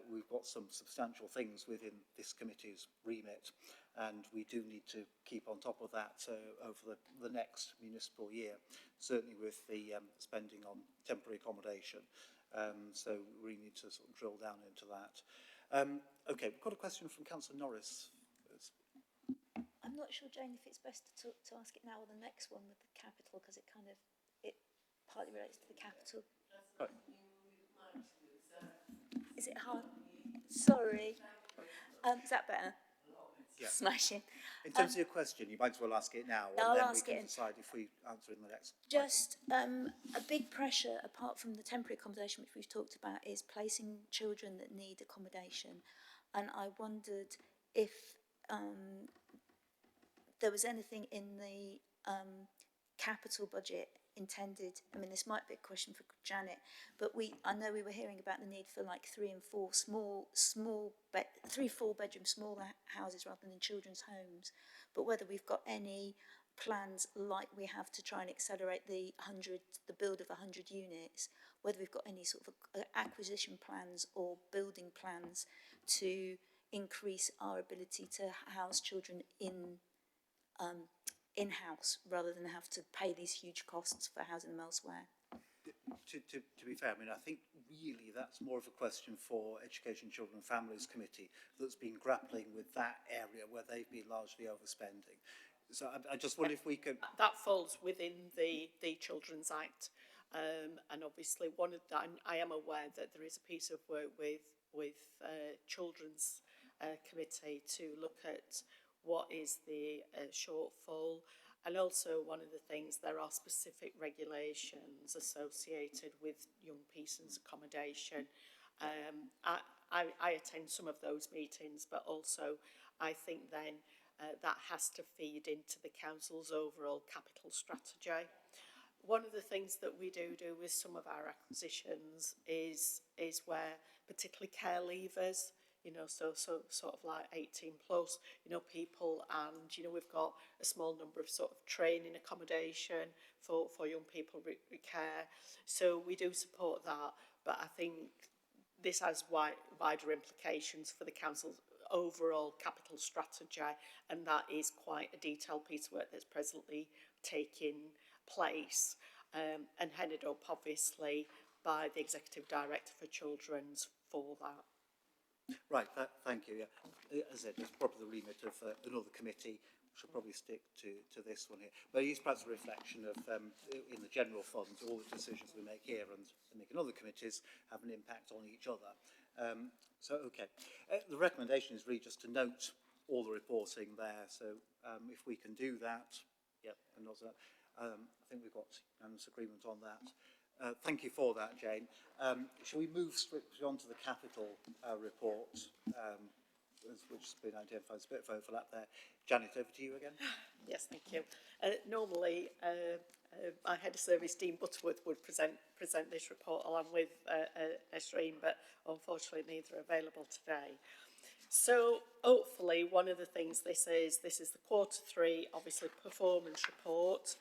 We've got some substantial things within this committee's remit, and we do need to keep on top of that over the next municipal year, certainly with the spending on temporary accommodation. So we need to sort of drill down into that. Okay, we've got a question from Councillor Norris. I'm not sure, Jane, if it's best to ask it now or the next one with the capital, because it partly relates to the capital. Right. Is it hard? Sorry. Is that better? Yeah. Smashing. In terms of your question, you might as well ask it now, and I'll then ask we can it. decide if we answer in the next. Just a big pressure, apart from the temporary accommodation, which we've talked about, is placing children that need accommodation. And I wondered if there was anything in the capital budget intended. I mean, this might be a question for Janet, but I know we were hearing about the need for like 3 and 4 4-bedroom smaller houses rather than children's homes, but whether we've got any plans like we have to try and accelerate the build of 100 units, whether we've got any sort of acquisition plans or building plans to increase our ability to house children in-house rather than have to pay these huge costs for housing them elsewhere. To be fair, I mean, I think really that's more of a question for Education, Children and Families Committee that's been grappling with that area where they've been largely overspending. So I just wonder if we could... That falls within the Children's Act. And obviously I am aware that there is a piece of work with Children's Committee to look at what is the shortfall. And also one of the things, there are specific regulations associated with young person's accommodation. I attend some of those meetings, but also I think then that has to feed into the council's overall capital strategy. One of the things that we do with some of our acquisitions is where particularly care leavers, so sort of like 18 plus, people, and, we've got a small number of sort of training accommodation for young people with care. So we do support that, but I think this has wider implications for the council's overall capital strategy, and that is quite a detailed piece of work that's presently taking place, and headed up obviously by the Executive Director for Children's for that. Right, thank you. Yeah. As I said, it's probably the remit of another committee. We should probably stick to this one here. But it's perhaps a reflection of, in the general fund, all the decisions we make here and make in other committees have an impact on each other. Okay. The recommendation is really just to note all the reporting there. So if we can do that, yep, and also, I think we've got unanimous agreement on that. Thank you for that, Jane. Shall we move strictly on to the capital report, which has been identified as a bit of overlap there. Janet, over to you again. Yes, thank you. Normally, my head of service, Dean Butterworth, would present this report along with Esreen, but unfortunately neither are available today. So hopefully one of the things this is the Q3, obviously, performance report,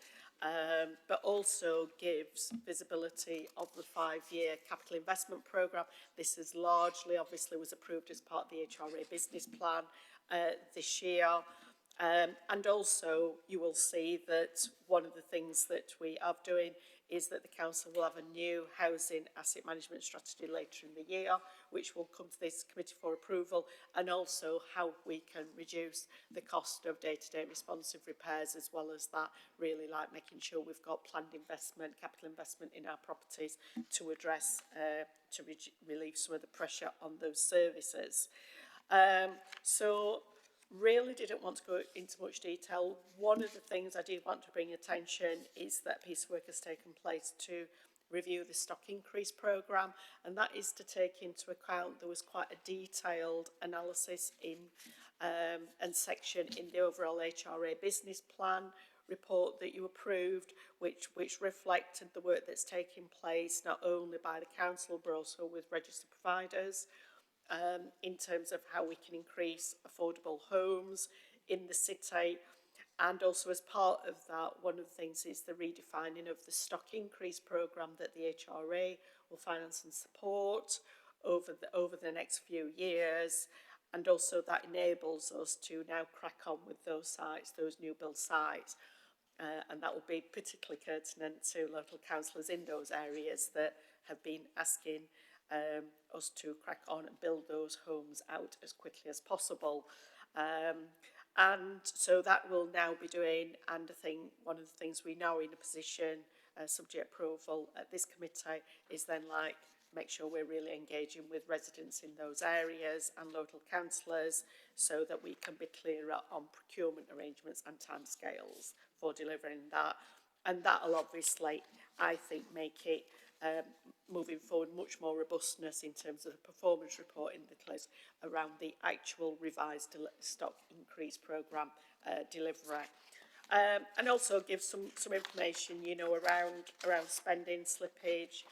but also gives visibility of the 5-year capital investment programme. This is largely, obviously, was approved as part of the HRA business plan this year. And also, you will see that one of the things that we are doing is that the council will have a new housing asset management strategy later in the year, which will come to this committee for approval, and also how we can reduce the cost of day-to-day responsive repairs, as well as that really like making sure we've got planned investment, capital investment in our properties to address, to relieve some of the pressure on those services. So really didn't want to go into much detail. One of the things I did want to bring attention is that a piece of work has taken place to review the stock increase programme, and that is to take into account there was quite a detailed analysis in and section in the overall HRA business plan report that you approved, which reflected the work that's taking place not only by the council but also with registered providers in terms of how we can increase affordable homes in the city. And also as part of that, one of the things is the redefining of the stock increase programme that the HRA will finance and support over the next few years. And also that enables us to now crack on with those sites, those new build sites. And that will be particularly pertinent to local councillors in those areas that have been asking us to crack on and build those homes out as quickly as possible. And so that will now be doing, and I think one of the things we now are in a position, subject approval at this committee, is then like make sure we're really engaging with residents in those areas and local councillors so that we can be clearer on procurement arrangements and timescales for delivering that. And that'll obviously, I think, make it moving forward much more robustness in terms of the performance report in the place around the actual revised stock increase programme delivery. And also give some information, you know, around spending slippage,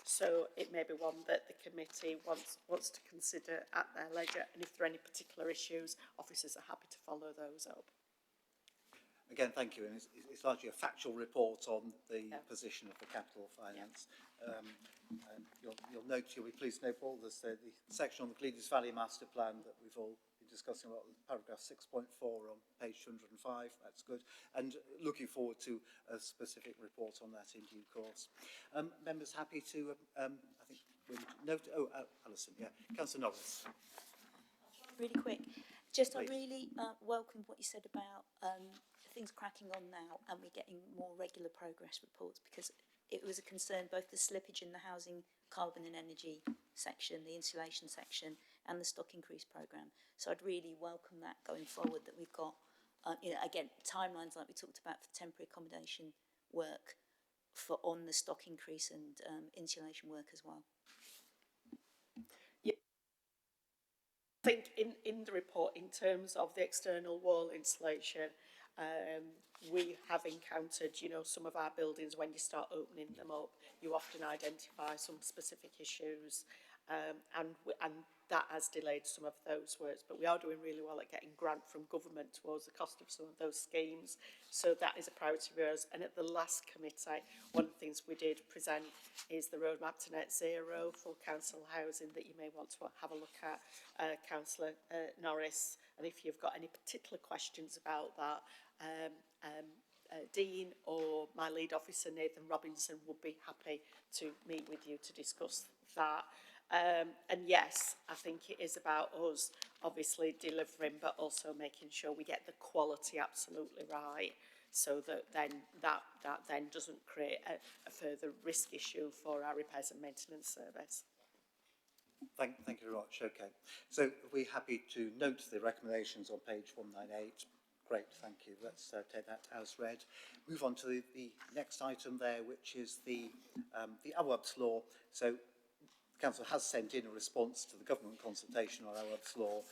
so it may be one that the committee wants to consider at their leisure, and if there are any particular issues, officers are happy to follow those up. Again, thank you. And it's largely a factual report on the position of the capital finance. You'll be pleased to know, Paul, there's the section on the Cleaners Valley Master Plan that we've all been discussing about, paragraph 6.4 on page 205. That's good. And looking forward to a specific report on that in due course. Members happy to, I think, note. Oh, Alison, yeah. Councillor Norris. Really quick. Just, I really welcome what you said about things cracking on now and we're getting more regular progress reports, because it was a concern, both the slippage in the housing, carbon and energy section, the insulation section, and the stock increase programme. So I'd really welcome that going forward, that we've got, you know, again, timelines like we talked about for temporary accommodation work for on the stock increase and insulation work as well. I think in the report, in terms of the external wall insulation, we have encountered, you know, some of our buildings, when you start opening them up, you often identify some specific issues, and that has delayed some of those works. But we are doing really well at getting grant from government towards the cost of some of those schemes, so that is a priority for us. And at the last committee, one of the things we did present is the roadmap to net zero for council housing that you may want to have a look at, Councillor Norris. And if you've got any particular questions about that, Dean or my lead officer Nathan Robinson would be happy to meet with you to discuss that. And yes, I think it is about us obviously delivering, but also making sure we get the quality absolutely right, so that then doesn't create a further risk issue for our repairs and maintenance service. Thank you very much. Okay. So we're happy to note the recommendations on page 198. Great, thank you. Let's take that as read. Move on to the next item there, which is the Awaab's law. So the council has sent in a response to the government consultation on Awaab's law.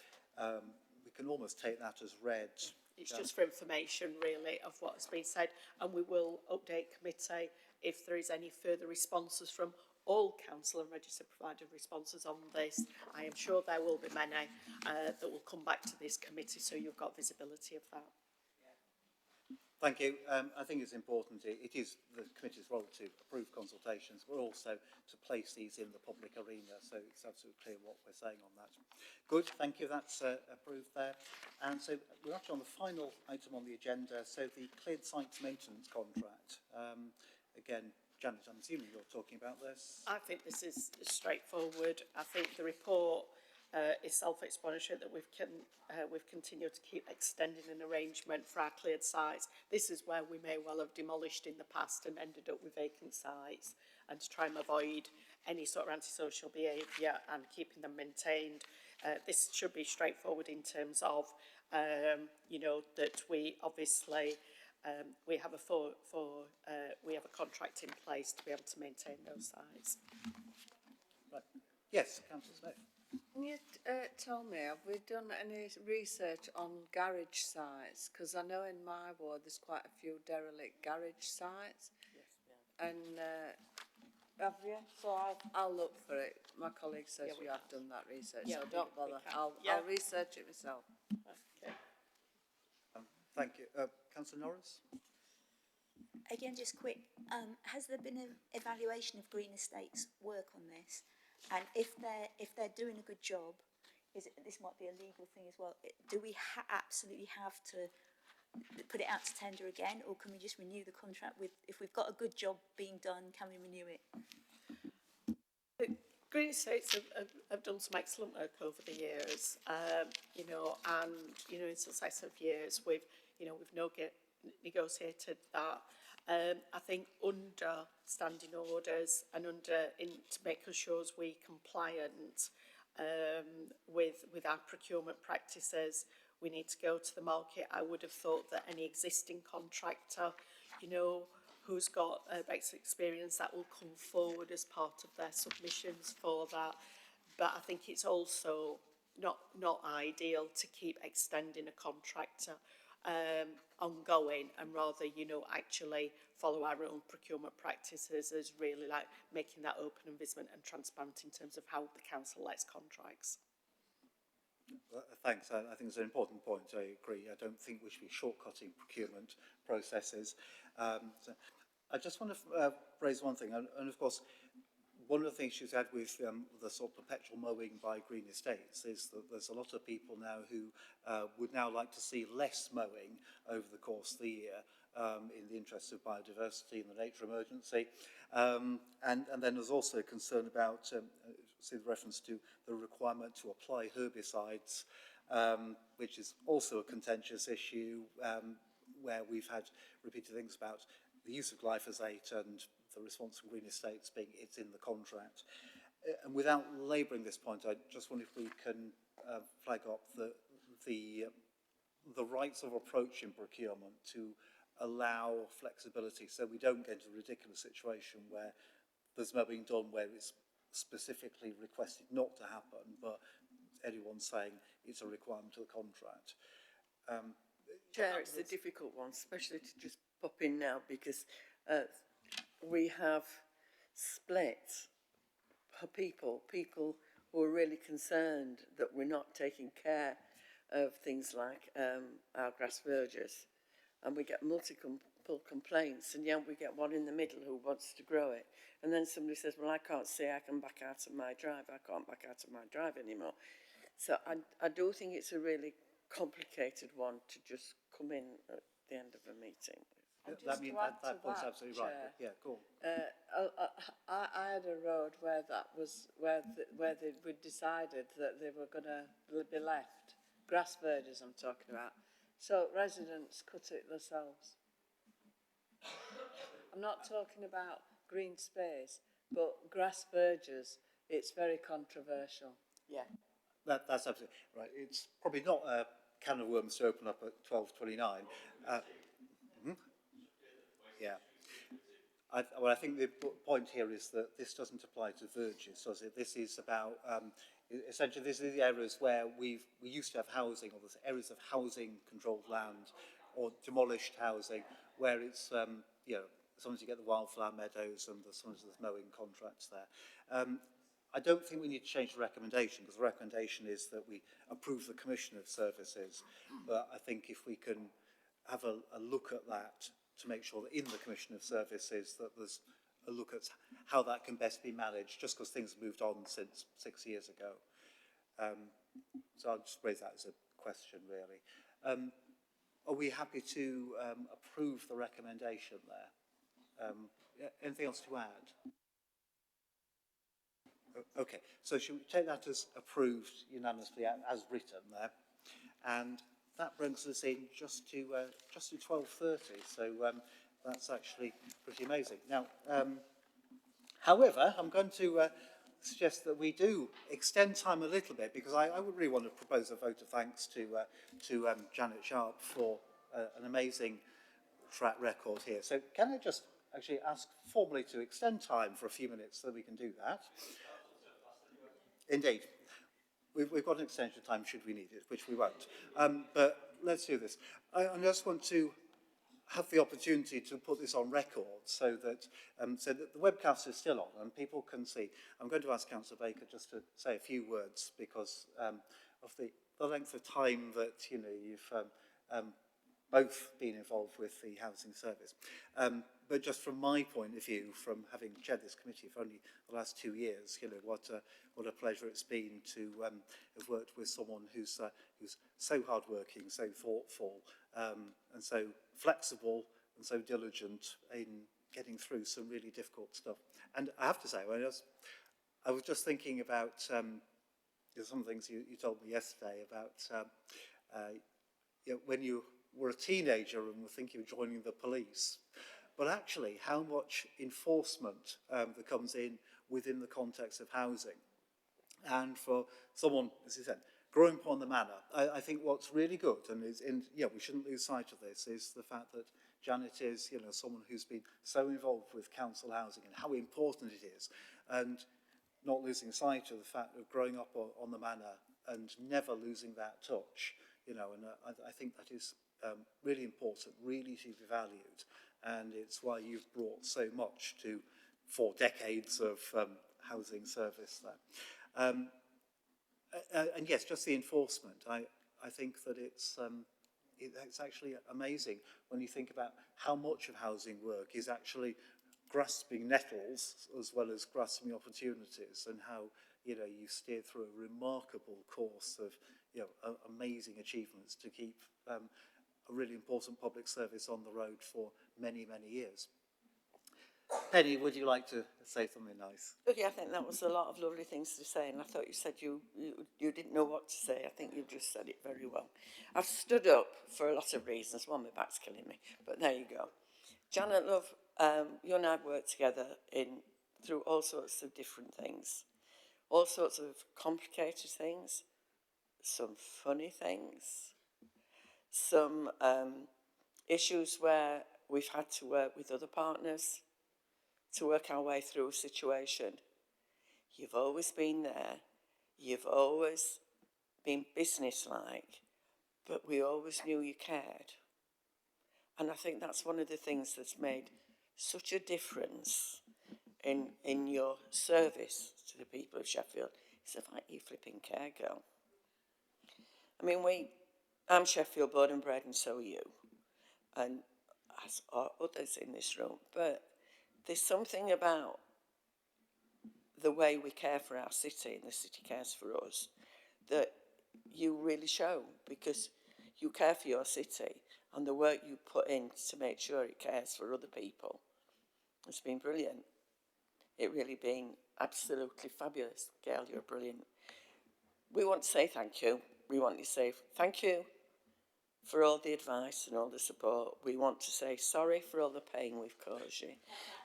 We can almost take that as read. It's just for information, really, of what has been said, and we will update committee if there is any further responses from all council and registered provider responses on this. I am sure there will be many that will come back to this committee, so you've got visibility of that. Thank you. I think it's important. It is the committee's role to approve consultations, but also to place these in the public arena. So it's absolutely clear what we're saying on that. Good. Thank you. That's approved there. And so we're actually on the final item on the agenda. So the cleared sites maintenance contract. Again, Janet, I'm assuming you're talking about this. I think this is straightforward. I think the report is self-explanatory that we've continued to keep extending an arrangement for our cleared sites. This is where we may well have demolished in the past and ended up with vacant sites, and to try and avoid any sort of antisocial behaviour and keeping them maintained. This should be straightforward in terms of, you know, that we obviously we have a contract in place to be able to maintain those sites. Right. Yes, Councillor Smith. Can you tell me, have we done any research on garage sites? Because I know in my ward there's quite a few derelict garage sites. Yes, yeah. And have you? So I'll look for it. My colleague says you have done that research, so don't bother. I'll research it myself. Okay. Thank you. Councillor Norris? Again, just quick, has there been an evaluation of Green Estates' work on this? And if they're doing a good job, this might be a legal thing as well, do we absolutely have to put it out to tender again, or can we just renew the contract with, if we've got a good job being done, can we renew it? Green Estates have done some excellent work over the years, you know, and, you know, in successive years we've negotiated that. I think under standing orders and to make sure we're compliant with our procurement practices, we need to go to the market. I would have thought that any existing contractor, you know, who's got excellent experience, that will come forward as part of their submissions for that. But I think it's also not ideal to keep extending a contractor ongoing, and rather, you know, actually follow our own procurement practices as really like making that open and visible and transparent in terms of how the council lets contracts. Thanks. I think it's an important point. I agree. I don't think we should be shortcutting procurement processes. So I just want to raise one thing, and of course, one of the things she's had with the sort of perpetual mowing by Green Estates is that there's a lot of people now who would now like to see less mowing over the course of the year in the interest of biodiversity and the nature emergency. And then there's also a concern about, see the reference to the requirement to apply herbicides, which is also a contentious issue where we've had repeated things about the use of glyphosate and the response from Green Estates being it's in the contract. And without labouring this point, I just wonder if we can flag up the rights of approach in procurement to allow flexibility so we don't get into a ridiculous situation where there's mowing done where it's specifically requested not to happen, but anyone's saying it's a requirement of the contract. Chair, it's a difficult one, especially to just pop in now, because we have split people who are really concerned that we're not taking care of things like our grass verges, and we get multiple complaints, and yeah, we get one in the middle who wants to grow it, and then somebody says, well, I can't say I can back out of my drive, I can't back out of my drive anymore. So I do think it's a really complicated one to just come in at the end of a meeting. That point's absolutely right. But yeah, cool. I had a road where they decided that they were going to be left. Grass verges I'm talking about. So residents cut it themselves. I'm not talking about green space, but grass verges, it's very controversial. Yeah. That's absolutely right. It's probably not a can of worms to open up at 12:29. Yeah. I think the point here is that this doesn't apply to verges, does it? This is about, essentially, this is the areas where we used to have housing, or there's areas of housing-controlled land, or demolished housing, where it's, you know, sometimes you get the wildflower meadows and sometimes there's mowing contracts there. I don't think we need to change the recommendation, because the recommendation is that we approve the commission of services. But I think if we can have a look at that to make sure that in the Commission of Services that there's a look at how that can best be managed, just because things have moved on since 6 years ago. So I'll just raise that as a question, really. Are we happy to approve the recommendation there? Anything else to add? Okay, so should we take that as approved unanimously as written there? And that brings us in just to 12:30. So that's actually pretty amazing. Now, however, I'm going to suggest that we do extend time a little bit, because I would really want to propose a vote of thanks to Janet Sharp for an amazing track record here. So can I just actually ask formally to extend time for a few minutes so that we can do that? Indeed. We've got an extension time should we need it, which we won't. But let's do this. I just want to have the opportunity to put this on record so that the webcast is still on and people can see. I'm going to ask Councillor Baker just to say a few words because of the length of time that you've both been involved with the housing service. But just from my point of view, from having chaired this committee for only the last 2 years, what a pleasure it's been to have worked with someone who's so hardworking, so thoughtful, and so flexible and so diligent in getting through some really difficult stuff. And I have to say, I was just thinking about some things you told me yesterday about when you were a teenager and were thinking of joining the police, but actually how much enforcement that comes in within the context of housing. And for someone, as you said, growing up on the manor, I think what's really good, and we shouldn't lose sight of this, is the fact that Janet is, someone who's been so involved with council housing and how important it is, and not losing sight of the fact of growing up on the manor and never losing that touch, and I think that is really important, really to be valued, and it's why you've brought so much to 4 decades of housing service there. And yes, just the enforcement. I think that it's actually amazing when you think about how much of housing work is actually grasping nettles as well as grasping opportunities, and how you steer through a remarkable course of amazing achievements to keep a really important public service on the road for many, many years. Penny, would you like to say something nice? Okay, I think that was a lot of lovely things to say, and I thought you said you didn't know what to say. I think you just said it very well. I've stood up for a lot of reasons. One, my back's killing me, but there you go. Janet, love, you and I have worked together through all sorts of different things, all sorts of complicated things, some funny things, some issues where we've had to work with other partners to work our way through a situation. You've always been there. You've always been businesslike, but we always knew you cared. And I think that's one of the things that's made such a difference in your service to the people of Sheffield. It's the fact you flipping care, girl. I mean, I'm Sheffield born and bred, and so are you, and as are others in this room, but there's something about the way we care for our city and the city cares for us that you really show, because you care for your city and the work you put in to make sure it cares for other people. It's been brilliant. It really been absolutely fabulous. Gail, you're brilliant. We want to say thank you. We want to say thank you for all the advice and all the support. We want to say sorry for all the pain we've caused you.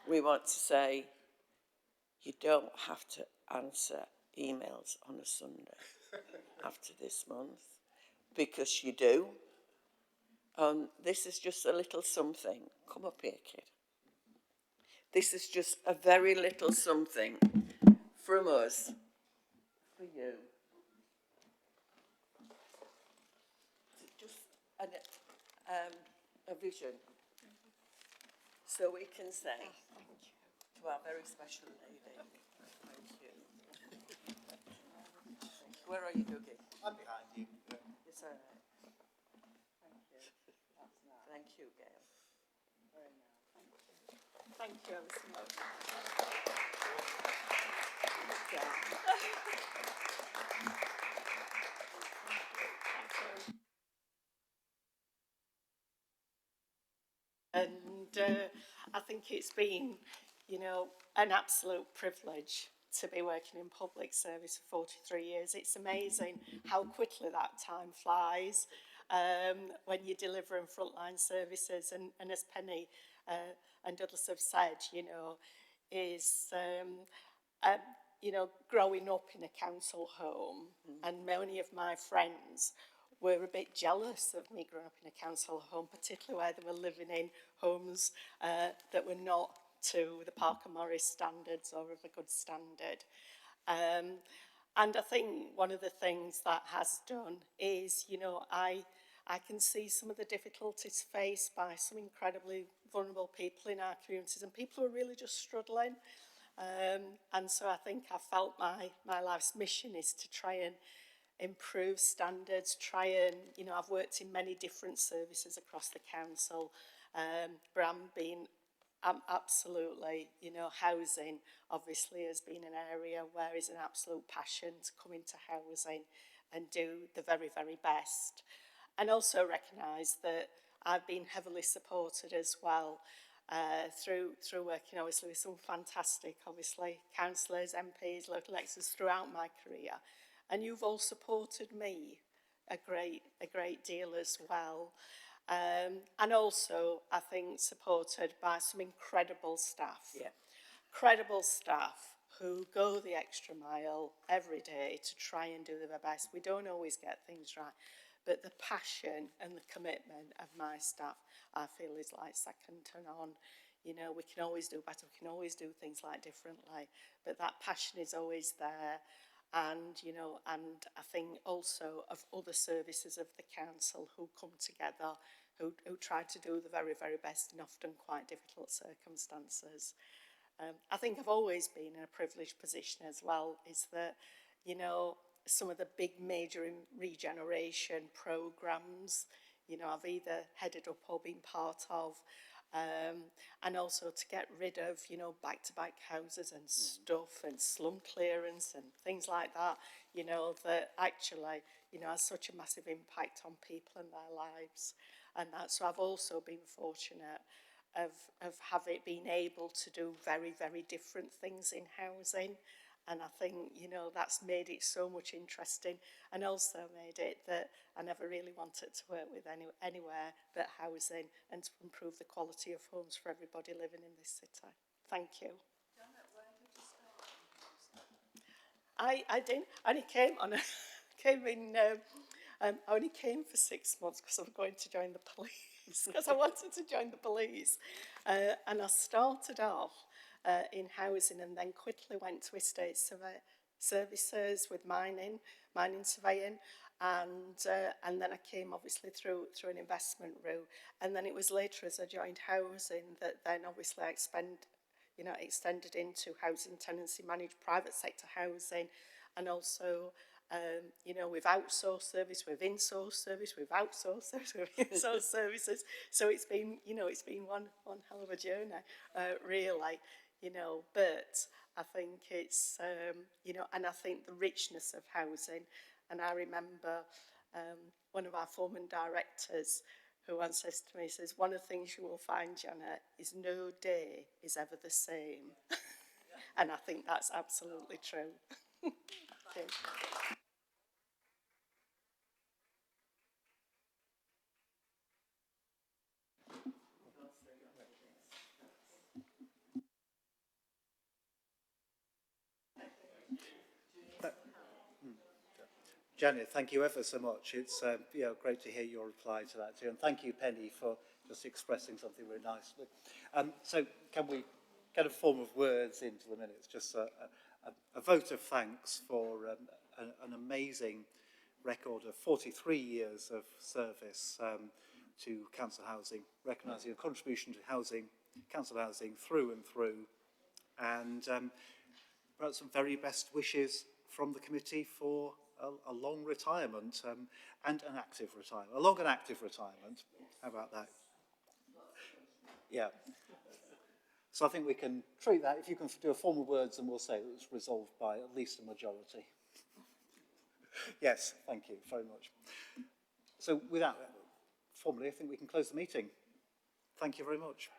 We want to say you don't have to answer emails on a Sunday after this month, because you do. This is just a little something. Come up here, kid. This is just a very little something from us for you. Just a vision. So we can say to our very special lady, thank you. Where are you, Dougie? I'm behind you. It's all right. Thank you. That's nice. Thank Thank you ever so much. And I think it's been, you know, an absolute privilege to be working in public service for 43 years. It's amazing how quickly that time flies when you're delivering frontline services. And as Penny and Douglas have said, you know, is, you know, growing up in a council home, and many of my friends were a bit jealous of me growing up in a council home, particularly where they were living in homes that were not to the Parker Morris standards or of a good standard. And I think one of the things that has done is, you know, I can see some of the difficulties faced by some incredibly vulnerable people in our communities, and people who are really just struggling. And so I think I felt my life's mission is to try and improve standards, try and, you know, I've worked in many different services across the council, Bram being absolutely, you know, housing obviously has been an area where is an absolute passion to come into housing and do the very, very best. And also recognise that I've been heavily supported as well through working obviously with some fantastic, obviously, councillors, MPs, local electors throughout my career. And you've all supported me a great deal as well. And also, I think, supported by some incredible staff. Yeah. Incredible staff who go the extra mile every day to try and do their best. We don't always get things right, but the passion and the commitment of my staff, I feel, is like second to none. You know, we can always do better, we can always do things like differently, but that passion is always there. And, you know, and I think also of other services of the council who come together, who try to do the very, very best in often quite difficult circumstances. I think I've always been in a privileged position as well, is that, you know, some of the big major regeneration programmes, you know, I've either headed up or been part of, and also to get rid of, you know, back-to-back houses and stuff and slum clearance and things like that, you know, that actually, you know, has such a massive impact on people and their lives. And that's, so I've also been fortunate of having been able to do very, very different things in housing. And I think, you know, that's made it so much interesting, and also made it that I never really wanted to work with anywhere but housing and to improve the quality of homes for everybody living in this city. Thank you. I didn't. I only came on I only came for 6 months because I was going to join the police, because I wanted to join the police. And I started off in housing and then quickly went to estate services with mining surveying, and then I came obviously through an investment route, and then it was later as I joined housing that then obviously I extended into housing, tenancy, managed private sector housing, and also you know, we've outsourced service, we've insourced service, we've outsourced service, we've insourced services. So it's been, you know, it's been one hell of a journey, really, you know. But I think it's, you know, and I think the richness of housing. And I remember one of our former directors who once says to me, says, one of the things you will find, Janet, is no day is ever the same. And I think that's absolutely true. Thank you. Janet, thank you ever so much. It's you know, great to hear your reply to that too. And thank you, Penny, for just expressing something really nicely. So can we get a form of words into the minutes? Just a vote of thanks for an amazing record of 43 years of service to council housing, recognising your contribution to housing, council housing through and through. And perhaps some very best wishes from the committee for a long retirement and an active retirement. A long and active retirement. How about that? Yeah. So I think we can treat that, if you can do a formal words, and we'll say it was resolved by at least a majority. Yes, thank you very much. So with that, formally, I think we can close the meeting. Thank you very much.